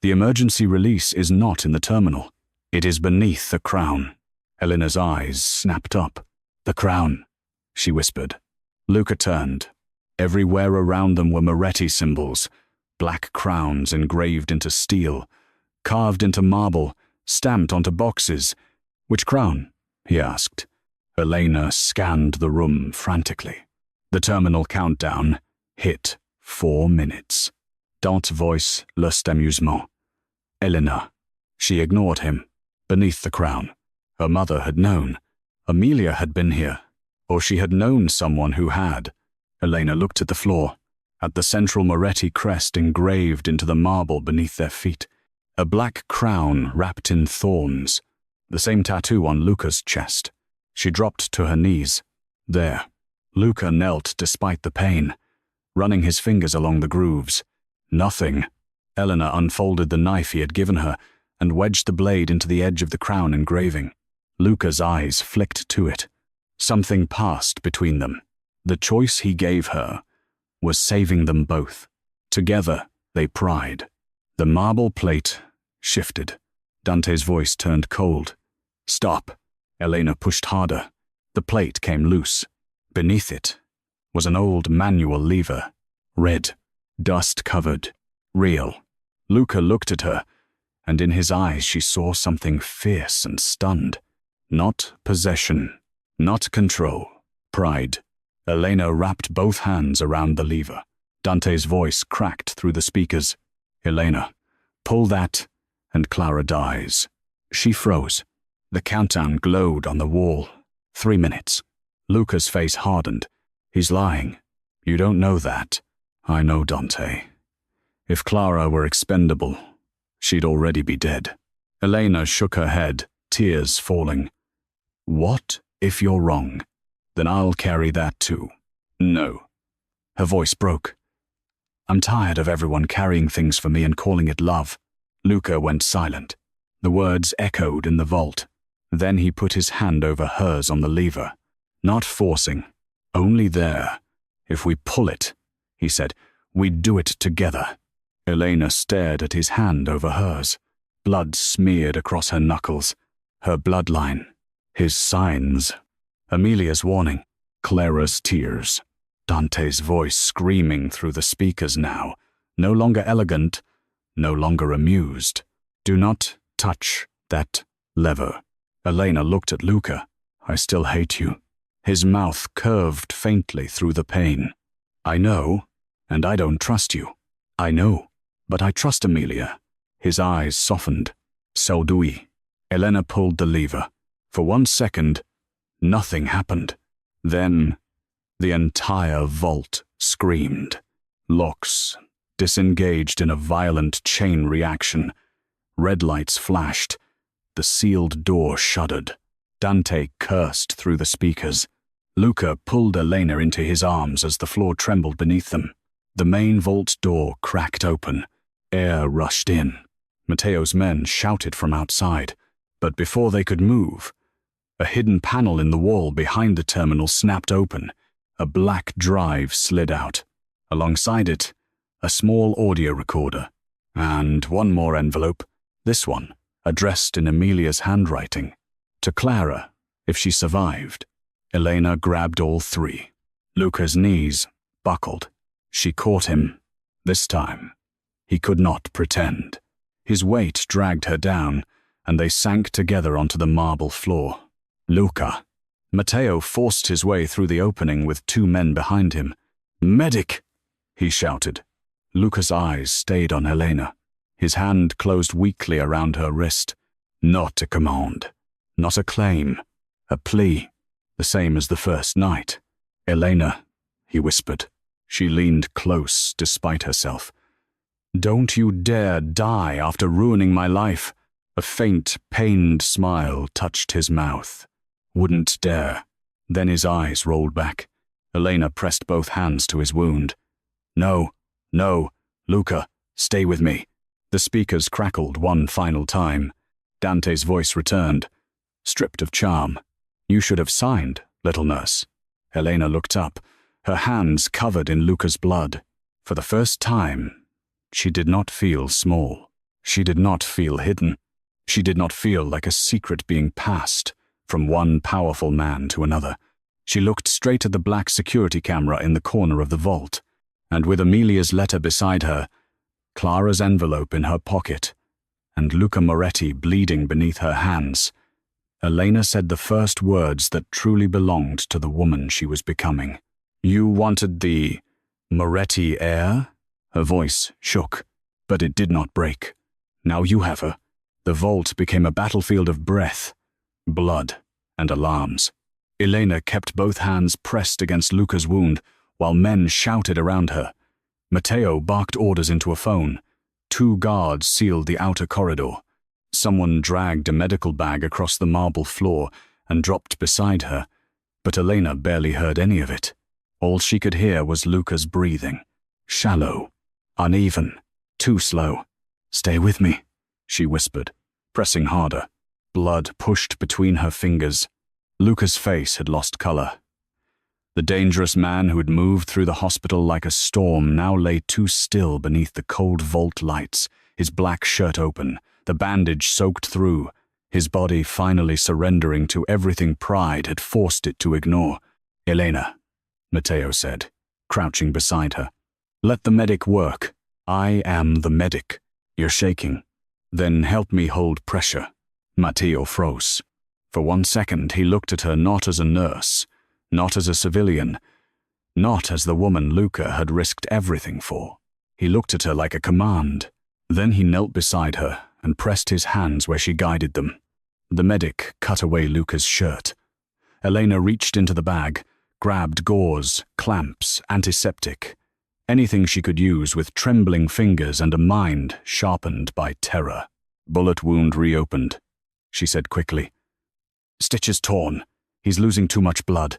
The emergency release is not in the terminal. It is beneath the crown. Elena's eyes snapped up. The crown, she whispered. Luca turned. Everywhere around them were Moretti symbols, black crowns engraved into steel, carved into marble, stamped onto boxes. Which crown? He asked. Elena scanned the room frantically. The terminal countdown hit 4 minutes. Dante's voice, lust amusement. Elena. She ignored him. Beneath the crown. Her mother had known. Amelia had been here. Or she had known someone who had. Elena looked at the floor, at the central Moretti crest engraved into the marble beneath their feet. A black crown wrapped in thorns. The same tattoo on Luca's chest. She dropped to her knees. There. Luca knelt despite the pain, running his fingers along the grooves. Nothing. Elena unfolded the knife he had given her and wedged the blade into the edge of the crown engraving. Luca's eyes flicked to it. Something passed between them. The choice he gave her was saving them both. Together, they pried. The marble plate shifted. Dante's voice turned cold. Stop. Elena pushed harder. The plate came loose. Beneath it was an old manual lever. Red. Dust-covered. Real. Luca looked at her, and in his eyes she saw something fierce and stunned. Not possession. Not control. Pride. Elena wrapped both hands around the lever. Dante's voice cracked through the speakers. Elena, pull that, and Clara dies. She froze. The countdown glowed on the wall. 3 minutes. Luca's face hardened. He's lying. You don't know that. I know, Dante. If Clara were expendable, she'd already be dead. Elena shook her head, tears falling. What if you're wrong? Then I'll carry that too. No. Her voice broke. I'm tired of everyone carrying things for me and calling it love. Luca went silent. The words echoed in the vault. Then he put his hand over hers on the lever. Not forcing. Only there. If we pull it, he said, we do it together. Elena stared at his hand over hers. Blood smeared across her knuckles. Her bloodline. His signs. Amelia's warning. Clara's tears. Dante's voice screaming through the speakers now. No longer elegant, no longer amused. Do not touch that lever. Elena looked at Luca. I still hate you. His mouth curved faintly through the pain. I know, and I don't trust you. I know, but I trust Amelia. His eyes softened. So do we. Elena pulled the lever. For 1 second, nothing happened. Then, the entire vault screamed. Locks disengaged in a violent chain reaction. Red lights flashed. The sealed door shuddered. Dante cursed through the speakers. Luca pulled Elena into his arms as the floor trembled beneath them. The main vault door cracked open. Air rushed in. Matteo's men shouted from outside. But before they could move, a hidden panel in the wall behind the terminal snapped open. A black drive slid out. Alongside it, a small audio recorder. And one more envelope, this one, addressed in Amelia's handwriting. To Clara, if she survived. Elena grabbed all three. Luca's knees buckled. She caught him. This time, he could not pretend. His weight dragged her down, and they sank together onto the marble floor. Luca. Matteo forced his way through the opening with 2 men behind him. Medic! He shouted. Luca's eyes stayed on Elena. His hand closed weakly around her wrist. Not a command. Not a claim. A plea. The same as the first night. Elena, he whispered. She leaned close despite herself. Don't you dare die after ruining my life. A faint, pained smile touched his mouth. Wouldn't dare. Then his eyes rolled back. Elena pressed both hands to his wound. No, no, Luca, stay with me. The speakers crackled one final time. Dante's voice returned, stripped of charm. You should have signed, little nurse. Elena looked up, her hands covered in Luca's blood. For the first time, she did not feel small. She did not feel hidden. She did not feel like a secret being passed from one powerful man to another. She looked straight at the black security camera in the corner of the vault, and with Amelia's letter beside her, Clara's envelope in her pocket, and Luca Moretti bleeding beneath her hands, Elena said the first words that truly belonged to the woman she was becoming. You wanted the Moretti heir? Her voice shook, but it did not break. Now you have her. The vault became a battlefield of breath, blood, and alarms. Elena kept both hands pressed against Luca's wound while men shouted around her. Matteo barked orders into a phone. 2 guards sealed the outer corridor. Someone dragged a medical bag across the marble floor and dropped beside her, but Elena barely heard any of it. All she could hear was Luca's breathing. Shallow, uneven, too slow. Stay with me, she whispered, pressing harder. Blood pushed between her fingers. Luca's face had lost color. The dangerous man who had moved through the hospital like a storm now lay too still beneath the cold vault lights, his black shirt open, the bandage soaked through, his body finally surrendering to everything pride had forced it to ignore. Elena, Matteo said, crouching beside her. Let the medic work. I am the medic. You're shaking. Then help me hold pressure. Matteo froze. For 1 second he looked at her not as a nurse, not as a civilian, not as the woman Luca had risked everything for. He looked at her like a command. Then he knelt beside her and pressed his hands where she guided them. The medic cut away Luca's shirt. Elena reached into the bag, grabbed gauze, clamps, antiseptic, anything she could use with trembling fingers and a mind sharpened by terror. Bullet wound reopened, she said quickly. Stitches torn. He's losing too much blood.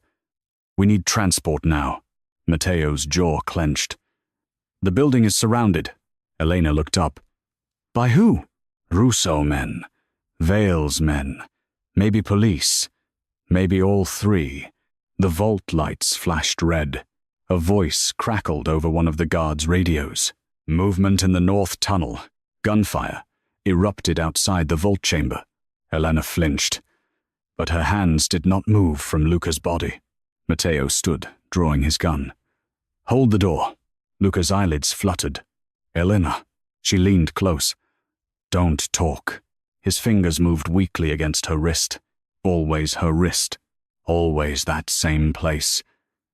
We need transport now. Matteo's jaw clenched. The building is surrounded. Elena looked up. By who? Russo men. Vales men. Maybe police. Maybe all 3. The vault lights flashed red. A voice crackled over one of the guards' radios. Movement in the north tunnel. Gunfire erupted outside the vault chamber. Elena flinched, but her hands did not move from Luca's body. Matteo stood, drawing his gun. "Hold the door." Luca's eyelids fluttered. "Elena." She leaned close. "Don't talk." His fingers moved weakly against her wrist. Always her wrist. Always that same place.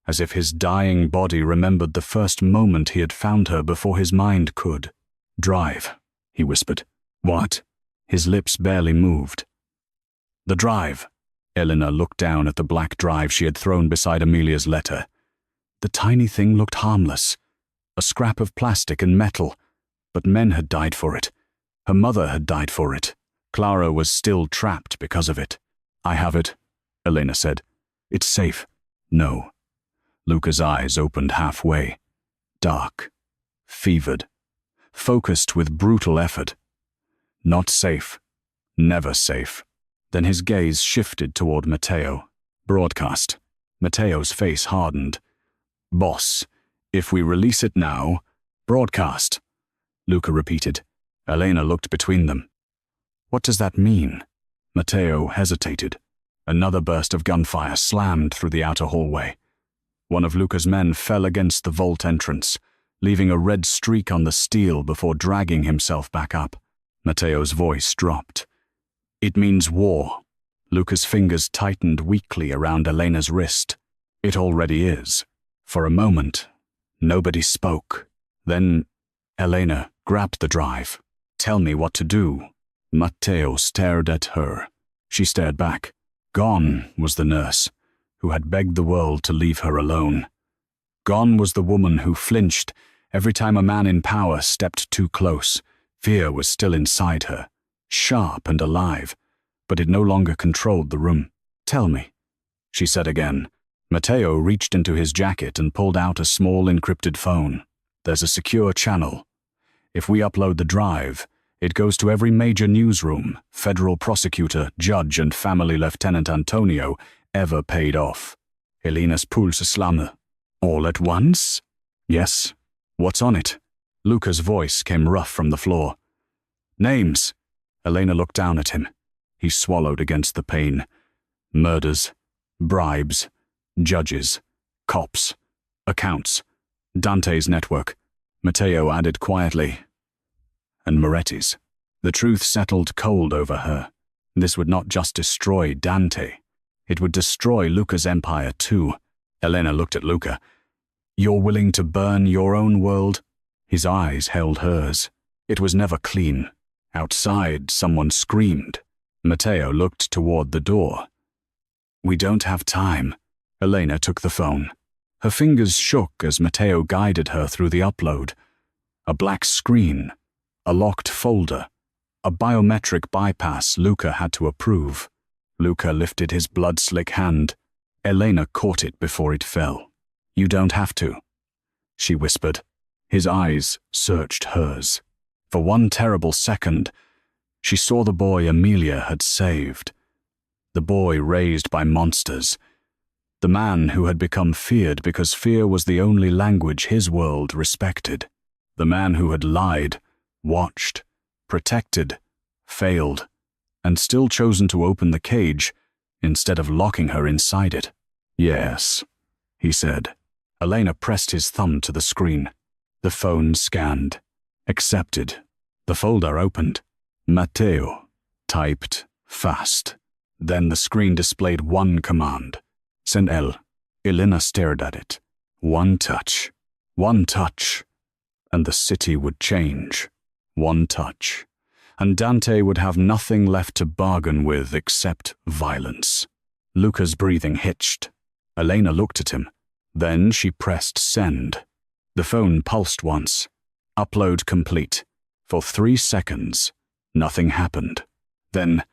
As if his dying body remembered the first moment he had found her before his mind could. "Drive," he whispered. "What?" His lips barely moved. "The drive." Elena looked down at the black drive she had thrown beside Amelia's letter. The tiny thing looked harmless. A scrap of plastic and metal. But men had died for it. Her mother had died for it. Clara was still trapped because of it. "I have it," Elena said. "It's safe." "No." Luca's eyes opened halfway. Dark. Fevered. Focused with brutal effort. "Not safe. Never safe." Then his gaze shifted toward Matteo. "Broadcast." Matteo's face hardened. "Boss, if we release it now, broadcast." Luca repeated. Elena looked between them. "What does that mean?" Matteo hesitated. Another burst of gunfire slammed through the outer hallway. One of Luca's men fell against the vault entrance, leaving a red streak on the steel before dragging himself back up. Matteo's voice dropped. "It means war." Luca's fingers tightened weakly around Elena's wrist. "It already is." For a moment, nobody spoke. Then Elena grabbed the drive. "Tell me what to do." Matteo stared at her. She stared back. Gone was the nurse, who had begged the world to leave her alone. Gone was the woman who flinched every time a man in power stepped too close. Fear was still inside her, sharp and alive, but it no longer controlled the room. "Tell me," she said again. Matteo reached into his jacket and pulled out a small encrypted phone. "There's a secure channel. If we upload the drive, it goes to every major newsroom, federal prosecutor, judge, and family Lieutenant Antonio ever paid off. Elena's Pulse Slamme." "All at once?" "Yes." "What's on it?" Luca's voice came rough from the floor. "Names." Elena looked down at him. He swallowed against the pain. "Murders, bribes, judges, cops, accounts, Dante's network." Matteo added quietly, "And Moretti's." The truth settled cold over her. This would not just destroy Dante. It would destroy Luca's empire too. Elena looked at Luca. "You're willing to burn your own world?" His eyes held hers. It was never clean. Outside, someone screamed. Matteo looked toward the door. "We don't have time." Elena took the phone. Her fingers shook as Matteo guided her through the upload. A black screen, a locked folder, a biometric bypass Luca had to approve. Luca lifted his blood-slick hand. Elena caught it before it fell. "You don't have to," she whispered. His eyes searched hers. For one terrible second, she saw the boy Amelia had saved. The boy raised by monsters. The man who had become feared because fear was the only language his world respected. The man who had lied, watched, protected, failed, and still chosen to open the cage instead of locking her inside it. "Yes," he said. Elena pressed his thumb to the screen. The phone scanned. Accepted. The folder opened. Matteo typed fast. Then the screen displayed one command. "Send L." Elena stared at it. One touch. One touch. And the city would change. One touch. And Dante would have nothing left to bargain with except violence. Luca's breathing hitched. Elena looked at him. Then she pressed send. The phone pulsed once. Upload complete. For 3 seconds, nothing happened. Then,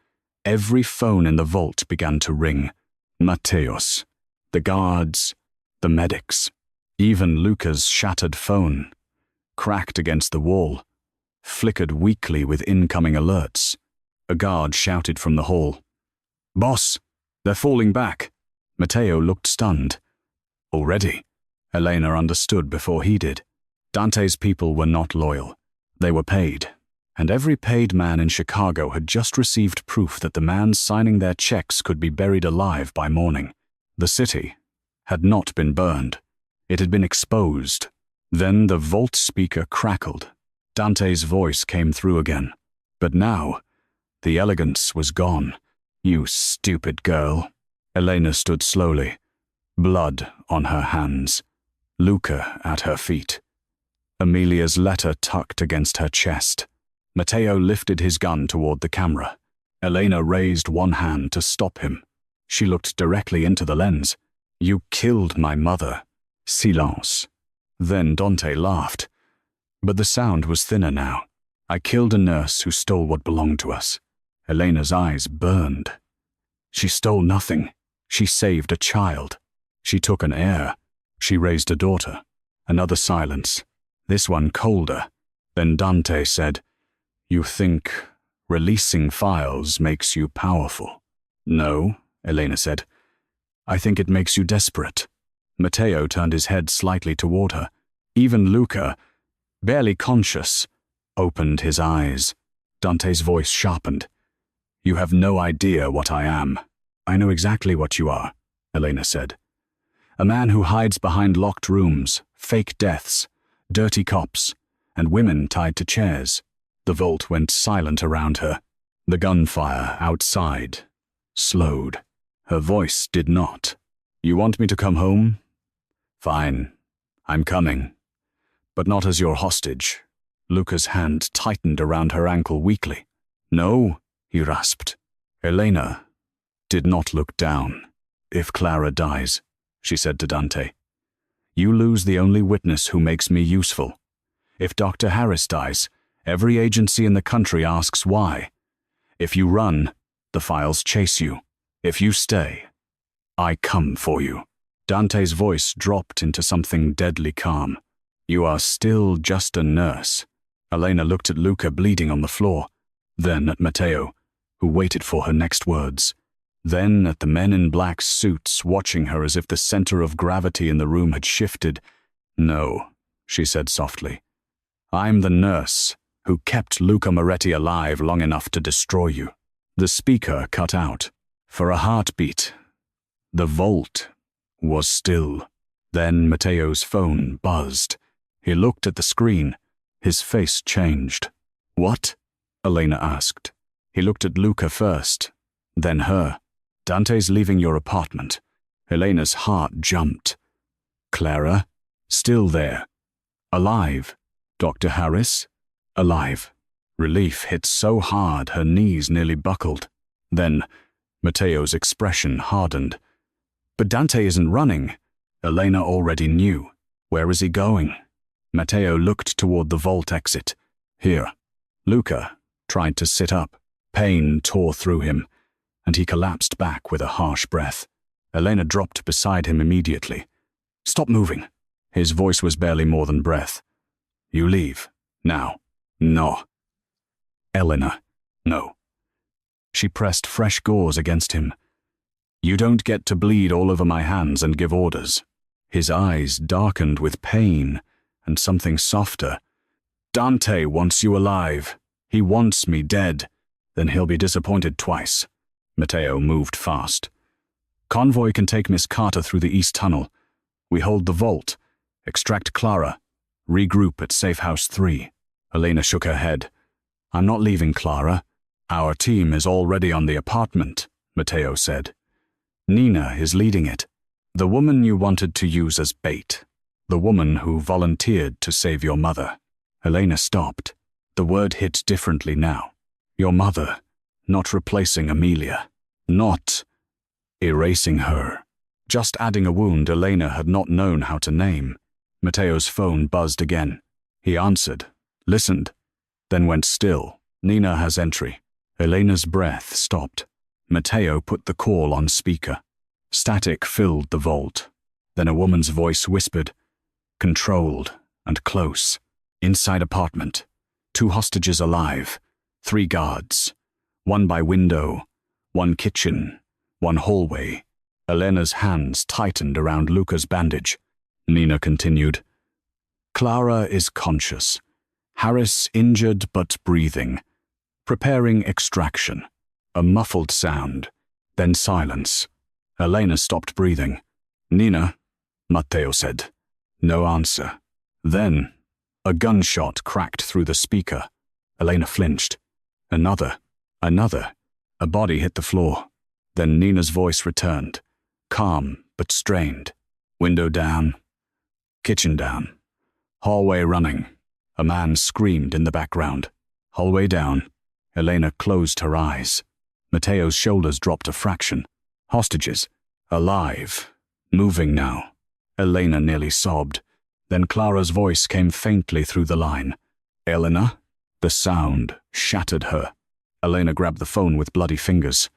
every phone in the vault began to ring. Matteo's, the guards, the medics, even Luca's shattered phone, cracked against the wall, flickered weakly with incoming alerts. A guard shouted from the hall, "Boss, they're falling back." Matteo looked stunned. "Already?" Elena understood before he did. Dante's people were not loyal. They were paid. And every paid man in Chicago had just received proof that the man signing their checks could be buried alive by morning. The city had not been burned. It had been exposed. Then the vault speaker crackled. Dante's voice came through again. But now, the elegance was gone. "You stupid girl." Elena stood slowly, blood on her hands, Luca at her feet. Amelia's letter tucked against her chest. Matteo lifted his gun toward the camera. Elena raised one hand to stop him. She looked directly into the lens. "You killed my mother." Silence. Then Dante laughed. But the sound was thinner now. "I killed a nurse who stole what belonged to us." Elena's eyes burned. "She stole nothing. She saved a child. She took an heir. She raised a daughter." Another silence. This one colder. Then Dante said, "You think releasing files makes you powerful?" "No," Elena said. "I think it makes you desperate." Matteo turned his head slightly toward her. Even Luca, barely conscious, opened his eyes. Dante's voice sharpened. "You have no idea what I am." "I know exactly what you are," Elena said. "A man who hides behind locked rooms, fake deaths, dirty cops, and women tied to chairs." The vault went silent around her. The gunfire outside slowed. Her voice did not. "You want me to come home? Fine. I'm coming. But not as your hostage." Luca's hand tightened around her ankle weakly. "No," he rasped. Elena did not look down. "If Clara dies," she said to Dante, "you lose the only witness who makes me useful. If Dr. Harris dies, every agency in the country asks why. If you run, the files chase you. If you stay, I come for you." Dante's voice dropped into something deadly calm. "You are still just a nurse." Elena looked at Luca bleeding on the floor, then at Matteo, who waited for her next words, then at the men in black suits watching her as if the center of gravity in the room had shifted. "No," she said softly. "I'm the nurse who kept Luca Moretti alive long enough to destroy you." The speaker cut out. For a heartbeat, the vault was still. Then Matteo's phone buzzed. He looked at the screen. His face changed. "What?" Elena asked. He looked at Luca first, then her. "Dante's leaving your apartment." Elena's heart jumped. "Clara? Still there. Alive. Dr. Harris? Alive." Relief hit so hard her knees nearly buckled. Then Matteo's expression hardened. "But Dante isn't running." Elena already knew. "Where is he going?" Matteo looked toward the vault exit. "Here." Luca tried to sit up. Pain tore through him, and he collapsed back with a harsh breath. Elena dropped beside him immediately. "Stop moving." His voice was barely more than breath. "You leave. Now." "No." "Elena, no." She pressed fresh gauze against him. "You don't get to bleed all over my hands and give orders." His eyes darkened with pain and something softer. "Dante wants you alive. He wants me dead. Then he'll be disappointed twice." Matteo moved fast. "Convoy can take Miss Carter through the East Tunnel. We hold the vault, extract Clara, regroup at Safe House 3. Elena shook her head. "I'm not leaving Clara. Our team is already on the apartment," Matteo said. "Nina is leading it. The woman you wanted to use as bait. The woman who volunteered to save your mother." Elena stopped. The word hit differently now. Your mother, not replacing Amelia. Not erasing her. Just adding a wound Elena had not known how to name. Matteo's phone buzzed again. He answered, listened, then went still. "Nina has entry." Elena's breath stopped. Matteo put the call on speaker. Static filled the vault. Then a woman's voice whispered, controlled and close. "Inside apartment. 2 hostages alive. 3 guards. 1 by window. 1 kitchen. 1 hallway." Elena's hands tightened around Luca's bandage. Nina continued. Clara is conscious. Harris injured but breathing. Preparing extraction. A muffled sound. Then silence. Elena stopped breathing. Nina, Matteo said. No answer. Then, a gunshot cracked through the speaker. Elena flinched. Another. A body hit the floor. Then Nina's voice returned. Calm, but strained. Window down. Kitchen down. Hallway running. A man screamed in the background. Hallway down. Elena closed her eyes. Matteo's shoulders dropped a fraction. Hostages. Alive. Moving now. Elena nearly sobbed. Then Clara's voice came faintly through the line. Elena? The sound shattered her. Elena grabbed the phone with bloody fingers.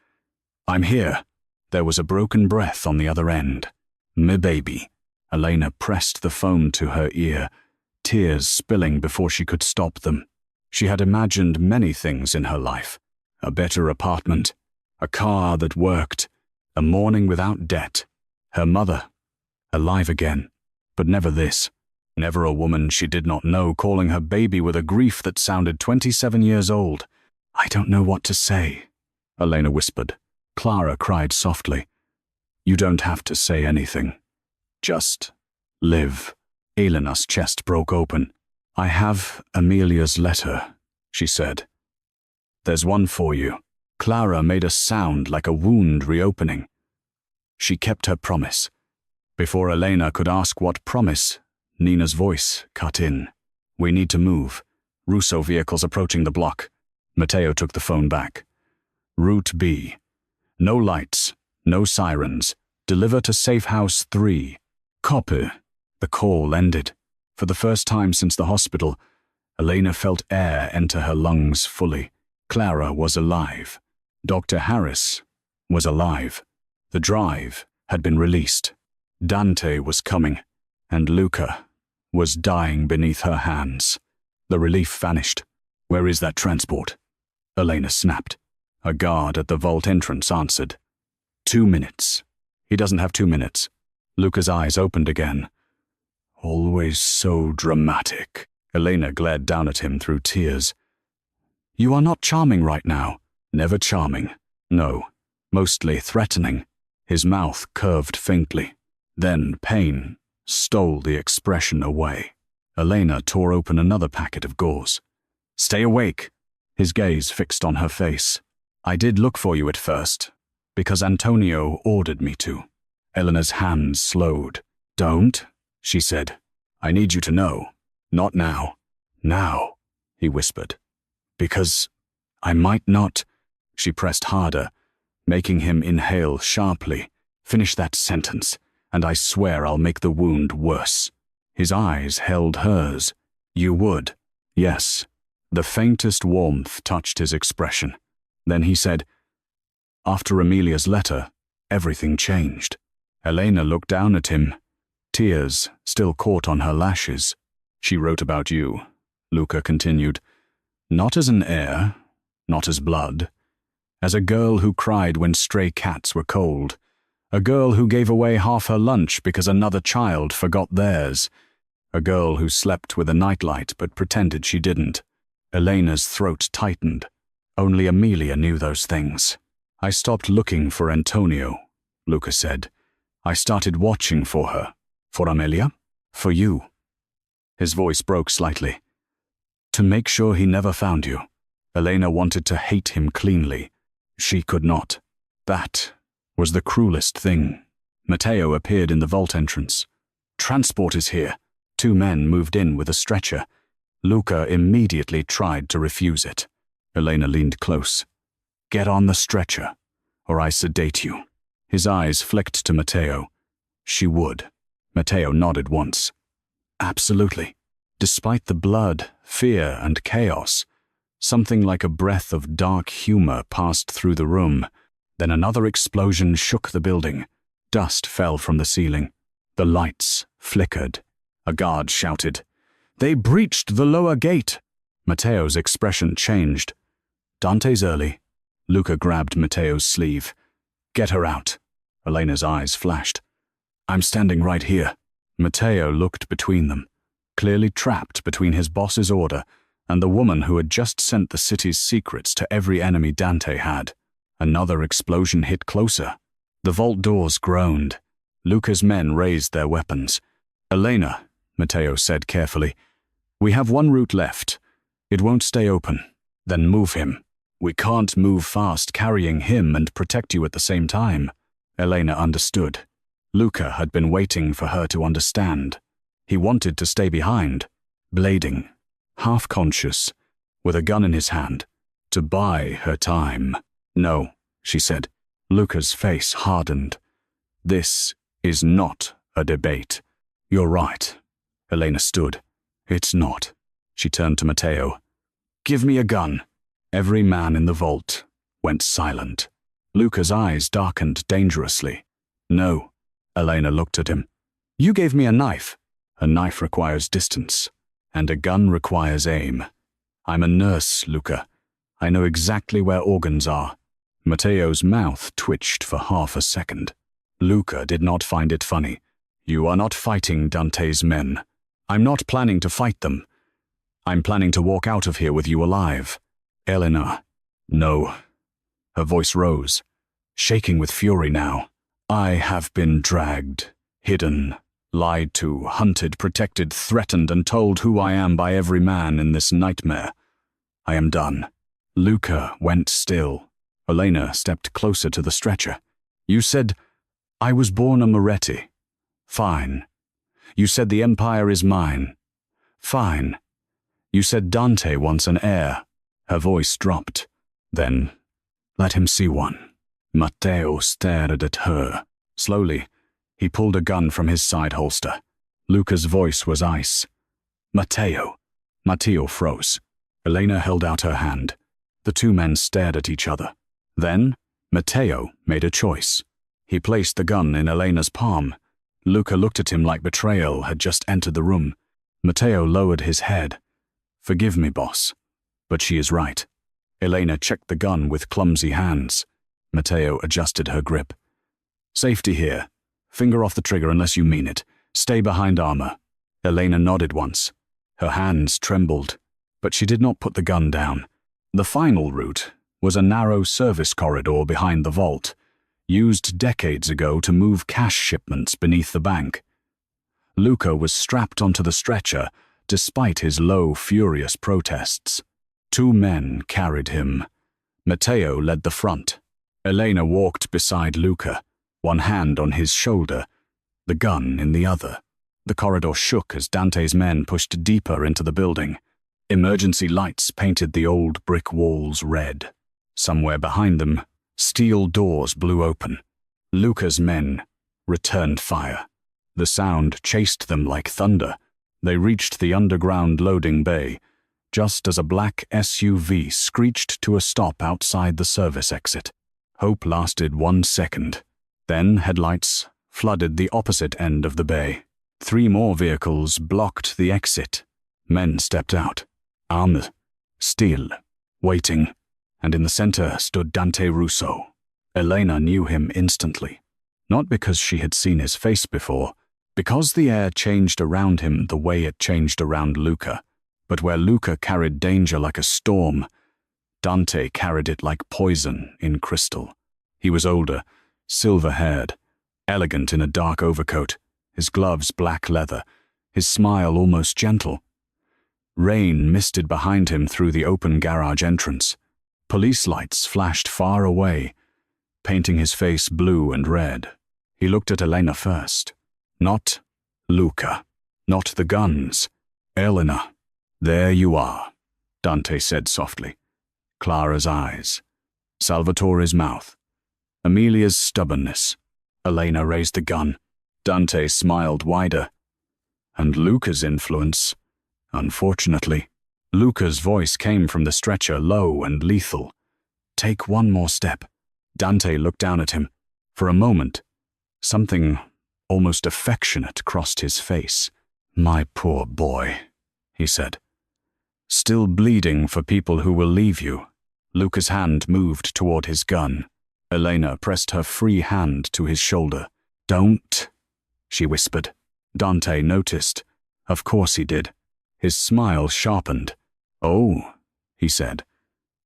I'm here. There was a broken breath on the other end. Me baby. Elena pressed the phone to her ear, tears spilling before she could stop them. She had imagined many things in her life. A better apartment, a car that worked, a morning without debt, her mother, alive again, but never this. Never a woman she did not know calling her baby with a grief that sounded 27 years old. I don't know what to say, Elena whispered. Clara cried softly. You don't have to say anything. Just live. Elena's chest broke open. I have Amelia's letter, she said. There's one for you. Clara made a sound like a wound reopening. She kept her promise. Before Elena could ask what promise, Nina's voice cut in. We need to move. Russo vehicles approaching the block. Matteo took the phone back. Route B. No lights, no sirens. Deliver to Safe House 3. Copy. The call ended. For the first time since the hospital, Elena felt air enter her lungs fully. Clara was alive. Dr. Harris was alive. The drive had been released. Dante was coming, and Luca was dying beneath her hands. The relief vanished. Where is that transport? Elena snapped. A guard at the vault entrance answered. 2 minutes. He doesn't have 2 minutes. Luca's eyes opened again. Always so dramatic. Elena glared down at him through tears. You are not charming right now. Never charming. No, mostly threatening. His mouth curved faintly. Then pain stole the expression away. Elena tore open another packet of gauze. Stay awake. His gaze fixed on her face. I did look for you at first, because Antonio ordered me to. Elena's hands slowed. Don't, she said. I need you to know. Not now. Now, he whispered. Because I might not. She pressed harder, making him inhale sharply. Finish that sentence, and I swear I'll make the wound worse. His eyes held hers. You would. Yes. The faintest warmth touched his expression. Then he said, After Amelia's letter, everything changed. Elena looked down at him, tears still caught on her lashes. She wrote about you, Luca continued. Not as an heir, not as blood. As a girl who cried when stray cats were cold. A girl who gave away half her lunch because another child forgot theirs. A girl who slept with a nightlight but pretended she didn't. Elena's throat tightened. Only Amelia knew those things. I stopped looking for Antonio, Luca said. I started watching for her. For Amelia? For you. His voice broke slightly. To make sure he never found you. Elena wanted to hate him cleanly. She could not. That was the cruelest thing. Matteo appeared in the vault entrance. Transport is here. 2 men moved in with a stretcher. Luca immediately tried to refuse it. Elena leaned close. Get on the stretcher, or I sedate you. His eyes flicked to Matteo. She would. Matteo nodded once. Absolutely. Despite the blood, fear, and chaos, something like a breath of dark humor passed through the room. Then another explosion shook the building. Dust fell from the ceiling. The lights flickered. A guard shouted, They breached the lower gate. Matteo's expression changed. Dante's early. Luca grabbed Matteo's sleeve. Get her out. Elena's eyes flashed. I'm standing right here. Matteo looked between them, clearly trapped between his boss's order and the woman who had just sent the city's secrets to every enemy Dante had. Another explosion hit closer. The vault doors groaned. Luca's men raised their weapons. "Elena," Matteo said carefully, "we have one route left. It won't stay open. Then move him." "We can't move fast carrying him and protect you at the same time." Elena understood. Luca had been waiting for her to understand. He wanted to stay behind, blading, half-conscious, with a gun in his hand, to buy her time. "No," she said. Luca's face hardened. "This is not a debate." "You're right." Elena stood. "It's not." She turned to Matteo. "Give me a gun." Every man in the vault went silent. Luca's eyes darkened dangerously. "No." Elena looked at him. "You gave me a knife." "A knife requires distance, and a gun requires aim. I'm a nurse, Luca. I know exactly where organs are." Matteo's mouth twitched for half a second. Luca did not find it funny. "You are not fighting Dante's men." "I'm not planning to fight them. I'm planning to walk out of here with you alive." "Elena." "No." Her voice rose, shaking with fury now. "I have been dragged, hidden, lied to, hunted, protected, threatened, and told who I am by every man in this nightmare. I am done." Luca went still. Elena stepped closer to the stretcher. "You said I was born a Moretti. Fine. You said the empire is mine. Fine. You said Dante wants an heir." Her voice dropped. "Then let him see one." Matteo stared at her. Slowly, he pulled a gun from his side holster. Luca's voice was ice. "Matteo." Matteo froze. Elena held out her hand. The two men stared at each other. Then, Matteo made a choice. He placed the gun in Elena's palm. Luca looked at him like betrayal had just entered the room. Matteo lowered his head. "Forgive me, boss, but she is right." Elena checked the gun with clumsy hands. Matteo adjusted her grip. "Safety here. Finger off the trigger unless you mean it. Stay behind armor." Elena nodded once. Her hands trembled, but she did not put the gun down. The final route was a narrow service corridor behind the vault, used decades ago to move cash shipments beneath the bank. Luca was strapped onto the stretcher, despite his low, furious protests. Two men carried him. Matteo led the front. Elena walked beside Luca, one hand on his shoulder, the gun in the other. The corridor shook as Dante's men pushed deeper into the building. Emergency lights painted the old brick walls red. Somewhere behind them, steel doors blew open. Luca's men returned fire. The sound chased them like thunder. They reached the underground loading bay, just as a black SUV screeched to a stop outside the service exit. Hope lasted 1 second. Then headlights flooded the opposite end of the bay. 3 more vehicles blocked the exit. Men stepped out, armed, still, waiting, and in the center stood Dante Russo. Elena knew him instantly, not because she had seen his face before, because the air changed around him the way it changed around Luca, but where Luca carried danger like a storm, Dante carried it like poison in crystal. He was older, silver-haired, elegant in a dark overcoat, his gloves black leather, his smile almost gentle. Rain misted behind him through the open garage entrance. Police lights flashed far away, painting his face blue and red. He looked at Elena first. Not Luca. Not the guns. "Elena." "There you are," Dante said softly. Clara's eyes. Salvatore's mouth. Amelia's stubbornness. Elena raised the gun. Dante smiled wider. And Luca's influence, unfortunately. Luca's voice came from the stretcher, low and lethal. "Take one more step." Dante looked down at him. For a moment, something almost affectionate crossed his face. "My poor boy," he said. "Still bleeding for people who will leave you." Luca's hand moved toward his gun. Elena pressed her free hand to his shoulder. "Don't," she whispered. Dante noticed. Of course he did. His smile sharpened. "Oh," he said.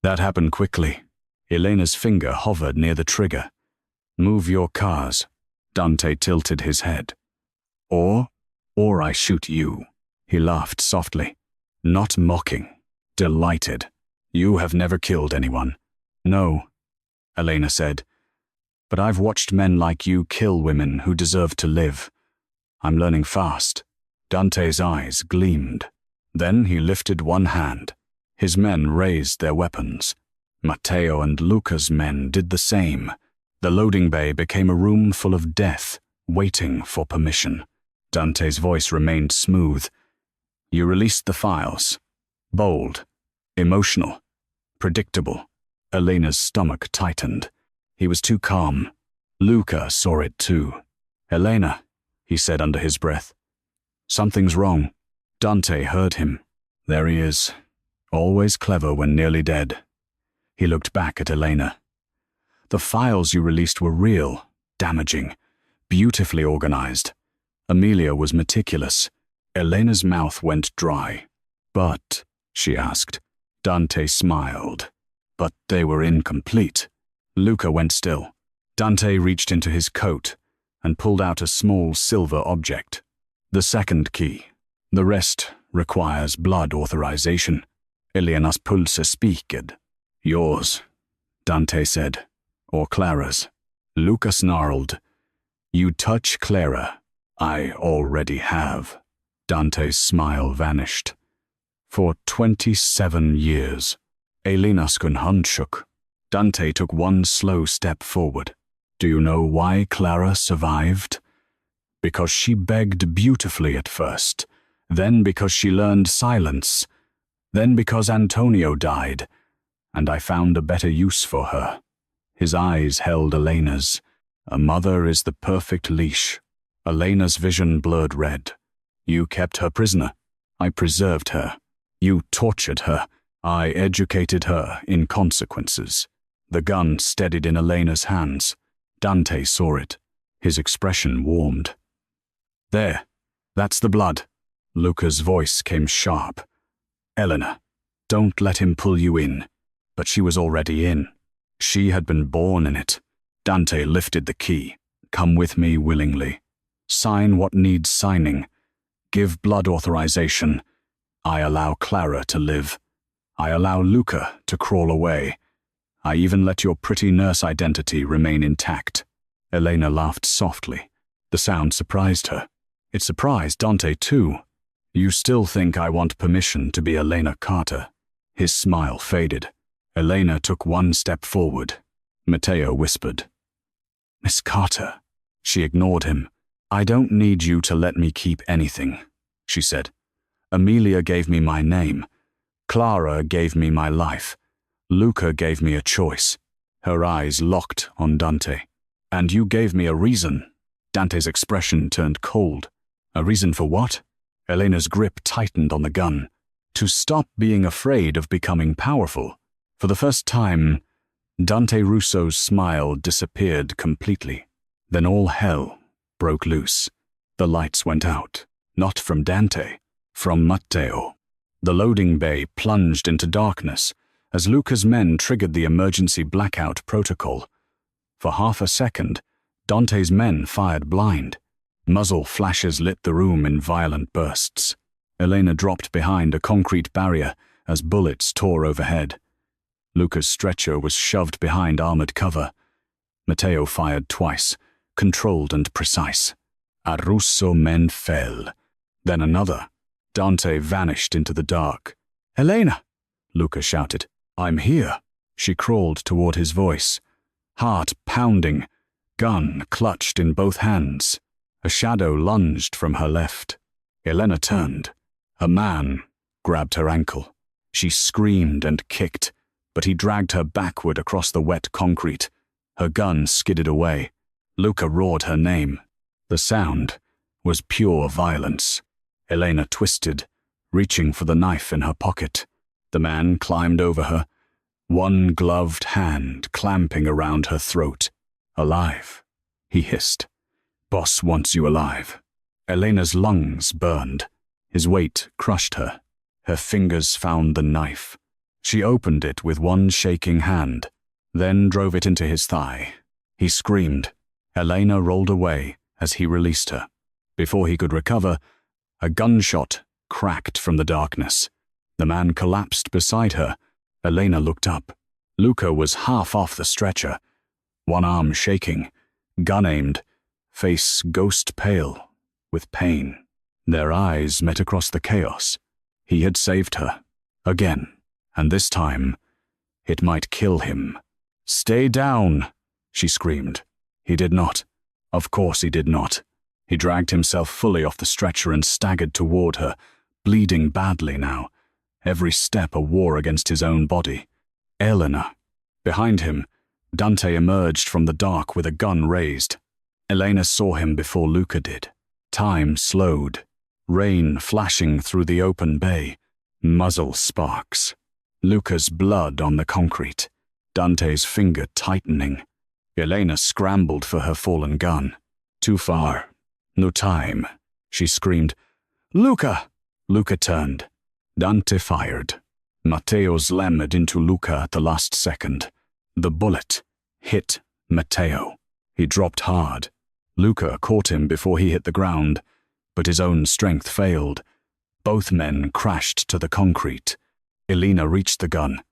"That happened quickly." Elena's finger hovered near the trigger. "Move your cars." Dante tilted his head. Or I shoot you." He laughed softly. Not mocking. Delighted. "You have never killed anyone." "No," Elena said. "But I've watched men like you kill women who deserve to live. I'm learning fast." Dante's eyes gleamed. Then he lifted one hand. His men raised their weapons. Matteo and Luca's men did the same. The loading bay became a room full of death, waiting for permission. Dante's voice remained smooth. "You released the files. Bold, emotional, predictable." Elena's stomach tightened. He was too calm. Luca saw it too. "Elena," he said under his breath. "Something's wrong." Dante heard him. There he is, always clever when nearly dead. He looked back at Elena. "The files you released were real, damaging, beautifully organized." Amelia was meticulous. Elena's mouth went dry. "But," she asked. Dante smiled. "But they were incomplete." Luca went still. Dante reached into his coat and pulled out a small silver object. "The second key. The rest requires blood authorization. Elena's pulse spiket." "Yours," Dante said. "Or Clara's." Luca snarled. "You touch Clara. I already have." Dante's smile vanished. "For 27 years. Elena's kunhanshuk." Dante took one slow step forward. "Do you know why Clara survived? Because she begged beautifully at first, then because she learned silence, then because Antonio died, and I found a better use for her." His eyes held Elena's. "A mother is the perfect leash." Elena's vision blurred red. "You kept her prisoner. I preserved her. You tortured her. I educated her in consequences." The gun steadied in Elena's hands. Dante saw it. His expression warmed. "There, that's the blood." Luca's voice came sharp. "Elena, don't let him pull you in." But she was already in. She had been born in it. Dante lifted the key. "Come with me willingly. Sign what needs signing. Give blood authorization. I allow Clara to live. I allow Luca to crawl away. I even let your pretty nurse identity remain intact." Elena laughed softly. The sound surprised her. It surprised Dante too. "You still think I want permission to be Elena Carter?" His smile faded. Elena took one step forward. Matteo whispered. "Miss Carter." She ignored him. "I don't need you to let me keep anything," she said. "Amelia gave me my name. Clara gave me my life. Luca gave me a choice." Her eyes locked on Dante. "And you gave me a reason." Dante's expression turned cold. "A reason for what?" Elena's grip tightened on the gun. "To stop being afraid of becoming powerful." For the first time, Dante Russo's smile disappeared completely. Then all hell broke loose. The lights went out, not from Dante, from Matteo. The loading bay plunged into darkness as Luca's men triggered the emergency blackout protocol. For half a second, Dante's men fired blind. Muzzle flashes lit the room in violent bursts. Elena dropped behind a concrete barrier as bullets tore overhead. Luca's stretcher was shoved behind armored cover. Matteo fired twice, controlled and precise. A Russo men fell. Then another. Dante vanished into the dark. "Elena!" Luca shouted. "I'm here." She crawled toward his voice. Heart pounding, gun clutched in both hands. A shadow lunged from her left. Elena turned. A man grabbed her ankle. She screamed and kicked, but he dragged her backward across the wet concrete. Her gun skidded away. Luca roared her name. The sound was pure violence. Elena twisted, reaching for the knife in her pocket. The man climbed over her, one gloved hand clamping around her throat. "Alive," he hissed. "Boss wants you alive." Elena's lungs burned. His weight crushed her. Her fingers found the knife. She opened it with one shaking hand, then drove it into his thigh. He screamed. Elena rolled away as he released her. Before he could recover, a gunshot cracked from the darkness. The man collapsed beside her. Elena looked up. Luca was half off the stretcher, one arm shaking, gun aimed, face ghost pale with pain. Their eyes met across the chaos. He had saved her. Again. And this time, it might kill him. "Stay down," she screamed. He did not. Of course he did not. He dragged himself fully off the stretcher and staggered toward her, bleeding badly now, every step a war against his own body. Elena. Behind him, Dante emerged from the dark with a gun raised. Elena saw him before Luca did. Time slowed. Rain flashing through the open bay. Muzzle sparks. Luca's blood on the concrete. Dante's finger tightening. Elena scrambled for her fallen gun. Too far. No time. She screamed, "Luca!" Luca turned. Dante fired. Matteo slammed into Luca at the last second. The bullet hit Matteo. He dropped hard. Luca caught him before he hit the ground, but his own strength failed. Both men crashed to the concrete. Elena reached the gun.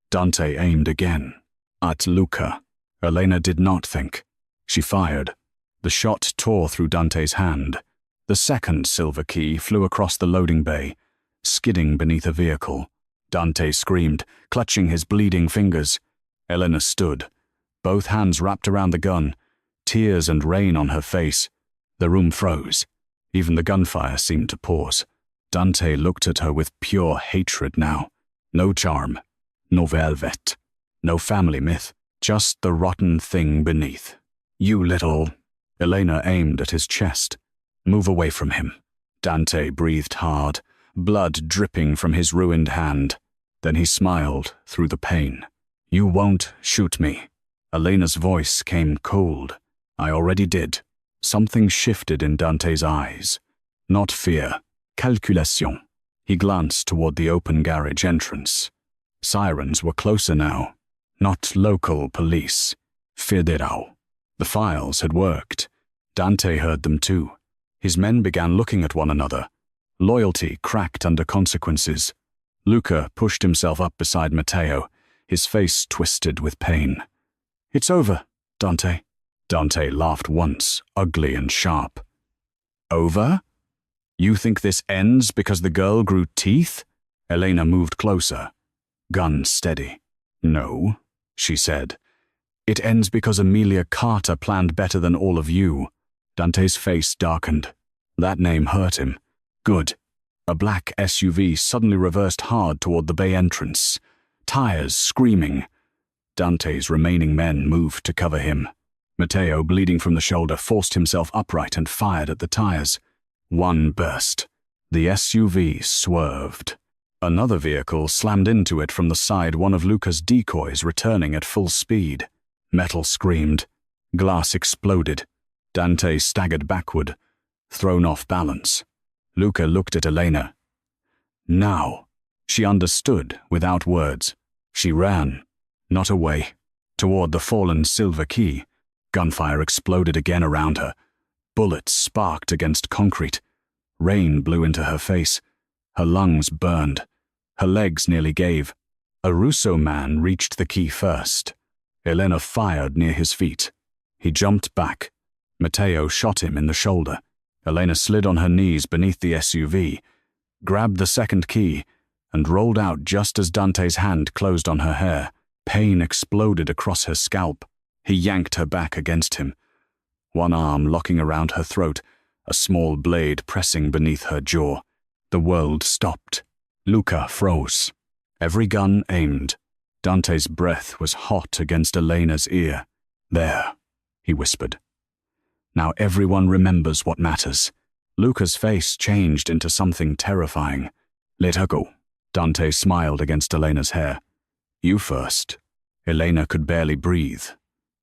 Dante aimed again. At Luca. Elena did not think. She fired. The shot tore through Dante's hand. The second silver key flew across the loading bay, skidding beneath a vehicle. Dante screamed, clutching his bleeding fingers. Elena stood, both hands wrapped around the gun, tears and rain on her face. The room froze. Even the gunfire seemed to pause. Dante looked at her with pure hatred now. No charm, no velvet, no family myth, just the rotten thing beneath. "You little..." Elena aimed at his chest. "Move away from him." Dante breathed hard, blood dripping from his ruined hand. Then he smiled through the pain. "You won't shoot me." Elena's voice came cold. "I already did." Something shifted in Dante's eyes. Not fear. Calculation. He glanced toward the open garage entrance. Sirens were closer now. Not local police. Federal. The files had worked. Dante heard them too. His men began looking at one another. Loyalty cracked under consequences. Luca pushed himself up beside Matteo, his face twisted with pain. "It's over, Dante." Dante laughed once, ugly and sharp. "Over? You think this ends because the girl grew teeth?" Elena moved closer, gun steady. "No," she said. "It ends because Amelia Carter planned better than all of you." Dante's face darkened. That name hurt him. Good. A black SUV suddenly reversed hard toward the bay entrance. Tires screaming. Dante's remaining men moved to cover him. Matteo, bleeding from the shoulder, forced himself upright and fired at the tires. One burst. The SUV swerved. Another vehicle slammed into it from the side, one of Luca's decoys returning at full speed. Metal screamed. Glass exploded. Dante staggered backward, thrown off balance. Luca looked at Elena. Now. She understood without words. She ran, not away, toward the fallen silver key. Gunfire exploded again around her. Bullets sparked against concrete. Rain blew into her face. Her lungs burned. Her legs nearly gave. A Russo man reached the key first. Elena fired near his feet. He jumped back. Matteo shot him in the shoulder. Elena slid on her knees beneath the SUV, grabbed the second key, and rolled out just as Dante's hand closed on her hair. Pain exploded across her scalp. He yanked her back against him, one arm locking around her throat, a small blade pressing beneath her jaw. The world stopped. Luca froze. Every gun aimed. Dante's breath was hot against Elena's ear. "There," he whispered. "Now everyone remembers what matters." Luca's face changed into something terrifying. "Let her go." Dante smiled against Elena's hair. "You first." Elena could barely breathe.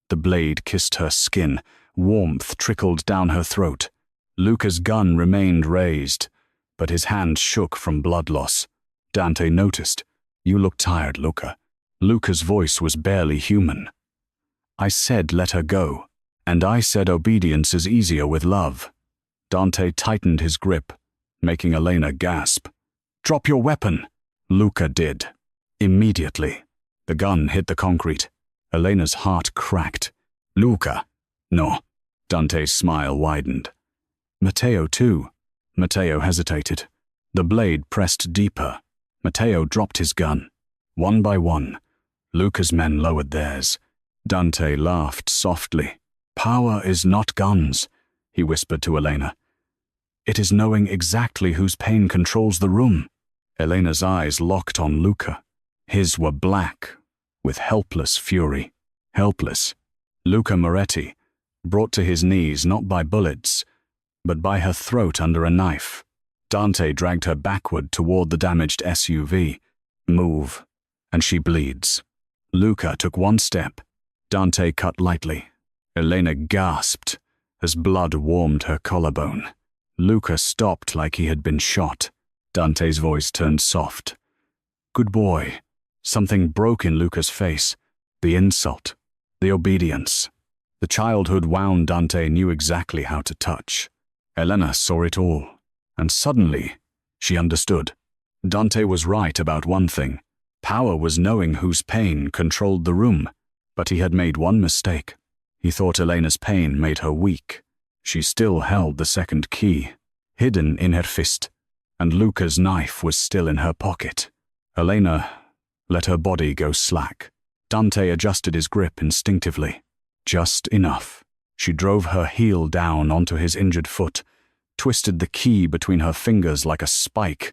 The blade kissed her skin. Warmth trickled down her throat. Luca's gun remained raised, but his hand shook from blood loss. Dante noticed. "You look tired, Luca." Luca's voice was barely human. "I said let her go, and I said obedience is easier with love." Dante tightened his grip, making Elena gasp. "Drop your weapon." Luca did. Immediately. The gun hit the concrete. Elena's heart cracked. "Luca." "No." Dante's smile widened. "Matteo too." Matteo hesitated. The blade pressed deeper. Matteo dropped his gun. One by one, Luca's men lowered theirs. Dante laughed softly. "Power is not guns," he whispered to Elena. "It is knowing exactly whose pain controls the room." Elena's eyes locked on Luca. His were black, with helpless fury. Helpless. Luca Moretti, brought to his knees not by bullets, but by her throat under a knife. Dante dragged her backward toward the damaged SUV. "Move, and she bleeds." Luca took one step. Dante cut lightly. Elena gasped as blood warmed her collarbone. Luca stopped like he had been shot. Dante's voice turned soft. "Good boy." Something broke in Luca's face. The insult. The obedience. The childhood wound Dante knew exactly how to touch. Elena saw it all, and suddenly she understood. Dante was right about one thing. Power was knowing whose pain controlled the room, but he had made one mistake. He thought Elena's pain made her weak. She still held the second key, hidden in her fist, and Luca's knife was still in her pocket. Elena let her body go slack. Dante adjusted his grip instinctively. Just enough. She drove her heel down onto his injured foot, twisted the key between her fingers like a spike,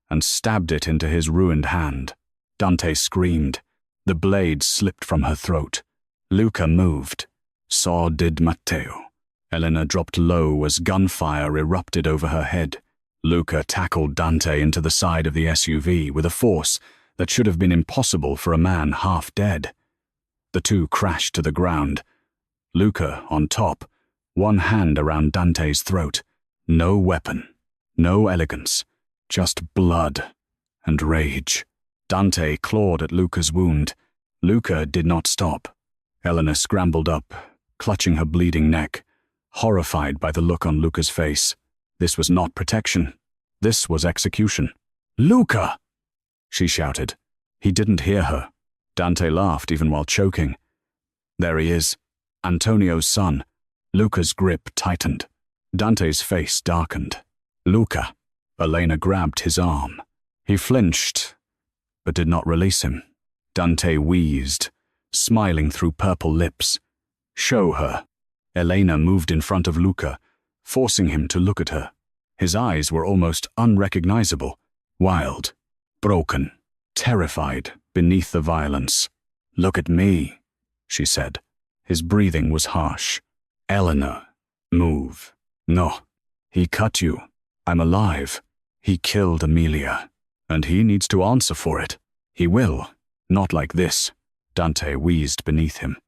and stabbed it into his ruined hand. Dante screamed. The blade slipped from her throat. Luca moved. So did Matteo. Elena dropped low as gunfire erupted over her head. Luca tackled Dante into the side of the SUV with a force that should have been impossible for a man half dead. The two crashed to the ground. Luca on top, one hand around Dante's throat. No weapon, no elegance, just blood and rage. Dante clawed at Luca's wound. Luca did not stop. Elena scrambled up, clutching her bleeding neck, horrified by the look on Luca's face. This was not protection. This was execution. "Luca!" she shouted. He didn't hear her. Dante laughed even while choking. "There he is. Antonio's son." Luca's grip tightened. Dante's face darkened. "Luca." Elena grabbed his arm. He flinched, but did not release him. Dante wheezed, smiling through purple lips. "Show her." Elena moved in front of Luca, forcing him to look at her. His eyes were almost unrecognizable, wild, broken, terrified beneath the violence. "Look at me," she said. His breathing was harsh. "Elena, move." "No. He cut you. I'm alive. He killed Amelia, and he needs to answer for it. He will. Not like this." Dante wheezed beneath him.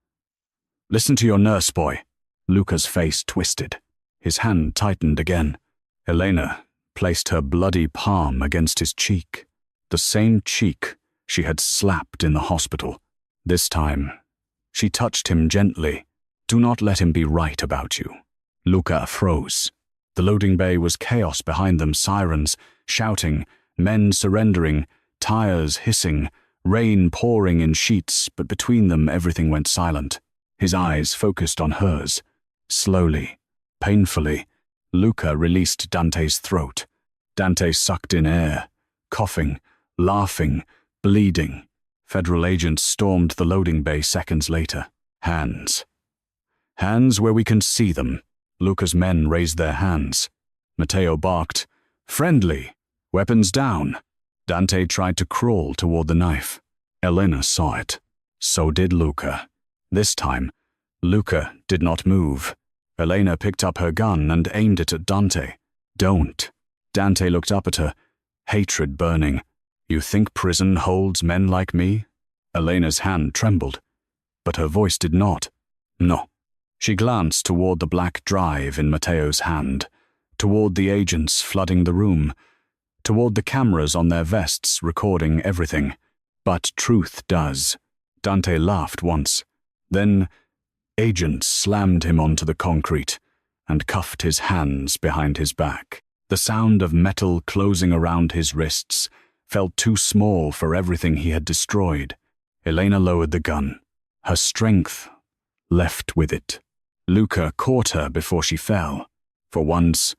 "Listen to your nurse, boy." Luca's face twisted. His hand tightened again. Elena placed her bloody palm against his cheek, the same cheek she had slapped in the hospital. This time, she touched him gently. "Do not let him be right about you." Luca froze. The loading bay was chaos behind them, sirens, shouting, men surrendering, tires hissing, rain pouring in sheets, but between them everything went silent. His eyes focused on hers. Slowly, painfully, Luca released Dante's throat. Dante sucked in air, coughing, laughing, bleeding. Federal agents stormed the loading bay seconds later. Hands. Hands where we can see them. Luca's men raised their hands. Matteo barked, "Friendly! Weapons down!" Dante tried to crawl toward the knife. Elena saw it. So did Luca. This time, Luca did not move. Elena picked up her gun and aimed it at Dante. "Don't." Dante looked up at her, hatred burning. "You think prison holds men like me?" Elena's hand trembled, but her voice did not. "No." She glanced toward the black drive in Matteo's hand. toward the agents flooding the room, toward the cameras on their vests recording everything. But truth does. Dante laughed once. Then agents slammed him onto the concrete and cuffed his hands behind his back. The sound of metal closing around his wrists felt too small for everything he had destroyed. Elena lowered the gun. Her strength left with it. Luca caught her before she fell. For once,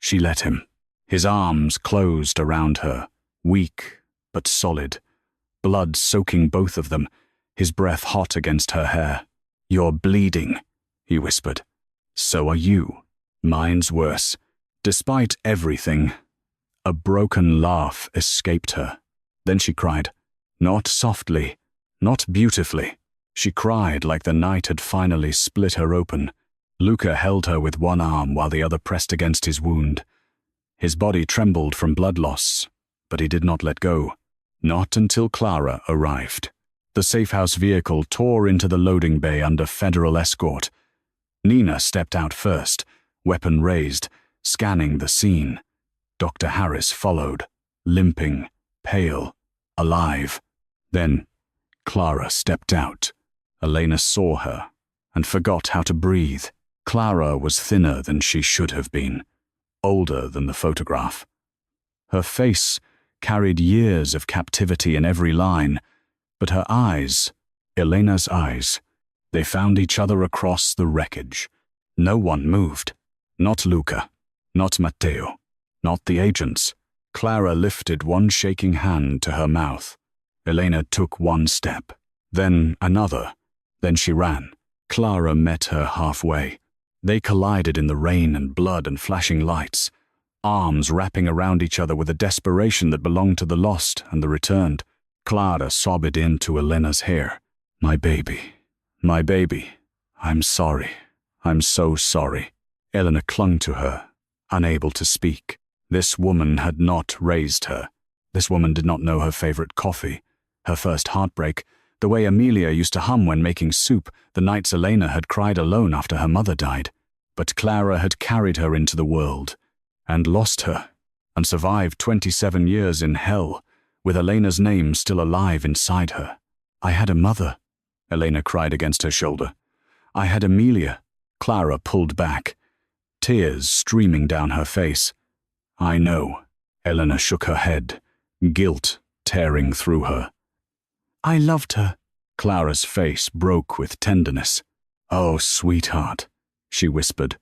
she let him. His arms closed around her, weak but solid, blood soaking both of them, his breath hot against her hair. "You're bleeding," he whispered. "So are you. Mine's worse." Despite everything, a broken laugh escaped her. Then she cried. Not softly, not beautifully. She cried like the night had finally split her open. Luca held her with one arm while the other pressed against his wound. His body trembled from blood loss, but he did not let go. Not until Clara arrived. The safehouse vehicle tore into the loading bay under federal escort. Nina stepped out first, weapon raised, scanning the scene. Dr. Harris followed, limping, pale, alive. Then Clara stepped out. Elena saw her and forgot how to breathe. Clara was thinner than she should have been, older than the photograph. Her face carried years of captivity in every line, but her eyes, Elena's eyes, they found each other across the wreckage. No one moved. Not Luca, not Matteo, not the agents. Clara lifted one shaking hand to her mouth. Elena took one step, then another. Then she ran. Clara met her halfway. They collided in the rain and blood and flashing lights, arms wrapping around each other with a desperation that belonged to the lost and the returned. Clara sobbed into Elena's hair. My baby, I'm sorry. I'm so sorry." Elena clung to her, unable to speak. This woman had not raised her. This woman did not know her favorite coffee, her first heartbreak, the way Amelia used to hum when making soup, the nights Elena had cried alone after her mother died. But Clara had carried her into the world, and lost her, and survived 27 years in hell, with Elena's name still alive inside her. "I had a mother," Elena cried against her shoulder. "I had Amelia." Clara pulled back, tears streaming down her face. "I know." Elena shook her head, guilt tearing through her. "I loved her." Clara's face broke with tenderness. "Oh, sweetheart," she whispered.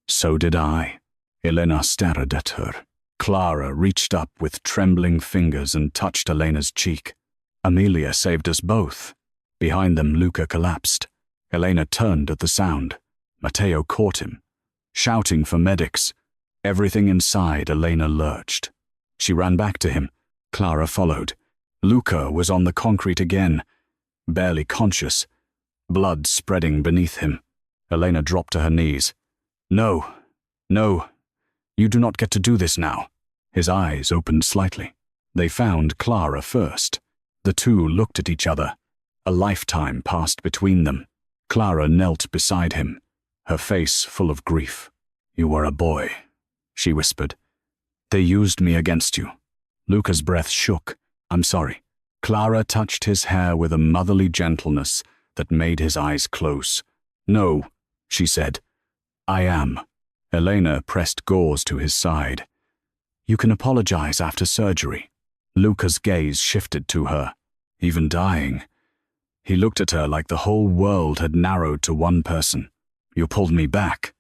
"So did I." Elena stared at her. Clara reached up with trembling fingers and touched Elena's cheek. "Amelia saved us both." Behind them, Luca collapsed. Elena turned at the sound. Matteo caught him, shouting for medics. Everything inside Elena lurched. She ran back to him. Clara followed. Luca was on the concrete again, barely conscious, blood spreading beneath him. Elena dropped to her knees. No, you do not get to do this now." His eyes opened slightly. They found Clara first. The two looked at each other. A lifetime passed between them. Clara knelt beside him, her face full of grief. "You were a boy," she whispered. "They used me against you." Luca's breath shook. "I'm sorry." Clara touched his hair with a motherly gentleness that made his eyes close. "No," she said. "I am." Elena pressed gauze to his side. "You can apologize after surgery." Luca's gaze shifted to her. Even dying, he looked at her like the whole world had narrowed to one person. "You pulled me back,"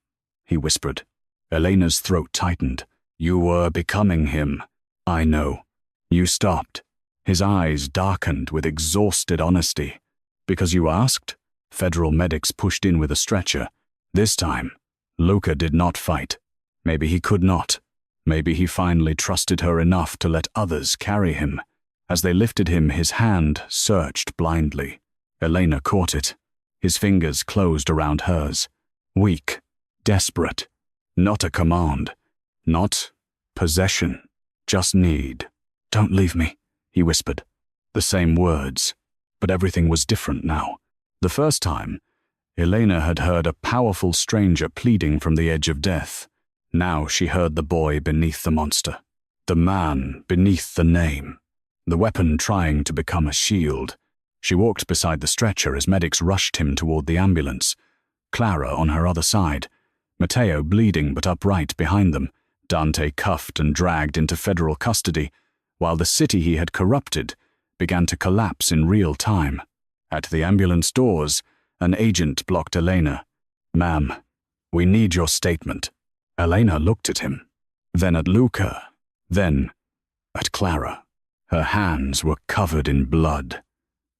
he whispered. Elena's throat tightened. "You were becoming him." "I know." "You stopped." His eyes darkened with exhausted honesty. "Because you asked?" Federal medics pushed in with a stretcher. This time, Luca did not fight. Maybe he could not. Maybe he finally trusted her enough to let others carry him. As they lifted him, his hand searched blindly. Elena caught it. His fingers closed around hers. Weak, desperate. Not a command. Not possession. Just need. "Don't leave me," he whispered. The same words, but everything was different now. The first time, Elena had heard a powerful stranger pleading from the edge of death. Now she heard the boy beneath the monster, the man beneath the name, the weapon trying to become a shield. She walked beside the stretcher as medics rushed him toward the ambulance. Clara on her other side, Matteo bleeding but upright behind them, Dante cuffed and dragged into federal custody, while the city he had corrupted began to collapse in real time. At the ambulance doors, an agent blocked Elena. "Ma'am, we need your statement." Elena looked at him, then at Luca, then at Clara. Her hands were covered in blood.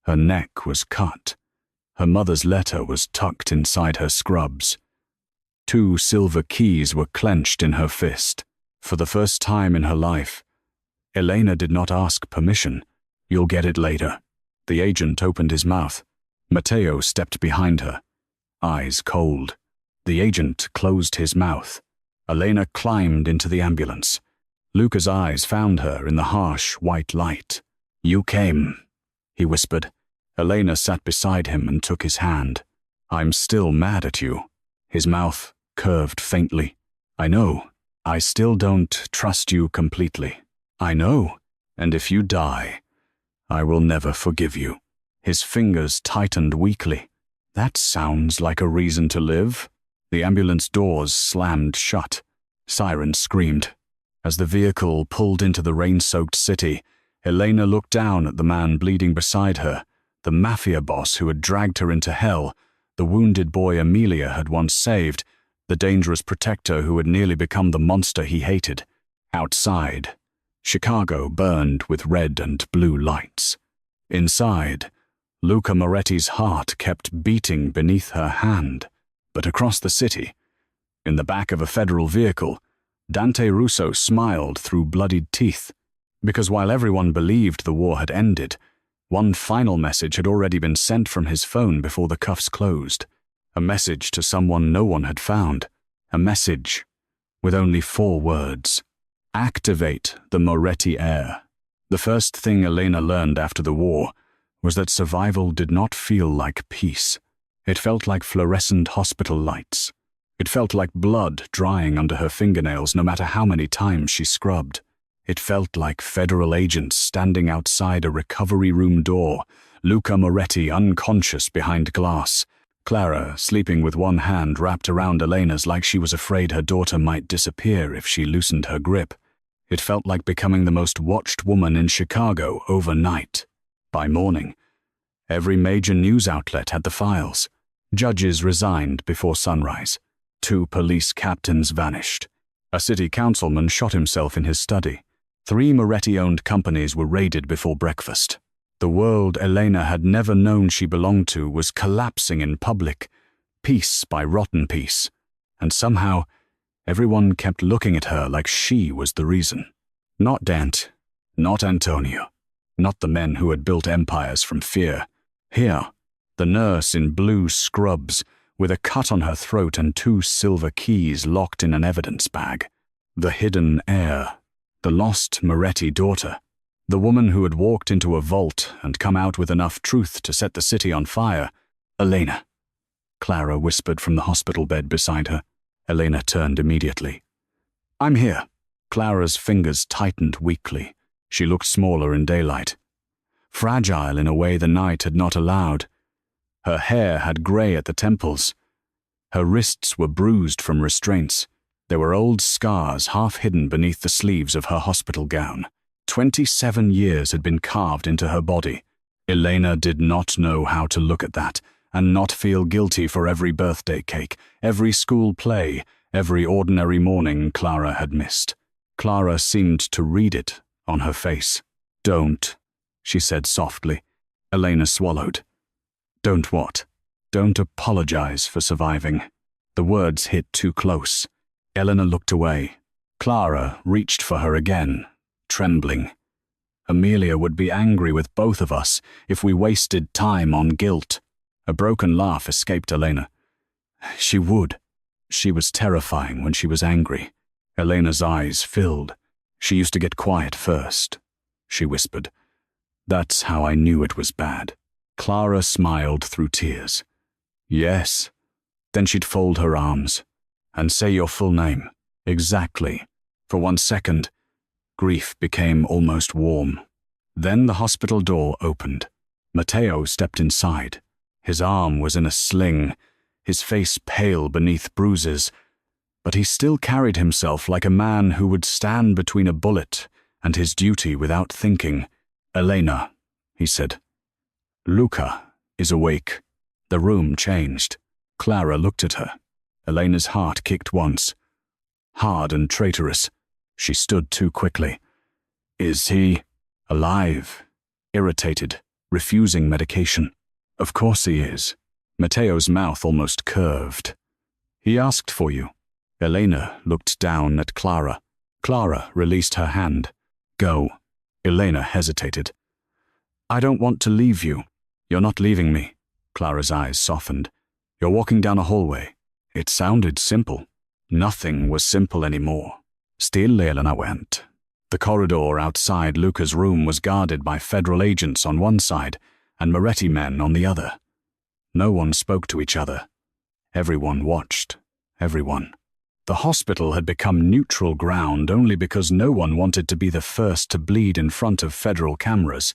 Her neck was cut. Her mother's letter was tucked inside her scrubs. 2 silver keys were clenched in her fist. For the first time in her life, Elena did not ask permission. "You'll get it later." The agent opened his mouth. Matteo stepped behind her, eyes cold. The agent closed his mouth. Elena climbed into the ambulance. Luca's eyes found her in the harsh white light. "You came," he whispered. Elena sat beside him and took his hand. "I'm still mad at you." His mouth curved faintly. "I know. I still don't trust you completely. I know. And if you die, I will never forgive you." His fingers tightened weakly. That sounds like a reason to live. The ambulance doors slammed shut. Sirens screamed. As the vehicle pulled into the rain-soaked city, Elena looked down at the man bleeding beside her, the Mafia boss who had dragged her into hell, the wounded boy Amelia had once saved, the dangerous protector who had nearly become the monster he hated. Outside, Chicago burned with red and blue lights. Inside, Luca Moretti's heart kept beating beneath her hand. But across the city, in the back of a federal vehicle, Dante Russo smiled through bloodied teeth. Because while everyone believed the war had ended, one final message had already been sent from his phone before the cuffs closed. A message to someone no one had found. A message with only 4 words. Activate the Moretti heir. The first thing Elena learned after the war was that survival did not feel like peace. It felt like fluorescent hospital lights. It felt like blood drying under her fingernails no matter how many times she scrubbed. It felt like federal agents standing outside a recovery room door, Luca Moretti unconscious behind glass, Clara sleeping with one hand wrapped around Elena's like she was afraid her daughter might disappear if she loosened her grip. It felt like becoming the most watched woman in Chicago overnight. By morning, every major news outlet had the files. Judges resigned before sunrise. 2 police captains vanished. A city councilman shot himself in his study. 3 Moretti-owned companies were raided before breakfast. The world Elena had never known she belonged to was collapsing in public, piece by rotten piece. And somehow, everyone kept looking at her like she was the reason. Not Dant, not Antonio, not the men who had built empires from fear. Here, the nurse in blue scrubs, with a cut on her throat and 2 silver keys locked in an evidence bag. The hidden heir, the lost Moretti daughter, the woman who had walked into a vault and come out with enough truth to set the city on fire. "Elena," Clara whispered from the hospital bed beside her. Elena turned immediately. "I'm here." Clara's fingers tightened weakly. She looked smaller in daylight, fragile in a way the night had not allowed. Her hair had grey at the temples. Her wrists were bruised from restraints. There were old scars half hidden beneath the sleeves of her hospital gown. 27 years had been carved into her body. Elena did not know how to look at that and not feel guilty for every birthday cake, every school play, every ordinary morning Clara had missed. Clara seemed to read it on her face. "Don't," she said softly. Elena swallowed. "Don't what?" "Don't apologize for surviving." The words hit too close. Elena looked away. Clara reached for her again, trembling. "Amelia would be angry with both of us if we wasted time on guilt." A broken laugh escaped Elena. "She would." She was terrifying when she was angry. Elena's eyes filled. "She used to get quiet first," she whispered. "That's how I knew it was bad." Clara smiled through tears. "Yes." Then she'd fold her arms. "And say your full name." Exactly. For 1 second, grief became almost warm. Then the hospital door opened. Matteo stepped inside. His arm was in a sling, his face pale beneath bruises, but he still carried himself like a man who would stand between a bullet and his duty without thinking. "Elena," he said. "Luca is awake." The room changed. Clara looked at her. Elena's heart kicked once. Hard and traitorous. She stood too quickly. "Is he alive?" Irritated, refusing medication. "Of course he is." Matteo's mouth almost curved. "He asked for you." Elena looked down at Clara. Clara released her hand. "Go." Elena hesitated. "I don't want to leave you." "You're not leaving me." Clara's eyes softened. "You're walking down a hallway." It sounded simple. Nothing was simple anymore. Still Elena went. The corridor outside Luca's room was guarded by federal agents on one side and Moretti men on the other. No one spoke to each other. Everyone watched. Everyone. The hospital had become neutral ground only because no one wanted to be the first to bleed in front of federal cameras.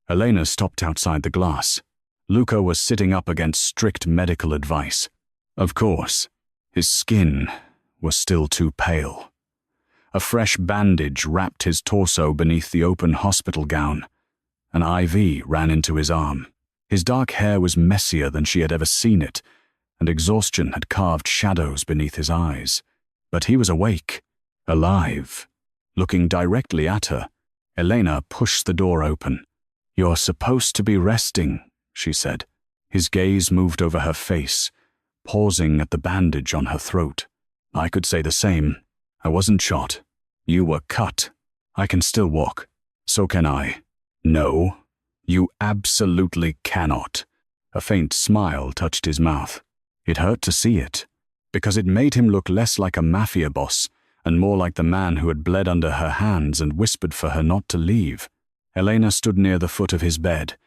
Elena stopped outside the glass. Luca was sitting up against strict medical advice. Of course, his skin was still too pale. A fresh bandage wrapped his torso beneath the open hospital gown. An IV ran into his arm. His dark hair was messier than she had ever seen it, and exhaustion had carved shadows beneath his eyes. But he was awake, alive. Looking directly at her, Elena pushed the door open. "You're supposed to be resting," she said. His gaze moved over her face, pausing at the bandage on her throat. "I could say the same. I wasn't shot. You were cut. I can still walk. So can I." "No, you absolutely cannot." A faint smile touched his mouth. It hurt to see it, because it made him look less like a Mafia boss and more like the man who had bled under her hands and whispered for her not to leave. Elena stood near the foot of his bed,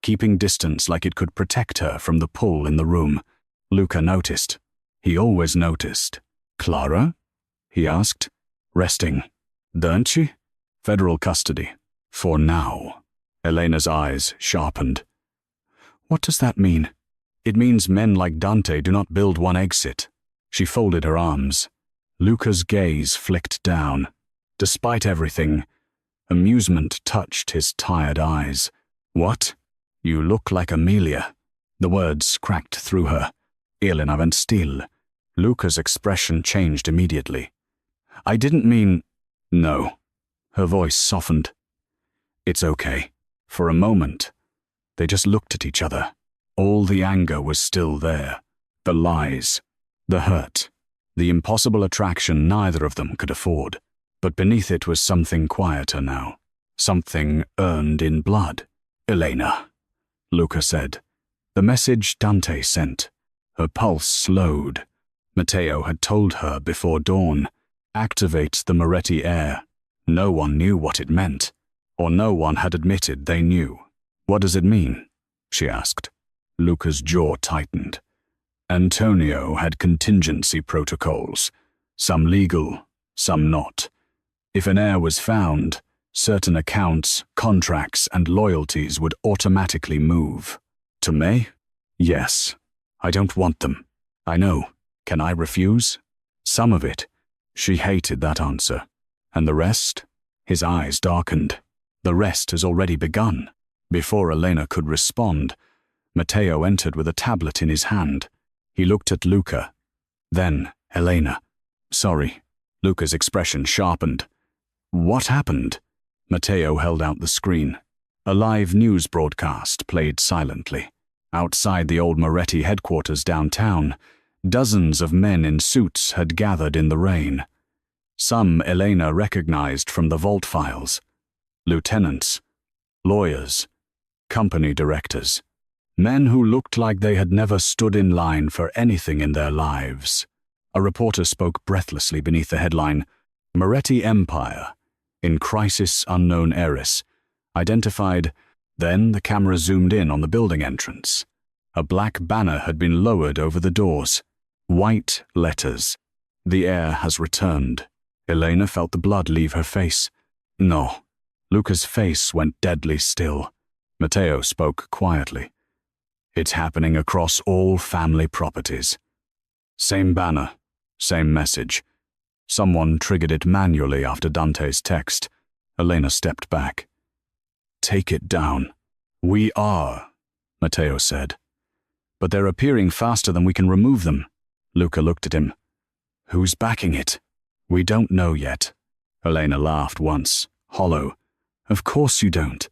keeping distance like it could protect her from the pull in the room. Luca noticed. He always noticed. "Clara?" he asked. "Resting. Don't she?" "Federal custody. For now." Elena's eyes sharpened. "What does that mean?" "It means men like Dante do not build one exit." She folded her arms. Luca's gaze flicked down. Despite everything, amusement touched his tired eyes. "What? You look like Amelia." The words cracked through her. Elena went still. Luca's expression changed immediately. "I didn't mean—" "No." Her voice softened. "It's okay." For a moment, they just looked at each other. All the anger was still there. The lies, the hurt, the impossible attraction neither of them could afford. But beneath it was something quieter now. Something earned in blood. "Elena," Luca said. The message Dante sent. Her pulse slowed. Matteo had told her before dawn. Activate the Moretti heir. No one knew what it meant, or no one had admitted they knew. "What does it mean?" she asked. Luca's jaw tightened. Antonio had contingency protocols, some legal, some not. If an heir was found, certain accounts, contracts, and loyalties would automatically move. "To me? Yes. I don't want them." "I know. Can I refuse?" "Some of it." She hated that answer. "And the rest?" His eyes darkened. "The rest has already begun." Before Elena could respond, Matteo entered with a tablet in his hand. He looked at Luca. Then Elena. "Sorry." Luca's expression sharpened. "What happened?" Matteo held out the screen. A live news broadcast played silently. Outside the old Moretti headquarters downtown, dozens of men in suits had gathered in the rain. Some Elena recognized from the vault files. Lieutenants, lawyers, company directors. Men who looked like they had never stood in line for anything in their lives. A reporter spoke breathlessly beneath the headline, "Moretti Empire, in Crisis Unknown Heiress," identified. Then the camera zoomed in on the building entrance. A black banner had been lowered over the doors. White letters. "The heir has returned." Elena felt the blood leave her face. No. Luca's face went deadly still. Matteo spoke quietly. It's happening across all family properties. Same banner, same message. Someone triggered it manually after Dante's text. Elena stepped back. Take it down. We are, Matteo said. But they're appearing faster than we can remove them. Luca looked at him. Who's backing it? We don't know yet. Elena laughed once, hollow. Of course you don't.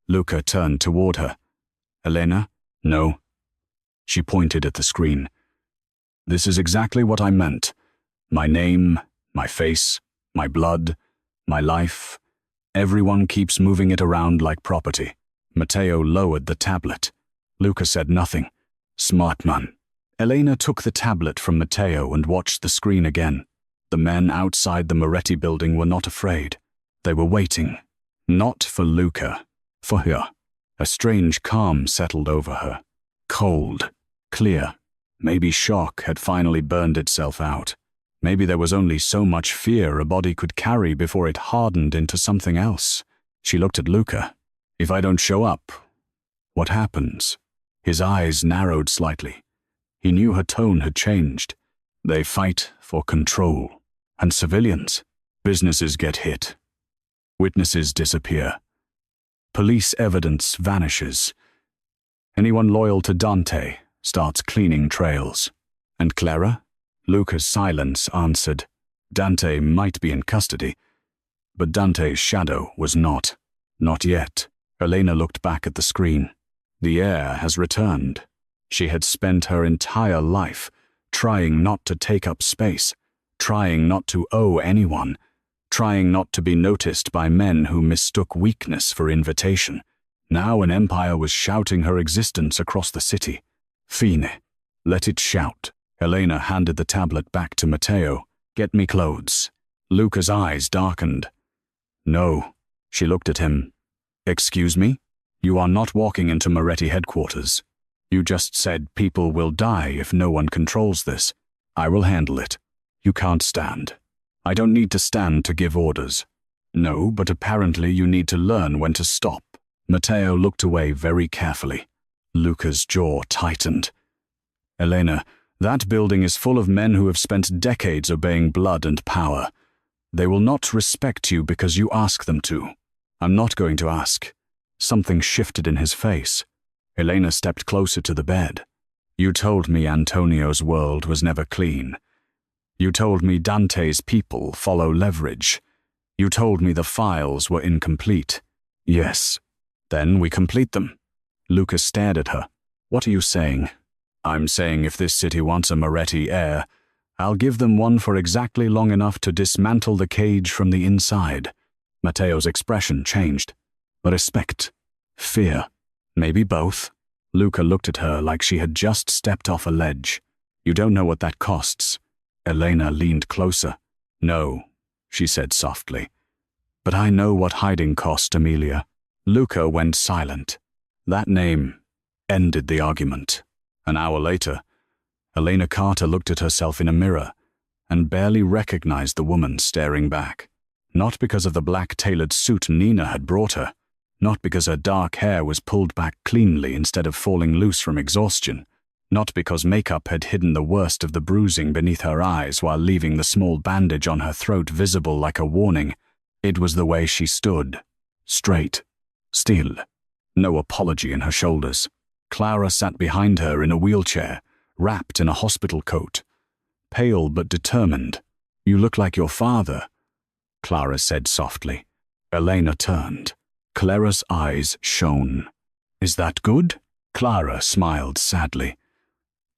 Luca turned toward her. Elena? No. She pointed at the screen. This is exactly what I meant. My name, my face, my blood, my life. Everyone keeps moving it around like property. Matteo lowered the tablet. Luca said nothing. Smart man. Elena took the tablet from Matteo and watched the screen again. The men outside the Moretti building were not afraid. They were waiting. Not for Luca. For her. A strange calm settled over her. Cold. Clear. Maybe shock had finally burned itself out. Maybe there was only so much fear a body could carry before it hardened into something else. She looked at Luca. If I don't show up, what happens? His eyes narrowed slightly. He knew her tone had changed. They fight for control. And civilians. Businesses get hit. Witnesses disappear. Police evidence vanishes. Anyone loyal to Dante starts cleaning trails. And Clara? Luca's silence answered. Dante might be in custody, but Dante's shadow was not. Not yet. Elena looked back at the screen. The heir has returned. She had spent her entire life trying not to take up space, trying not to owe anyone, trying not to be noticed by men who mistook weakness for invitation. Now an empire was shouting her existence across the city. Fine. Let it shout. Elena handed the tablet back to Matteo. Get me clothes. Luca's eyes darkened. No. She looked at him. Excuse me? You are not walking into Moretti headquarters. You just said people will die if no one controls this. I will handle it. You can't stand. I don't need to stand to give orders. No, but apparently you need to learn when to stop. Matteo looked away very carefully. Luca's jaw tightened. Elena, that building is full of men who have spent decades obeying blood and power. They will not respect you because you ask them to. I'm not going to ask. Something shifted in his face. Elena stepped closer to the bed. You told me Antonio's world was never clean. You told me Dante's people follow leverage. You told me the files were incomplete. Yes. Then we complete them. Luca stared at her. What are you saying? I'm saying if this city wants a Moretti heir, I'll give them one for exactly long enough to dismantle the cage from the inside. Matteo's expression changed. Respect. Fear. Maybe both. Luca looked at her like she had just stepped off a ledge. You don't know what that costs. Elena leaned closer. No, she said softly. But I know what hiding cost, Amelia. Luca went silent. That name ended the argument. An hour later, Elena Carter looked at herself in a mirror and barely recognized the woman staring back. Not because of the black-tailored suit Nina had brought her, not because her dark hair was pulled back cleanly instead of falling loose from exhaustion, not because makeup had hidden the worst of the bruising beneath her eyes while leaving the small bandage on her throat visible like a warning. It was the way she stood, straight, still, no apology in her shoulders. Clara sat behind her in a wheelchair, wrapped in a hospital coat. Pale but determined. You look like your father, Clara said softly. Elena turned. Clara's eyes shone. Is that good? Clara smiled sadly.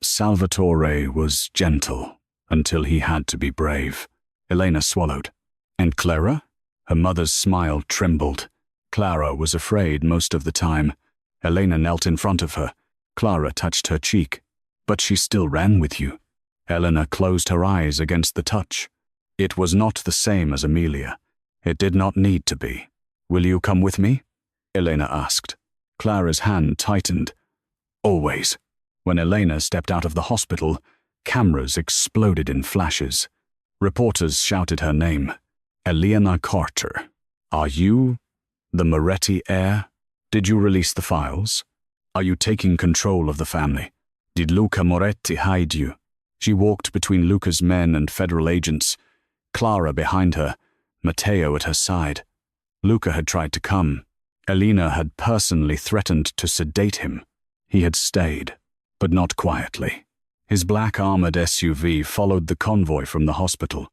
Salvatore was gentle until he had to be brave. Elena swallowed. And Clara? Her mother's smile trembled. Clara was afraid most of the time. Elena knelt in front of her. Clara touched her cheek. But she still ran with you. Elena closed her eyes against the touch. It was not the same as Amelia. It did not need to be. Will you come with me? Elena asked. Clara's hand tightened. Always. When Elena stepped out of the hospital, cameras exploded in flashes. Reporters shouted her name. Elena Carter, are you the Moretti heir? Did you release the files? Are you taking control of the family? Did Luca Moretti hide you? She walked between Luca's men and federal agents, Clara behind her, Matteo at her side. Luca had tried to come. Elena had personally threatened to sedate him. He had stayed, but not quietly. His black armored SUV followed the convoy from the hospital.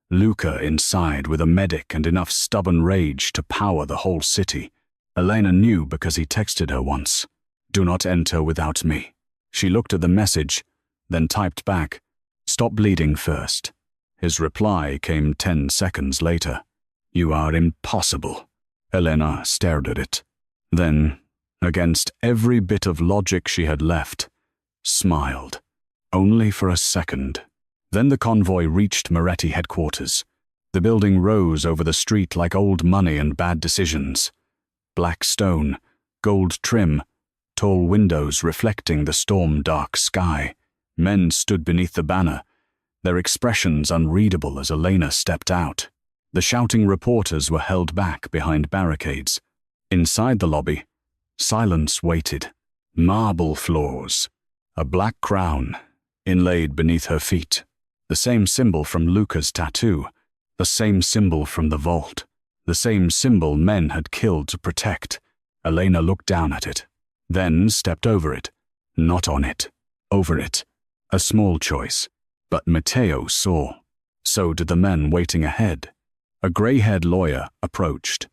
Luca inside with a medic and enough stubborn rage to power the whole city. Elena knew because he texted her once. "Do not enter without me." She looked at the message, then typed back, "Stop bleeding first." His reply came 10 seconds later. "You are impossible." Elena stared at it. Then, against every bit of logic she had left, smiled. Only for a second. Then the convoy reached Moretti headquarters. The building rose over the street like old money and bad decisions. Black stone, gold trim, tall windows reflecting the storm-dark sky. Men stood beneath the banner, their expressions unreadable as Elena stepped out. The shouting reporters were held back behind barricades. Inside the lobby, silence waited. Marble floors, a black crown inlaid beneath her feet. The same symbol from Luca's tattoo, the same symbol from the vault, the same symbol men had killed to protect. Elena looked down at it, then stepped over it. Not on it, over it. A small choice, but Matteo saw. So did the men waiting ahead. A gray-haired lawyer approached,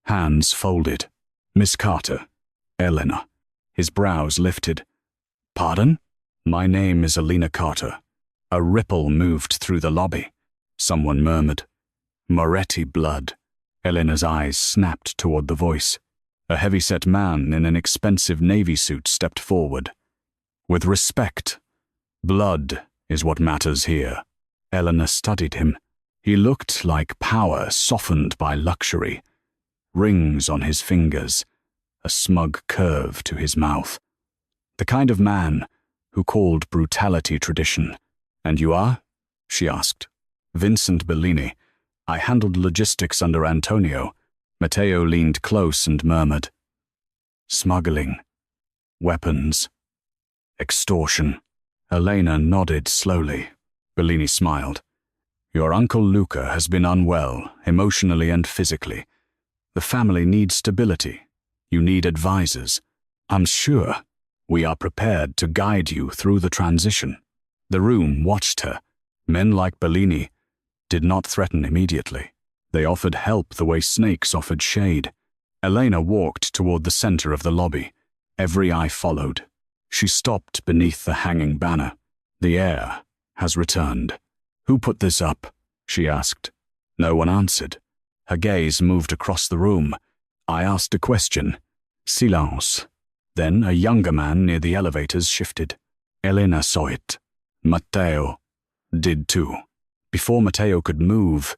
hands folded. "Miss Carter, Elena." His brows lifted. "Pardon?" "My name is Elena Carter." A ripple moved through the lobby. Someone murmured, "Moretti blood." Elena's eyes snapped toward the voice. A heavy-set man in an expensive navy suit stepped forward. "With respect, blood is what matters here." Elena studied him. He looked like power softened by luxury. Rings on his fingers, a smug curve to his mouth. The kind of man who called brutality tradition. "And you are?" she asked. "Vincent Bellini. I handled logistics under Antonio." Matteo leaned close and murmured, "Smuggling. Weapons. Extortion." Elena nodded slowly. Bellini smiled. "Your Uncle Luca has been unwell, emotionally and physically. The family needs stability. You need advisors. I'm sure we are prepared to guide you through the transition." The room watched her. Men like Bellini did not threaten immediately. They offered help the way snakes offered shade. Elena walked toward the center of the lobby. Every eye followed. She stopped beneath the hanging banner. "The heir has returned." "Who put this up?" she asked. No one answered. Her gaze moved across the room. I asked a question. Silence. Then a younger man near the elevators shifted. Elena saw it. Matteo did too. Before Matteo could move,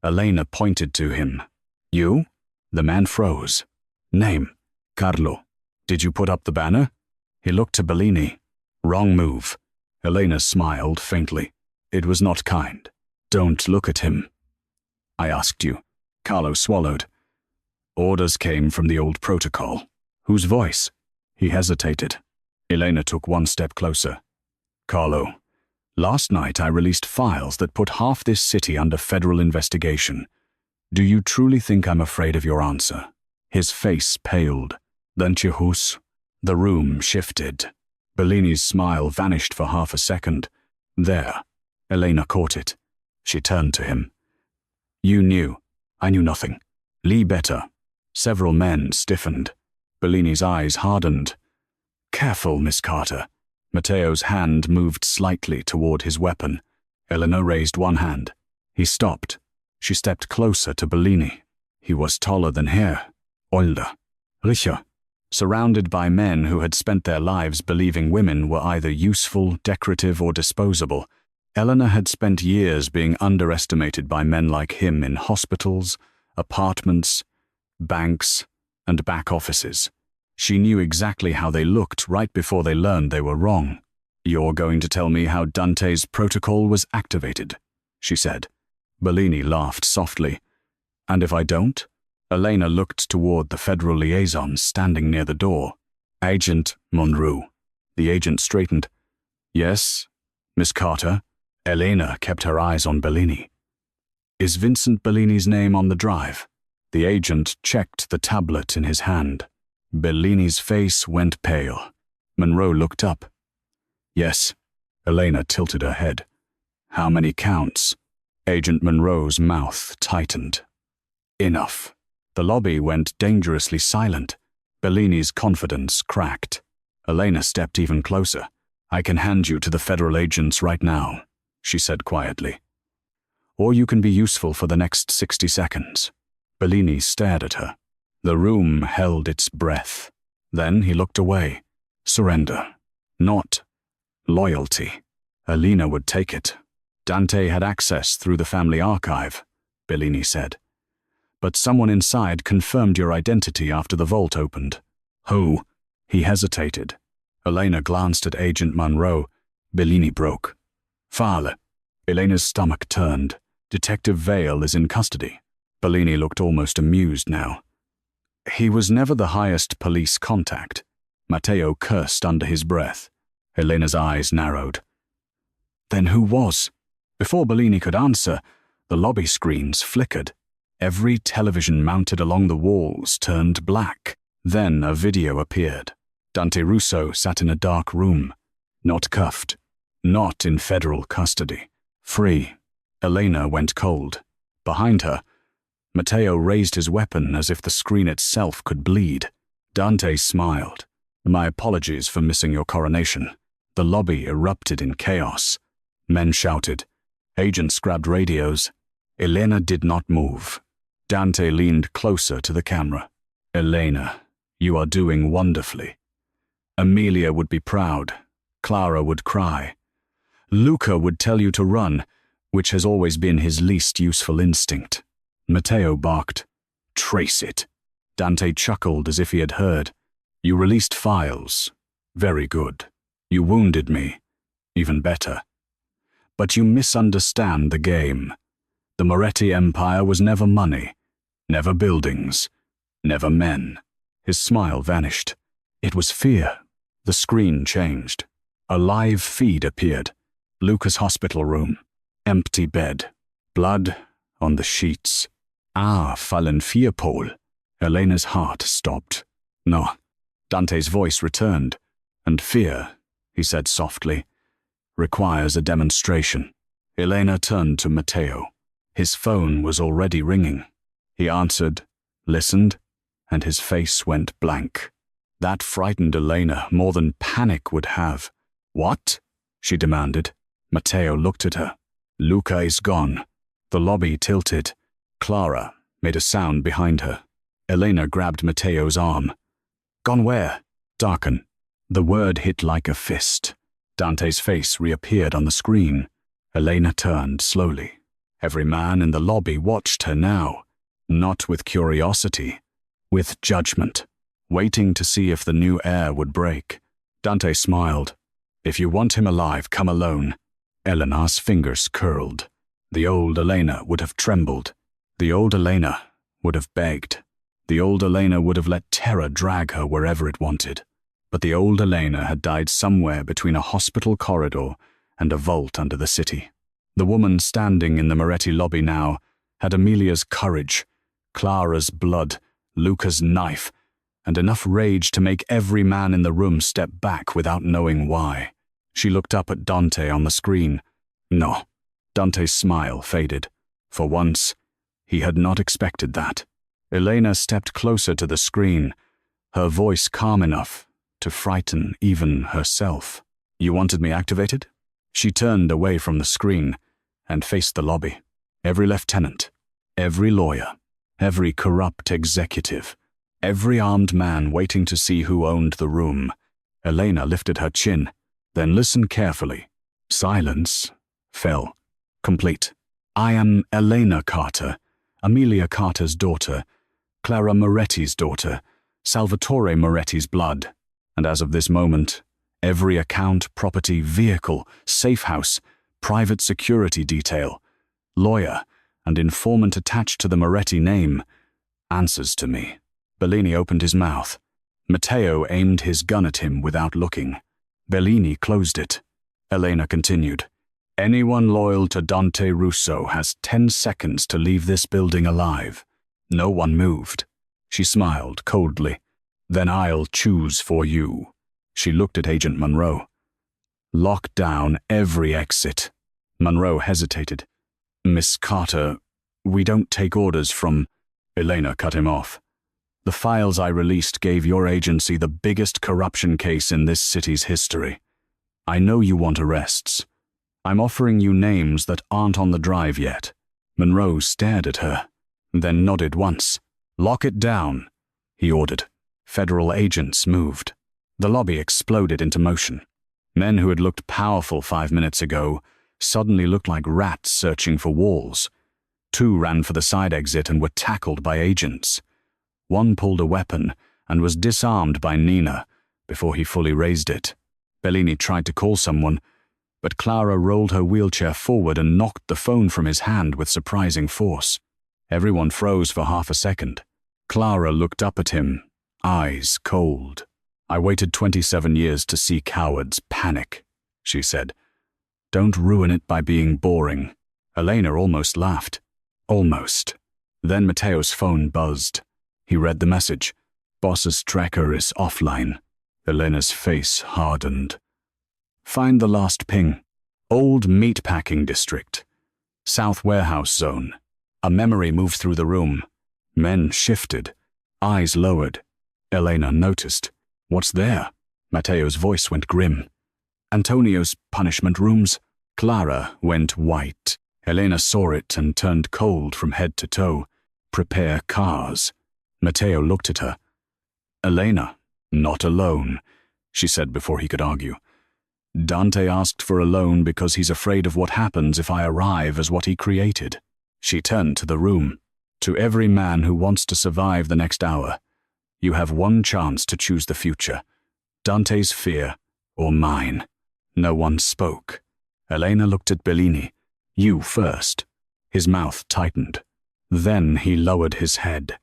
Elena pointed to him. "You?" The man froze. "Name?" "Carlo." "Did you put up the banner?" He looked to Bellini. "Wrong move." Elena smiled faintly. "It was not kind." "Don't look at him." "I asked you." Carlo swallowed. "Orders came from the old protocol." "Whose voice?" He hesitated. Elena took one step closer. "Carlo, last night I released files that put half this city under federal investigation. Do you truly think I'm afraid of your answer?" His face paled. "Lentihus." The room shifted. Bellini's smile vanished for half a second. "There." Elena caught it. She turned to him. "You knew." "I knew nothing." "Lee better." Several men stiffened. Bellini's eyes hardened. "Careful, Miss Carter." Matteo's hand moved slightly toward his weapon. Elena raised one hand. He stopped. She stepped closer to Bellini. He was taller than her. Older. Richer. Surrounded by men who had spent their lives believing women were either useful, decorative, or disposable, Elena had spent years being underestimated by men like him in hospitals, apartments, banks, and back offices. She knew exactly how they looked right before they learned they were wrong. "You're going to tell me how Dante's protocol was activated," she said. Bellini laughed softly. And if I don't? Elena looked toward the federal liaison standing near the door. Agent Monroe. The agent straightened. Yes, Miss Carter. Elena kept her eyes on Bellini. Is Vincent Bellini's name on the drive? The agent checked the tablet in his hand. Bellini's face went pale. Monroe looked up. Yes. Elena tilted her head. How many counts? Agent Monroe's mouth tightened. Enough. The lobby went dangerously silent. Bellini's confidence cracked. Elena stepped even closer. I can hand you to the federal agents right now, she said quietly. Or you can be useful for the next 60 seconds. Bellini stared at her. The room held its breath. Then he looked away. Surrender. Not loyalty. Elena would take it. Dante had access through the family archive, Bellini said. But someone inside confirmed your identity after the vault opened. Who? He hesitated. Elena glanced at Agent Monroe. Bellini broke. Fale. Elena's stomach turned. Detective Vale is in custody. Bellini looked almost amused now. He was never the highest police contact. Matteo cursed under his breath. Elena's eyes narrowed. Then who was? Before Bellini could answer, the lobby screens flickered. Every television mounted along the walls turned black. Then a video appeared. Dante Russo sat in a dark room. Not cuffed. Not in federal custody. Free. Elena went cold. Behind her, Matteo raised his weapon as if the screen itself could bleed. Dante smiled. My apologies for missing your coronation. The lobby erupted in chaos. Men shouted. Agents grabbed radios. Elena did not move. Dante leaned closer to the camera. Elena, you are doing wonderfully. Amelia would be proud. Clara would cry. Luca would tell you to run, which has always been his least useful instinct. Matteo barked. Trace it. Dante chuckled as if he had heard. You released files. Very good. You wounded me. Even better. But you misunderstand the game. The Moretti Empire was never money, never buildings, never men. His smile vanished. It was fear. The screen changed. A live feed appeared. Luca's hospital room. Empty bed. Blood on the sheets. Fallen Fierpol. Elena's heart stopped. No. Dante's voice returned. And fear, he said softly, requires a demonstration. Elena turned to Matteo. His phone was already ringing. He answered, listened, and his face went blank. That frightened Elena more than panic would have. What? She demanded. Matteo looked at her. Luca is gone. The lobby tilted. Clara made a sound behind her. Elena grabbed Matteo's arm. Gone where? Darken. The word hit like a fist. Dante's face reappeared on the screen. Elena turned slowly. Every man in the lobby watched her now, not with curiosity, with judgment, waiting to see if the new air would break. Dante smiled. If you want him alive, come alone. Elena's fingers curled. The old Elena would have trembled. The old Elena would have begged. The old Elena would have let terror drag her wherever it wanted. But the old Elena had died somewhere between a hospital corridor and a vault under the city. The woman standing in the Moretti lobby now had Amelia's courage, Clara's blood, Luca's knife, and enough rage to make every man in the room step back without knowing why. She looked up at Dante on the screen. No. Dante's smile faded. For once, he had not expected that. Elena stepped closer to the screen, her voice calm enough to frighten even herself. You wanted me activated? She turned away from the screen and faced the lobby. Every lieutenant, every lawyer, every corrupt executive, every armed man waiting to see who owned the room. Elena lifted her chin, then listened carefully. Silence fell. Complete. I am Elena Carter, Amelia Carter's daughter, Clara Moretti's daughter, Salvatore Moretti's blood. And as of this moment, every account, property, vehicle, safe house, private security detail, lawyer, and informant attached to the Moretti name, answers to me. Bellini opened his mouth. Matteo aimed his gun at him without looking. Bellini closed it. Elena continued. Anyone loyal to Dante Russo has 10 seconds to leave this building alive. No one moved. She smiled coldly. Then I'll choose for you. She looked at Agent Monroe. Lock down every exit. Monroe hesitated. Miss Carter, we don't take orders from... Elena cut him off. The files I released gave your agency the biggest corruption case in this city's history. I know you want arrests. I'm offering you names that aren't on the drive yet. Monroe stared at her, then nodded once. Lock it down, he ordered. Federal agents moved. The lobby exploded into motion. Men who had looked powerful 5 minutes ago suddenly looked like rats searching for walls. 2 ran for the side exit and were tackled by agents. 1 pulled a weapon and was disarmed by Nina before he fully raised it. Bellini tried to call someone, but Clara rolled her wheelchair forward and knocked the phone from his hand with surprising force. Everyone froze for half a second. Clara looked up at him, eyes cold. I waited 27 years to see cowards panic, she said. Don't ruin it by being boring. Elena almost laughed. Almost. Then Matteo's phone buzzed. He read the message. Boss's tracker is offline. Elena's face hardened. Find the last ping. Old meatpacking district. South warehouse zone. A memory moved through the room. Men shifted. Eyes lowered. Elena noticed. What's there? Matteo's voice went grim. Antonio's punishment rooms. Clara went white. Elena saw it and turned cold from head to toe. Prepare cars. Matteo looked at her. Elena, not alone, she said before he could argue. Dante asked for a loan because he's afraid of what happens if I arrive as what he created. She turned to the room. To every man who wants to survive the next hour, you have one chance to choose the future. Dante's fear or mine. No one spoke. Elena looked at Bellini. You first. His mouth tightened. Then he lowered his head.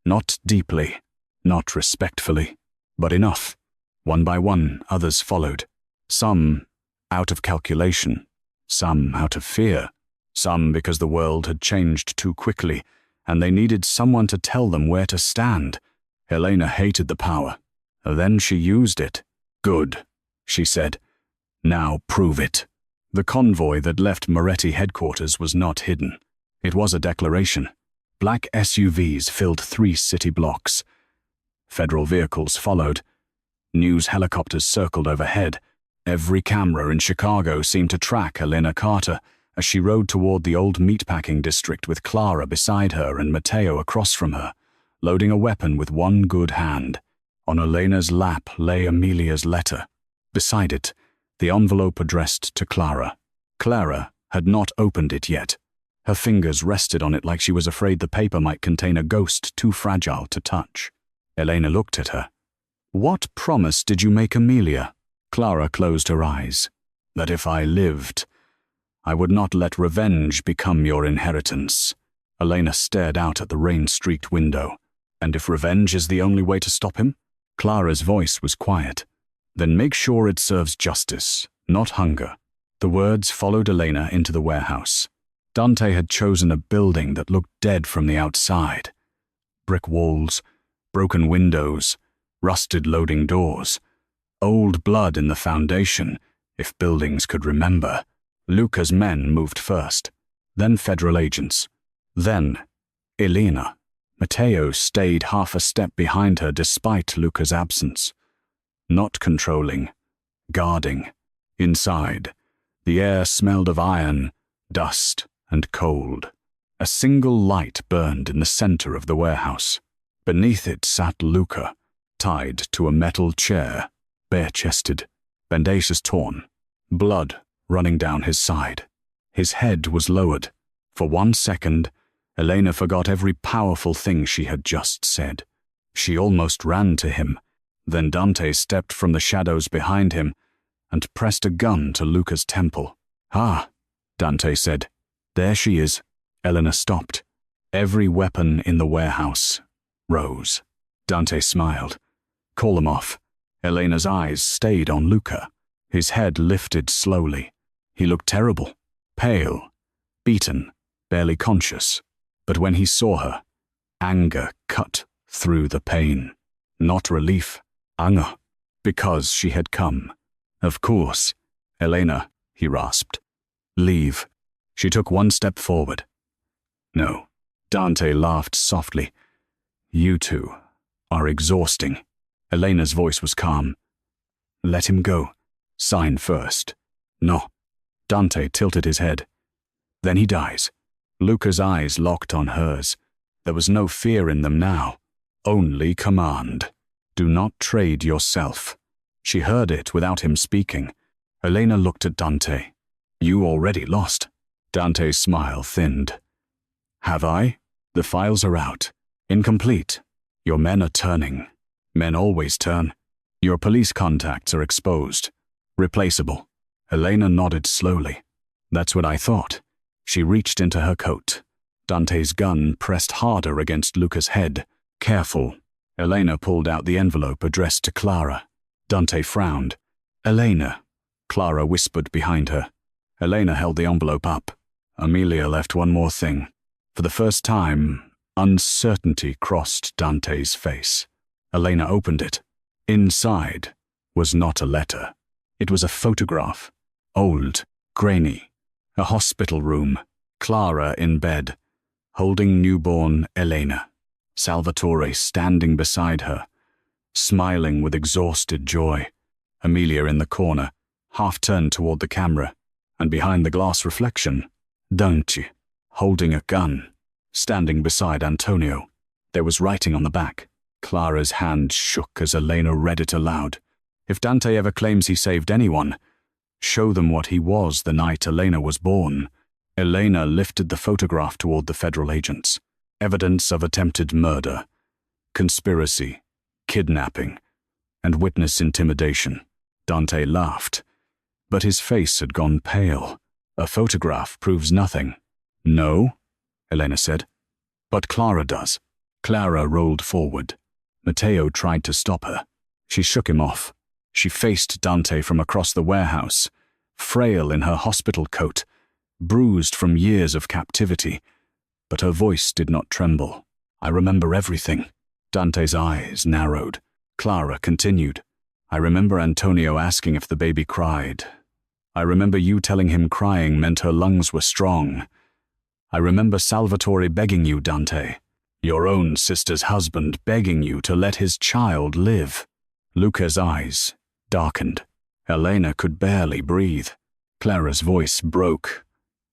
Not deeply, not respectfully, but enough. One by one, others followed. Some out of calculation, some out of fear, some because the world had changed too quickly, and they needed someone to tell them where to stand. Elena hated the power. Then she used it. Good, she said. Now prove it. The convoy that left Moretti headquarters was not hidden. It was a declaration. Black SUVs filled 3 city blocks. Federal vehicles followed. News helicopters circled overhead. Every camera in Chicago seemed to track Elena Carter as she rode toward the old meatpacking district with Clara beside her and Matteo across from her, loading a weapon with one good hand. On Elena's lap lay Amelia's letter. Beside it, the envelope addressed to Clara. Clara had not opened it yet. Her fingers rested on it like she was afraid the paper might contain a ghost too fragile to touch. Elena looked at her. What promise did you make Amelia? Clara closed her eyes. That if I lived, I would not let revenge become your inheritance. Elena stared out at the rain-streaked window. And if revenge is the only way to stop him? Clara's voice was quiet. Then make sure it serves justice, not hunger. The words followed Elena into the warehouse. Dante had chosen a building that looked dead from the outside. Brick walls, broken windows, rusted loading doors. Old blood in the foundation, if buildings could remember. Luca's men moved first, then federal agents. Then, Elena. Matteo stayed half a step behind her despite Luca's absence. Not controlling, guarding. Inside, the air smelled of iron, dust, and cold. A single light burned in the center of the warehouse. Beneath it sat Luca, tied to a metal chair, bare-chested, bandages torn, blood running down his side. His head was lowered. For 1 second, Elena forgot every powerful thing she had just said. She almost ran to him. Then Dante stepped from the shadows behind him and pressed a gun to Luca's temple. Ah, Dante said. There she is. Elena stopped. Every weapon in the warehouse rose. Dante smiled. Call them off. Elena's eyes stayed on Luca. His head lifted slowly. He looked terrible, pale, beaten, barely conscious. But when he saw her, anger cut through the pain. Not relief, anger, because she had come. Of course. Elena, he rasped. Leave. She took one step forward. No. Dante laughed softly. You two are exhausting. Elena's voice was calm. Let him go. Sign first. No. Dante tilted his head. Then he dies. Luca's eyes locked on hers. There was no fear in them now. Only command. Do not trade yourself. She heard it without him speaking. Elena looked at Dante. You already lost. Dante's smile thinned. Have I? The files are out. Incomplete. Your men are turning. Men always turn. Your police contacts are exposed. Replaceable. Elena nodded slowly. That's what I thought. She reached into her coat. Dante's gun pressed harder against Luca's head. Careful. Elena pulled out the envelope addressed to Clara. Dante frowned. Elena. Clara whispered behind her. Elena held the envelope up. Amelia left one more thing. For the first time, uncertainty crossed Dante's face. Elena opened it. Inside was not a letter. It was a photograph. Old, grainy. A hospital room. Clara in bed, holding newborn Elena. Salvatore standing beside her, smiling with exhausted joy. Amelia in the corner, half turned toward the camera, and behind the glass reflection, Dante, holding a gun, standing beside Antonio. There was writing on the back. Clara's hand shook as Elena read it aloud. If Dante ever claims he saved anyone, show them what he was the night Elena was born. Elena lifted the photograph toward the federal agents. Evidence of attempted murder, conspiracy, kidnapping, and witness intimidation. Dante laughed, but his face had gone pale. A photograph proves nothing. No, Elena said. But Clara does. Clara rolled forward. Matteo tried to stop her. She shook him off. She faced Dante from across the warehouse, frail in her hospital coat, bruised from years of captivity, but her voice did not tremble. I remember everything. Dante's eyes narrowed. Clara continued. I remember Antonio asking if the baby cried. I remember you telling him crying meant her lungs were strong. I remember Salvatore begging you, Dante, your own sister's husband begging you to let his child live. Luca's eyes darkened. Elena could barely breathe. Clara's voice broke,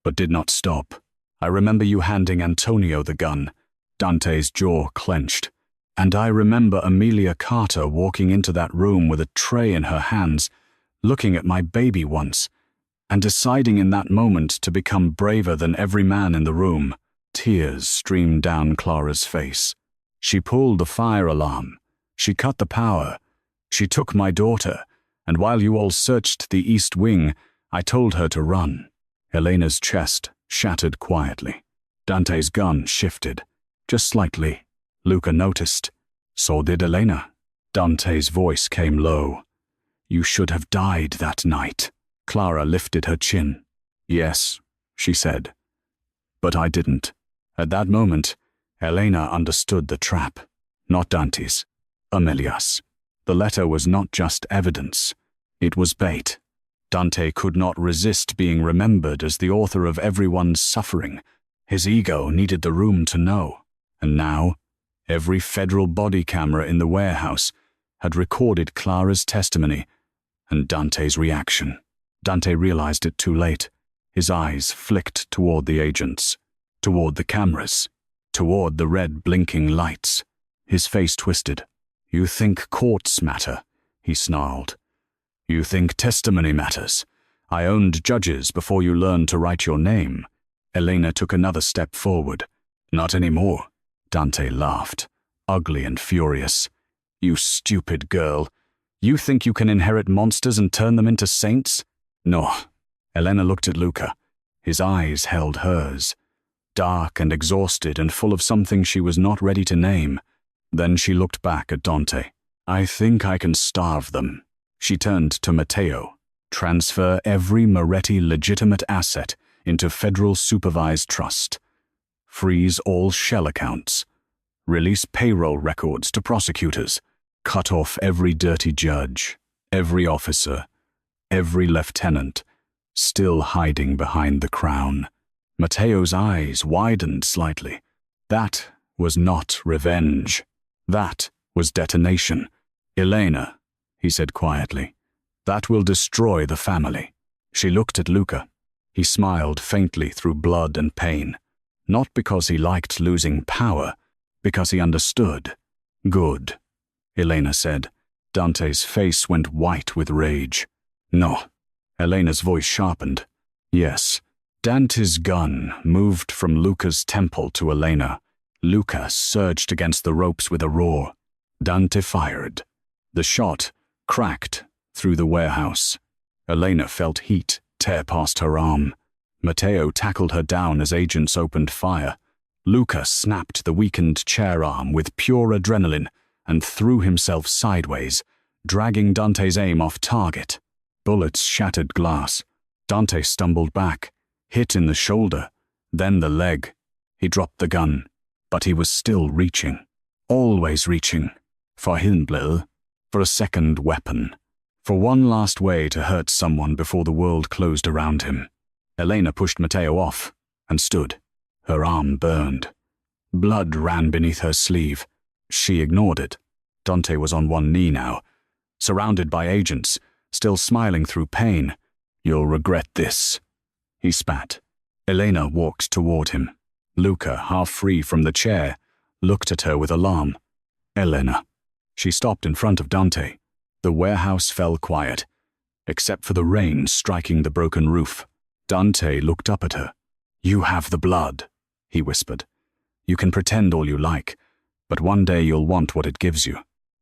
but did not stop. I remember you handing Antonio the gun. Dante's jaw clenched. And I remember Amelia Carter walking into that room with a tray in her hands, looking at my baby once, and deciding in that moment to become braver than every man in the room. Tears streamed down Clara's face. She pulled the fire alarm. She cut the power. She took my daughter, and while you all searched the east wing, I told her to run. Elena's chest shattered quietly. Dante's gun shifted, just slightly. Luca noticed. So did Elena. Dante's voice came low. You should have died that night. Clara lifted her chin. Yes, she said. But I didn't. At that moment, Elena understood the trap. Not Dante's. Amelia's. The letter was not just evidence. It was bait. Dante could not resist being remembered as the author of everyone's suffering. His ego needed the room to know. And now, every federal body camera in the warehouse had recorded Clara's testimony and Dante's reaction. Dante realized it too late. His eyes flicked toward the agents, toward the cameras, toward the red blinking lights. His face twisted. You think courts matter, he snarled. You think testimony matters. I owned judges before you learned to write your name. Elena took another step forward. Not anymore. Dante laughed, ugly and furious. You stupid girl. You think you can inherit monsters and turn them into saints? No. Elena looked at Luca. His eyes held hers. dark and exhausted and full of something she was not ready to name. Then she looked back at Dante. I think I can starve them. She turned to Matteo. Transfer every Moretti legitimate asset into federal supervised trust. Freeze all shell accounts. Release payroll records to prosecutors. Cut off every dirty judge, every officer, every lieutenant, still hiding behind the crown. Matteo's eyes widened slightly. That was not revenge. That was detonation. Elena, he said quietly, that will destroy the family. She looked at Luca. He smiled faintly through blood and pain. Not because he liked losing power, because he understood. Good, Elena said. Dante's face went white with rage. No. Elena's voice sharpened. Yes. Dante's gun moved from Luca's temple to Elena. Luca surged against the ropes with a roar. Dante fired. The shot cracked through the warehouse. Elena felt heat tear past her arm. Matteo tackled her down as agents opened fire. Luca snapped the weakened chair arm with pure adrenaline and threw himself sideways, dragging Dante's aim off target. Bullets shattered glass. Dante stumbled back, hit in the shoulder, then the leg. He dropped the gun, but he was still reaching. Always reaching. For Himmler, for a second weapon. For one last way to hurt someone before the world closed around him. Elena pushed Matteo off and stood. Her arm burned. Blood ran beneath her sleeve. She ignored it. Dante was on one knee now, surrounded by agents, still smiling through pain. You'll regret this, he spat. Elena walked toward him. Luca, half free from the chair, looked at her with alarm. Elena. She stopped in front of Dante. The warehouse fell quiet, except for the rain striking the broken roof. Dante looked up at her. You have the blood, he whispered. You can pretend all you like, but one day you'll want what it gives you.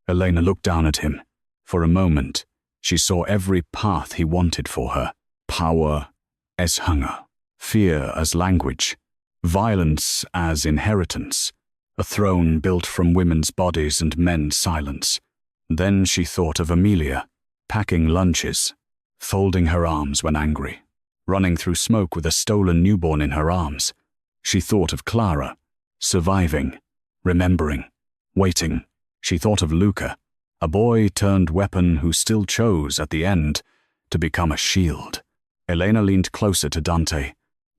Elena looked down at him. For a moment, she saw every path he wanted for her. Power as hunger, fear as language, violence as inheritance, a throne built from women's bodies and men's silence. Then she thought of Amelia, packing lunches, folding her arms when angry, running through smoke with a stolen newborn in her arms. She thought of Clara, surviving, remembering, waiting. She thought of Luca, a boy turned weapon who still chose, at the end, to become a shield. Elena leaned closer to Dante.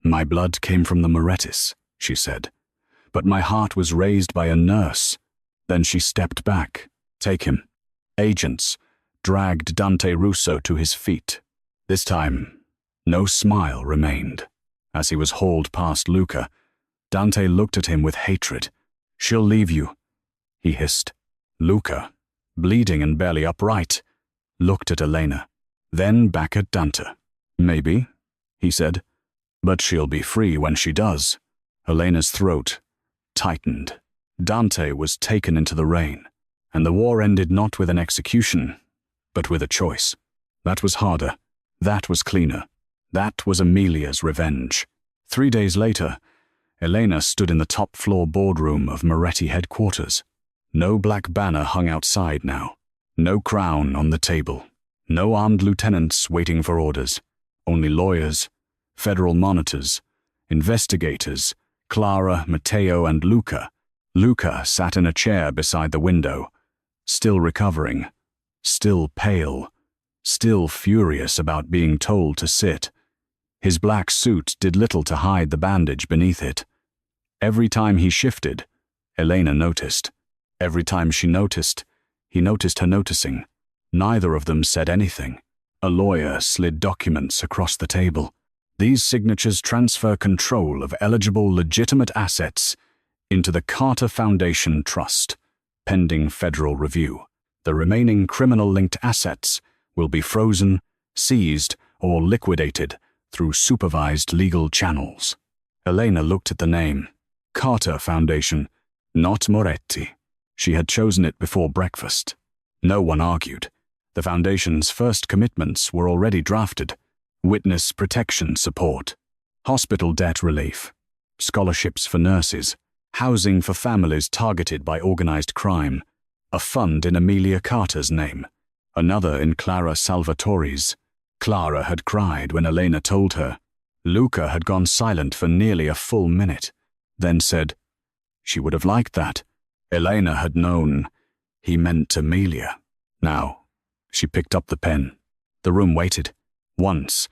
My blood came from the Morettis, she said, but my heart was raised by a nurse. Then she stepped back. Take him. Agents dragged Dante Russo to his feet. This time, no smile remained. As he was hauled past Luca, Dante looked at him with hatred. She'll leave you, he hissed. Luca, bleeding and barely upright, looked at Elena, then back at Dante. Maybe, he said, but she'll be free when she does. Elena's throat tightened. Dante was taken into the rain, and the war ended not with an execution, but with a choice. That was harder. That was cleaner. That was Amelia's revenge. 3 days later, Elena stood in the top-floor boardroom of Moretti headquarters. No black banner hung outside now. No crown on the table. No armed lieutenants waiting for orders. Only lawyers, federal monitors, investigators, Clara, Matteo, and Luca. Luca sat in a chair beside the window, still recovering, still pale, still furious about being told to sit. His black suit did little to hide the bandage beneath it. Every time he shifted, Elena noticed. Every time she noticed, he noticed her noticing. Neither of them said anything. A lawyer slid documents across the table. These signatures transfer control of eligible legitimate assets into the Carter Foundation Trust, pending federal review. The remaining criminal-linked assets will be frozen, seized, or liquidated through supervised legal channels. Elena looked at the name. Carter Foundation, not Moretti. She had chosen it before breakfast. No one argued. The Foundation's first commitments were already drafted. Witness protection support, hospital debt relief, scholarships for nurses, housing for families targeted by organized crime, a fund in Amelia Carter's name, another in Clara Salvatore's. Clara had cried when Elena told her. Luca had gone silent for nearly a full minute, then said, "She would have liked that." Elena had known he meant Amelia. Now, she picked up the pen. The room waited. Once,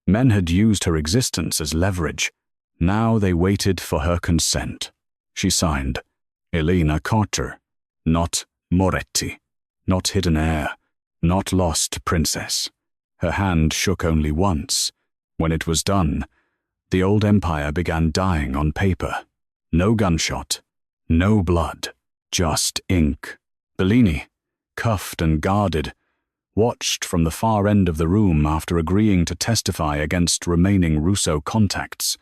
men had used her existence as leverage. Now they waited for her consent. She signed, Elena Carter, not Moretti, not hidden heir, not lost princess. Her hand shook only once. When it was done, the old empire began dying on paper. No gunshot, no blood, just ink. Bellini, cuffed and guarded, watched from the far end of the room after agreeing to testify against remaining Russo contacts.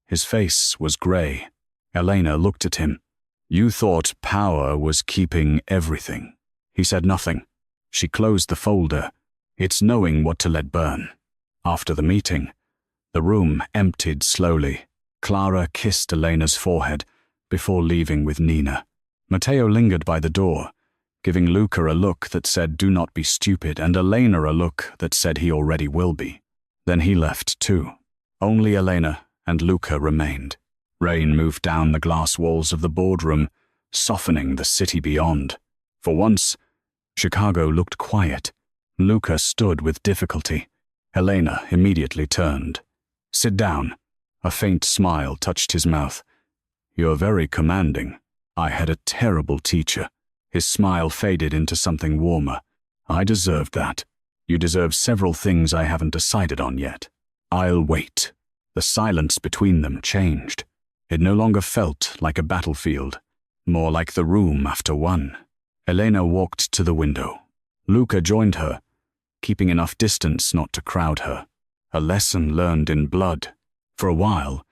His face was grey. Elena looked at him. "You thought power was keeping everything." He said nothing. She closed the folder. It's knowing what to let burn. After the meeting, the room emptied slowly. Clara kissed Elena's forehead before leaving with Nina. Matteo lingered by the door, giving Luca a look that said, "Do not be stupid," and Elena a look that said he already will be. Then he left too. Only Elena and Luca remained. Rain moved down the glass walls of the boardroom, softening the city beyond. For once, Chicago looked quiet. Luca stood with difficulty. Elena immediately turned. "Sit down." A faint smile touched his mouth. "You're very commanding. I had a terrible teacher." His smile faded into something warmer. "I deserved that. You deserve several things I haven't decided on yet. I'll wait." The silence between them changed. It no longer felt like a battlefield, more like the room after one. Elena walked to the window. Luca joined her, keeping enough distance not to crowd her. A lesson learned in blood. For a while,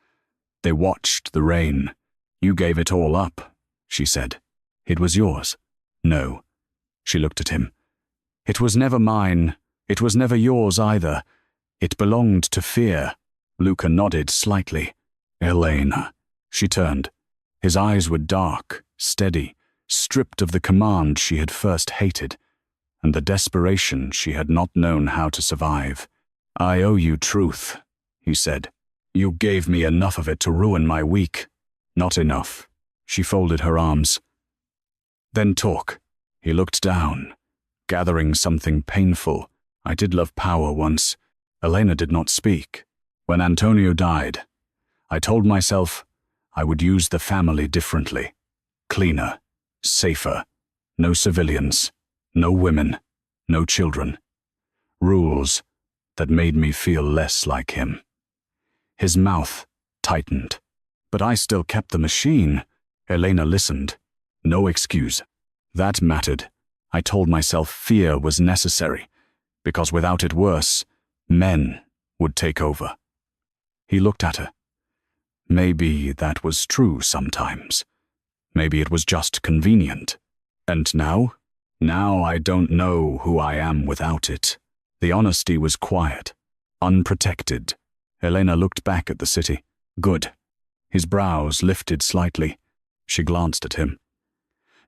they watched the rain. "You gave it all up," she said. "It was yours." "No." She looked at him. "It was never mine. It was never yours either. It belonged to fear." Luca nodded slightly. "Elena." She turned. His eyes were dark, steady, stripped of the command she had first hated, and the desperation she had not known how to survive. "I owe you truth," he said. "You gave me enough of it to ruin my week." "Not enough." She folded her arms. "Then talk." He looked down, gathering something painful. "I did love power once." Elena did not speak. "When Antonio died, I told myself I would use the family differently. Cleaner, safer, no civilians, no women, no children. Rules that made me feel less like him." His mouth tightened. "But I still kept the machine." Elena listened. "No excuse. That mattered. I told myself fear was necessary, because without it worse, men would take over." He looked at her. Maybe that was true sometimes. Maybe it was just convenient. And now? Now I don't know who I am without it. The honesty was quiet, unprotected. Elena looked back at the city. "Good." His brows lifted slightly. She glanced at him.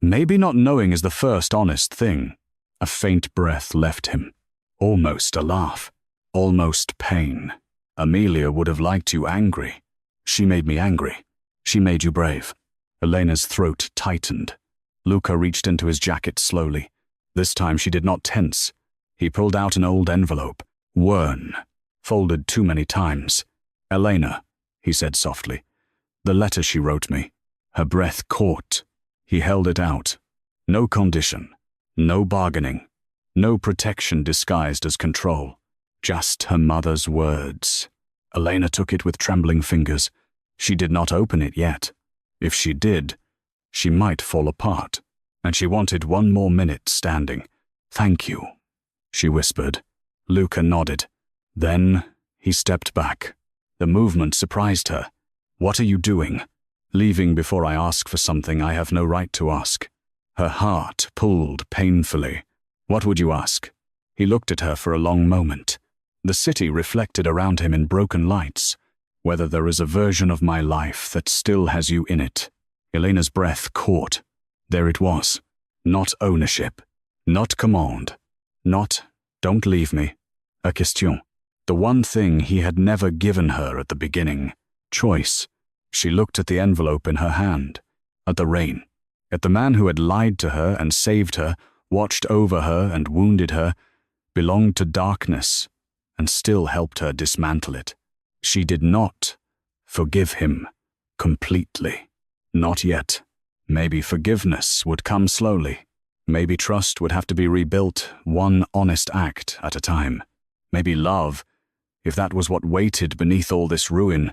"Maybe not knowing is the first honest thing." A faint breath left him. Almost a laugh. Almost pain. "Amelia would have liked you angry." "She made me angry. She made you brave." Elena's throat tightened. Luca reached into his jacket slowly. This time she did not tense. He pulled out an old envelope, worn, folded too many times. "Elena," he said softly. "The letter she wrote me." Her breath caught. He held it out. No condition, no bargaining, no protection disguised as control. Just her mother's words. Elena took it with trembling fingers. She did not open it yet. If she did, she might fall apart, and she wanted one more minute standing. "Thank you," she whispered. Luca nodded. Then he stepped back. The movement surprised her. "What are you doing?" "Leaving before I ask for something I have no right to ask." Her heart pulled painfully. "What would you ask?" He looked at her for a long moment. The city reflected around him in broken lights. Whether there is a version of my life that still has you in it. Elena's breath caught. There it was. Not ownership. Not command. Not, don't leave me. A question. The one thing he had never given her at the beginning. Choice. She looked at the envelope in her hand. At the rain. At the man who had lied to her and saved her, watched over her and wounded her, belonged to darkness, and still helped her dismantle it. She did not forgive him completely. Not yet. Maybe forgiveness would come slowly. Maybe trust would have to be rebuilt one honest act at a time. Maybe love, if that was what waited beneath all this ruin,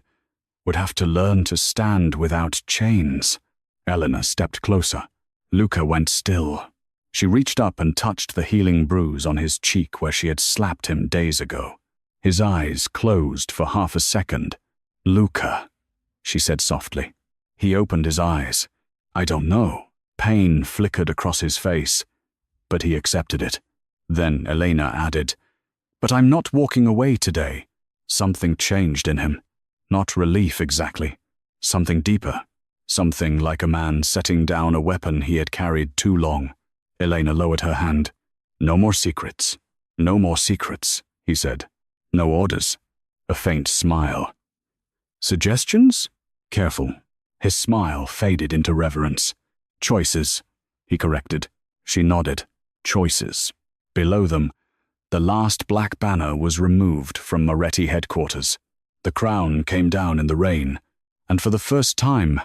would have to learn to stand without chains. Elena stepped closer. Luca went still. She reached up and touched the healing bruise on his cheek where she had slapped him days ago. His eyes closed for half a second. Luca, she said softly. He opened his eyes. I don't know. Pain flickered across his face, but he accepted it. Then Elena added, but I'm not walking away today. Something changed in him. Not relief exactly. Something deeper. Something like a man setting down a weapon he had carried too long. Elena lowered her hand. No more secrets. No more secrets, he said. No orders. A faint smile. Suggestions? Careful. His smile faded into reverence. Choices, he corrected. She nodded. Choices. Below them, the last black banner was removed from Moretti headquarters. The crown came down in the rain, and for the first time,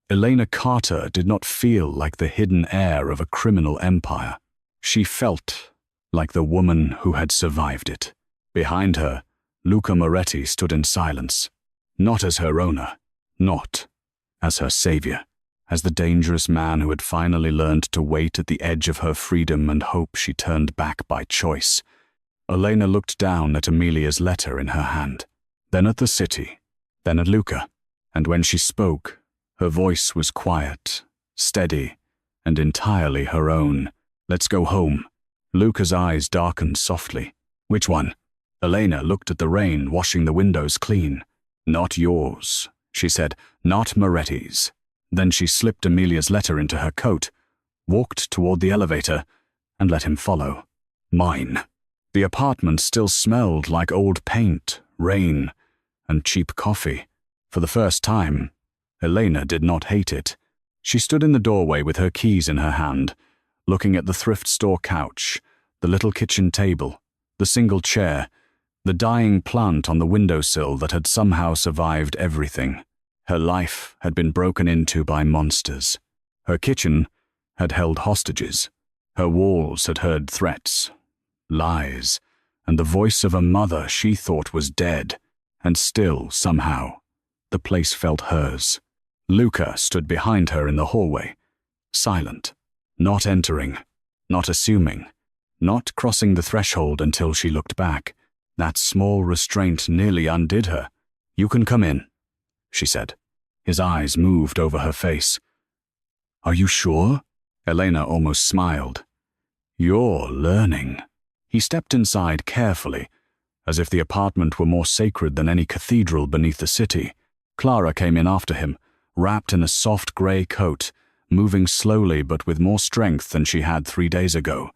Elena Carter did not feel like the hidden heir of a criminal empire. She felt like the woman who had survived it. Behind her, Luca Moretti stood in silence, not as her owner, not as her savior, as the dangerous man who had finally learned to wait at the edge of her freedom and hope she turned back by choice. Elena looked down at Amelia's letter in her hand, then at the city, then at Luca, and when she spoke, her voice was quiet, steady, and entirely her own. Let's go home. Luca's eyes darkened softly. Which one? Elena looked at the rain washing the windows clean. Not yours, she said, not Moretti's. Then she slipped Amelia's letter into her coat, walked toward the elevator, and let him follow. Mine. The apartment still smelled like old paint, rain, and cheap coffee. For the first time, Elena did not hate it. She stood in the doorway with her keys in her hand, looking at the thrift store couch, the little kitchen table, the single chair, the dying plant on the windowsill that had somehow survived everything. Her life had been broken into by monsters. Her kitchen had held hostages. Her walls had heard threats, lies, and the voice of a mother she thought was dead, and still, somehow, the place felt hers. Luca stood behind her in the hallway, silent, not entering, not assuming, not crossing the threshold until she looked back. That small restraint nearly undid her. You can come in, she said. His eyes moved over her face. Are you sure? Elena almost smiled. You're learning. He stepped inside carefully, as if the apartment were more sacred than any cathedral beneath the city. Clara came in after him, wrapped in a soft grey coat, moving slowly but with more strength than she had 3 days ago.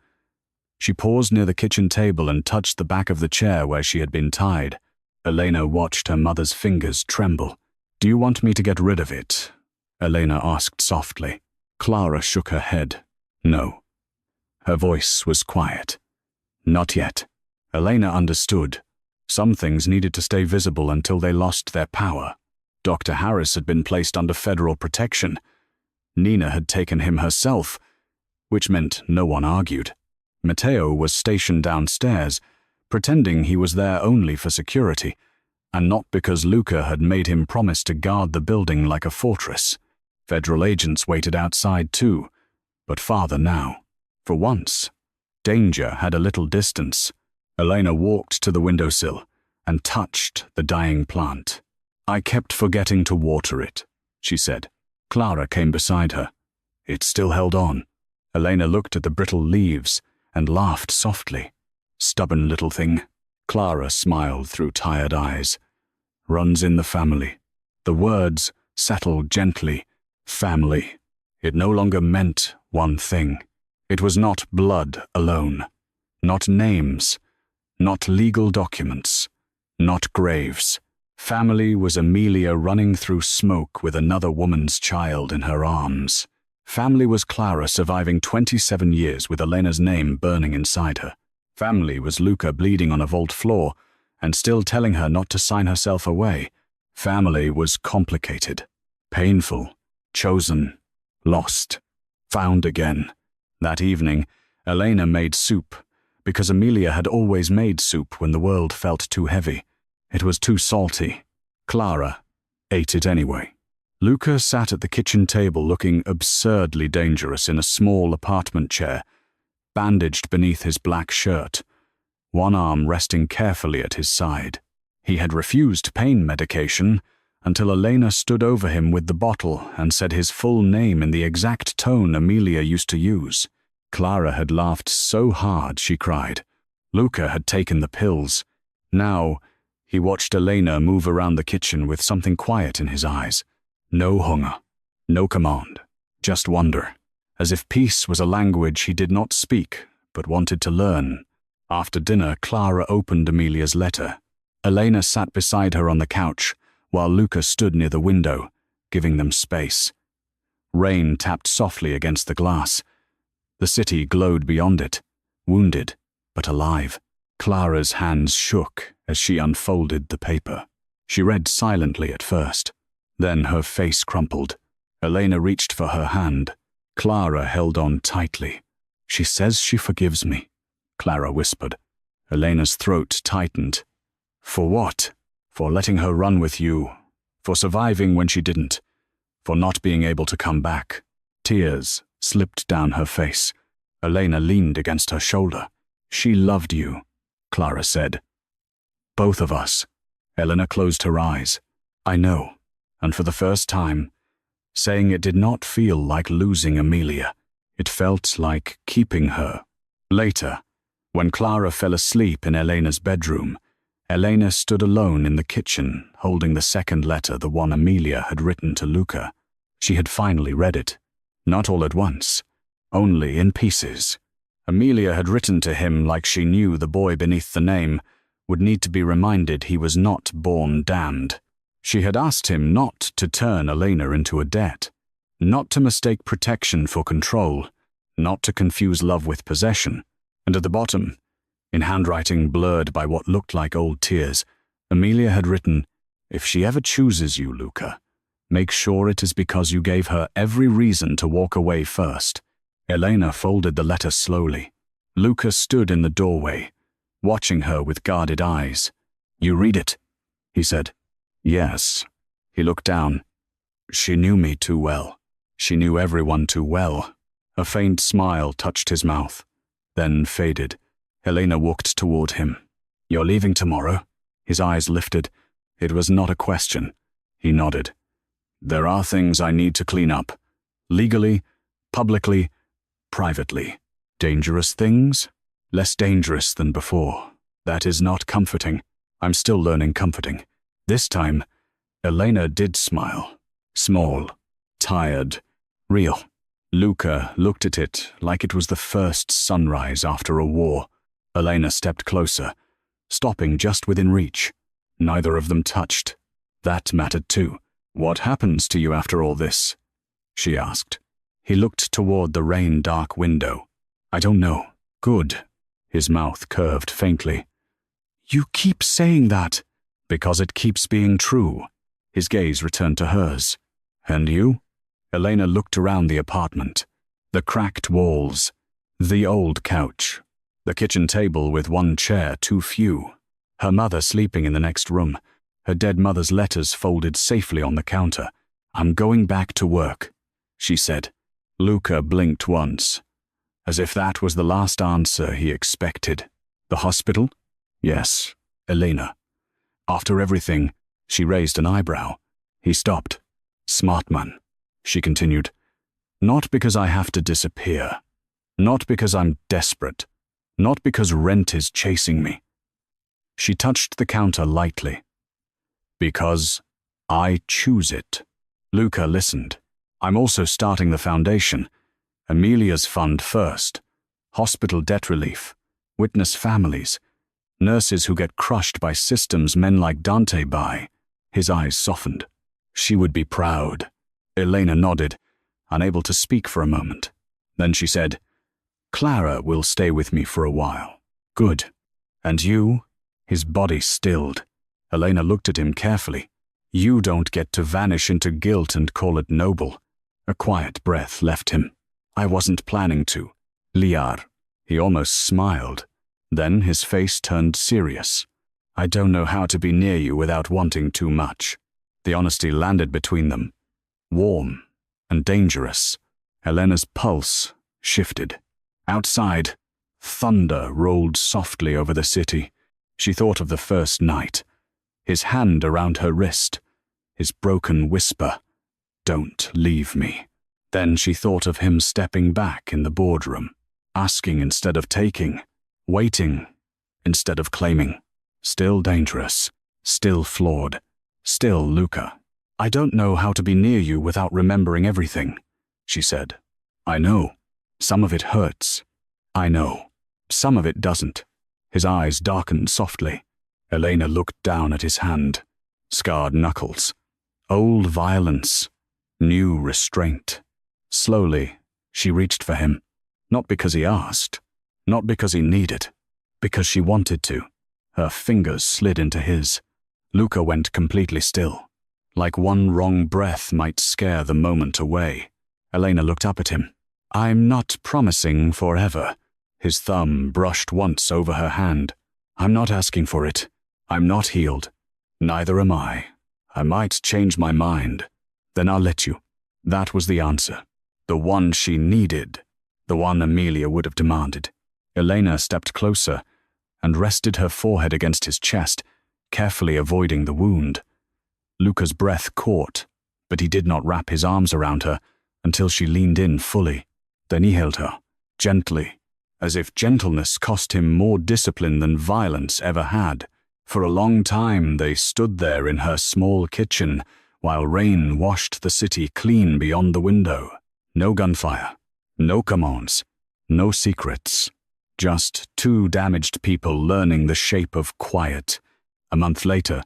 She paused near the kitchen table and touched the back of the chair where she had been tied. Elena watched her mother's fingers tremble. Do you want me to get rid of it? Elena asked softly. Clara shook her head. No. Her voice was quiet. Not yet. Elena understood. Some things needed to stay visible until they lost their power. Dr. Harris had been placed under federal protection. Nina had taken him herself, which meant no one argued. Matteo was stationed downstairs, pretending he was there only for security, and not because Luca had made him promise to guard the building like a fortress. Federal agents waited outside too, but farther now. For once, danger had a little distance. Elena walked to the windowsill and touched the dying plant. I kept forgetting to water it, she said. Clara came beside her. It still held on. Elena looked at the brittle leaves and laughed softly. Stubborn little thing. Clara smiled through tired eyes. runs in the family. The words settled gently. Family. It no longer meant one thing. It was not blood alone. Not names. Not legal documents. Not graves. Family was Amelia running through smoke with another woman's child in her arms. Family was Clara surviving 27 years with Elena's name burning inside her. Family was Luca bleeding on a vault floor and still telling her not to sign herself away. Family was complicated, painful, chosen, lost, found again. That evening, Elena made soup, because Amelia had always made soup when the world felt too heavy. It was too salty. Clara ate it anyway. Luca sat at the kitchen table looking absurdly dangerous in a small apartment chair, bandaged beneath his black shirt, one arm resting carefully at his side. He had refused pain medication until Elena stood over him with the bottle and said his full name in the exact tone Amelia used to use. Clara had laughed so hard she cried. Luca had taken the pills. Now, he watched Elena move around the kitchen with something quiet in his eyes. No hunger, no command, just wonder, as if peace was a language he did not speak but wanted to learn. After dinner, Clara opened Amelia's letter. Elena sat beside her on the couch, while Luca stood near the window, giving them space. Rain tapped softly against the glass. The city glowed beyond it, wounded but alive. Clara's hands shook as she unfolded the paper. She read silently at first. Then her face crumpled. Elena reached for her hand. Clara held on tightly. "She says she forgives me," Clara whispered. Elena's throat tightened. "For what? For letting her run with you. For surviving when she didn't. For not being able to come back." Tears slipped down her face. Elena leaned against her shoulder. "She loved you," Clara said. "Both of us." Elena closed her eyes. "I know." And for the first time, saying it did not feel like losing Amelia. It felt like keeping her. Later, when Clara fell asleep in Elena's bedroom, Elena stood alone in the kitchen, holding the second letter, the one Amelia had written to Luca. She had finally read it. Not all at once, only in pieces. Amelia had written to him like she knew the boy beneath the name would need to be reminded he was not born damned. She had asked him not to turn Elena into a debt, not to mistake protection for control, not to confuse love with possession. And at the bottom, in handwriting blurred by what looked like old tears, Amelia had written, "If she ever chooses you, Luca, make sure it is because you gave her every reason to walk away first." Elena folded the letter slowly. Luca stood in the doorway, watching her with guarded eyes. "You read it?" he said. "Yes." He looked down. "She knew me too well. She knew everyone too well." A faint smile touched his mouth, then faded. Elena walked toward him. "You're leaving tomorrow?" His eyes lifted. It was not a question. He nodded. "There are things I need to clean up. Legally, publicly, privately. Dangerous things? Less dangerous than before. That is not comforting. I'm still learning comforting." This time, Elena did smile. Small, tired, real. Luca looked at it like it was the first sunrise after a war. Elena stepped closer, stopping just within reach. Neither of them touched. That mattered too. "What happens to you after all this?" she asked. He looked toward the rain-dark window. "I don't know." "Good." His mouth curved faintly. "You keep saying that." "Because it keeps being true." His gaze returned to hers. "And you?" Elena looked around the apartment. The cracked walls, the old couch, the kitchen table with one chair too few, her mother sleeping in the next room, her dead mother's letters folded safely on the counter. "I'm going back to work," she said. Luca blinked once, as if that was the last answer he expected. "The hospital?" "Yes, Elena." "After everything," she raised an eyebrow. He stopped. "Smart man," she continued. "Not because I have to disappear. Not because I'm desperate. Not because rent is chasing me." She touched the counter lightly. Because I choose it. Luca listened. I'm also starting the foundation. Amelia's fund first. Hospital debt relief. Witness families. Nurses who get crushed by systems men like Dante buy. His eyes softened. She would be proud. Elena nodded, unable to speak for a moment. Then she said, Clara will stay with me for a while. Good. And you? His body stilled. Elena looked at him carefully. You don't get to vanish into guilt and call it noble. A quiet breath left him. I wasn't planning to. Liar. He almost smiled. Then his face turned serious. I don't know how to be near you without wanting too much. The honesty landed between them. Warm and dangerous. Elena's pulse shifted. Outside, thunder rolled softly over the city. She thought of the first night. His hand around her wrist. His broken whisper, "Don't leave me." Then she thought of him stepping back in the boardroom, asking instead of taking, waiting instead of claiming. Still dangerous, still flawed, still Luca. I don't know how to be near you without remembering everything, she said. I know. Some of it hurts. I know. Some of it doesn't. His eyes darkened softly. Elena looked down at his hand. Scarred knuckles. Old violence. New restraint. Slowly, she reached for him. Not because he asked. Not because he needed. Because she wanted to. Her fingers slid into his. Luca went completely still. Like one wrong breath might scare the moment away. Elena looked up at him. I'm not promising forever. His thumb brushed once over her hand. I'm not asking for it. I'm not healed. Neither am I. I might change my mind. Then I'll let you. That was the answer. The one she needed. The one Amelia would have demanded. Elena stepped closer and rested her forehead against his chest, carefully avoiding the wound. Luca's breath caught, but he did not wrap his arms around her until she leaned in fully. Then he held her, gently, as if gentleness cost him more discipline than violence ever had. For a long time they stood there in her small kitchen while rain washed the city clean beyond the window. No gunfire, no commands, no secrets. Just two damaged people learning the shape of quiet. A month later,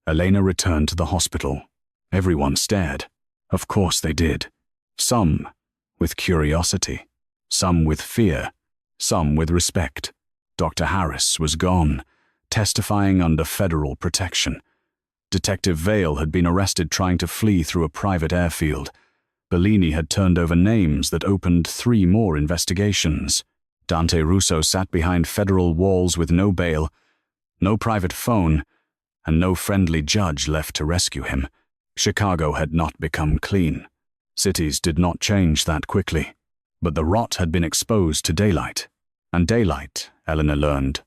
Elena returned to the hospital. Everyone stared. Of course they did. Some with curiosity, some with fear, some with respect. Dr. Harris was gone, testifying under federal protection. Detective Vale had been arrested trying to flee through a private airfield. Bellini had turned over names that opened 3 more investigations. Dante Russo sat behind federal walls with no bail, no private phone, and no friendly judge left to rescue him. Chicago had not become clean. Cities did not change that quickly. But the rot had been exposed to daylight. And daylight, Eleanor learned,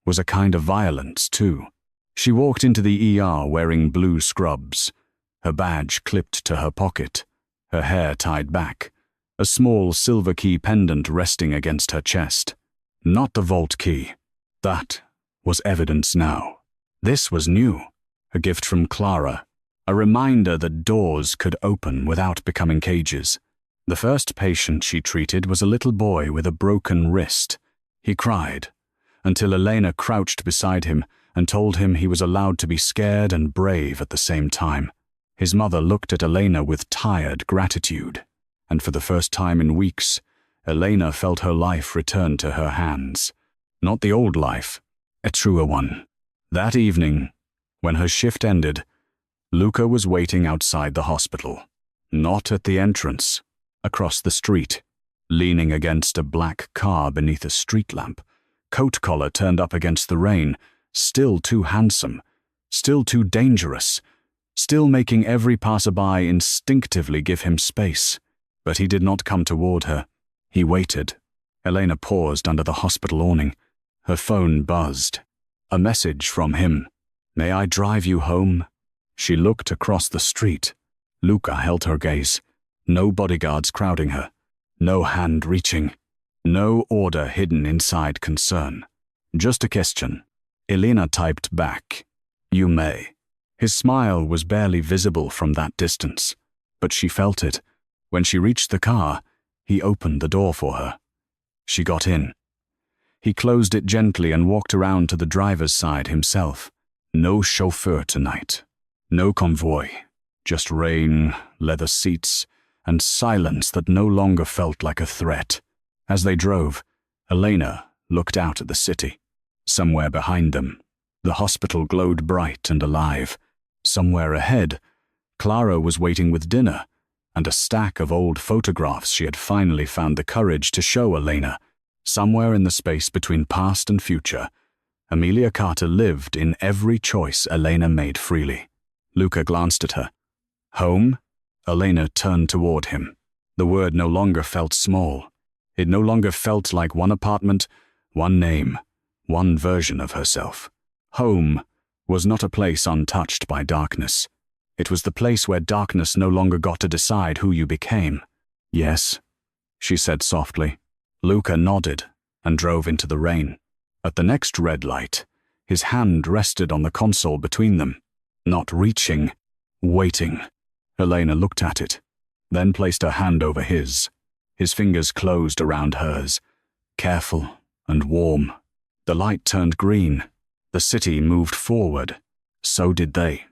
was a kind of violence too. She walked into the ER wearing blue scrubs, her badge clipped to her pocket, her hair tied back, a small silver key pendant resting against her chest. Not the vault key. That was evidence now. This was new, a gift from Clara, a reminder that doors could open without becoming cages. The first patient she treated was a little boy with a broken wrist. He cried, until Elena crouched beside him and told him he was allowed to be scared and brave at the same time. His mother looked at Elena with tired gratitude, and for the first time in weeks, Elena felt her life return to her hands. Not the old life, a truer one. That evening, when her shift ended, Luca was waiting outside the hospital. Not at the entrance, across the street, leaning against a black car beneath a street lamp, coat collar turned up against the rain, still too handsome, still too dangerous, still making every passerby instinctively give him space. But he did not come toward her. He waited. Elena paused under the hospital awning. Her phone buzzed. A message from him. May I drive you home? She looked across the street. Luca held her gaze. No bodyguards crowding her. No hand reaching. No order hidden inside concern. Just a question. Elena typed back. You may. His smile was barely visible from that distance, but she felt it. When she reached the car, he opened the door for her. She got in. He closed it gently and walked around to the driver's side himself. No chauffeur tonight. No convoy. Just rain, leather seats, and silence that no longer felt like a threat. As they drove, Elena looked out at the city. Somewhere behind them, the hospital glowed bright and alive. Somewhere ahead, Clara was waiting with dinner and a stack of old photographs she had finally found the courage to show Elena. Somewhere in the space between past and future, Amelia Carter lived in every choice Elena made freely. Luca glanced at her. Home? Elena turned toward him. The word no longer felt small. It no longer felt like one apartment, one name, one version of herself. Home was not a place untouched by darkness. It was the place where darkness no longer got to decide who you became. Yes, she said softly. Luca nodded and drove into the rain. At the next red light, his hand rested on the console between them. Not reaching, waiting. Elena looked at it, then placed her hand over his. His fingers closed around hers, careful and warm. The light turned green. The city moved forward. So did they.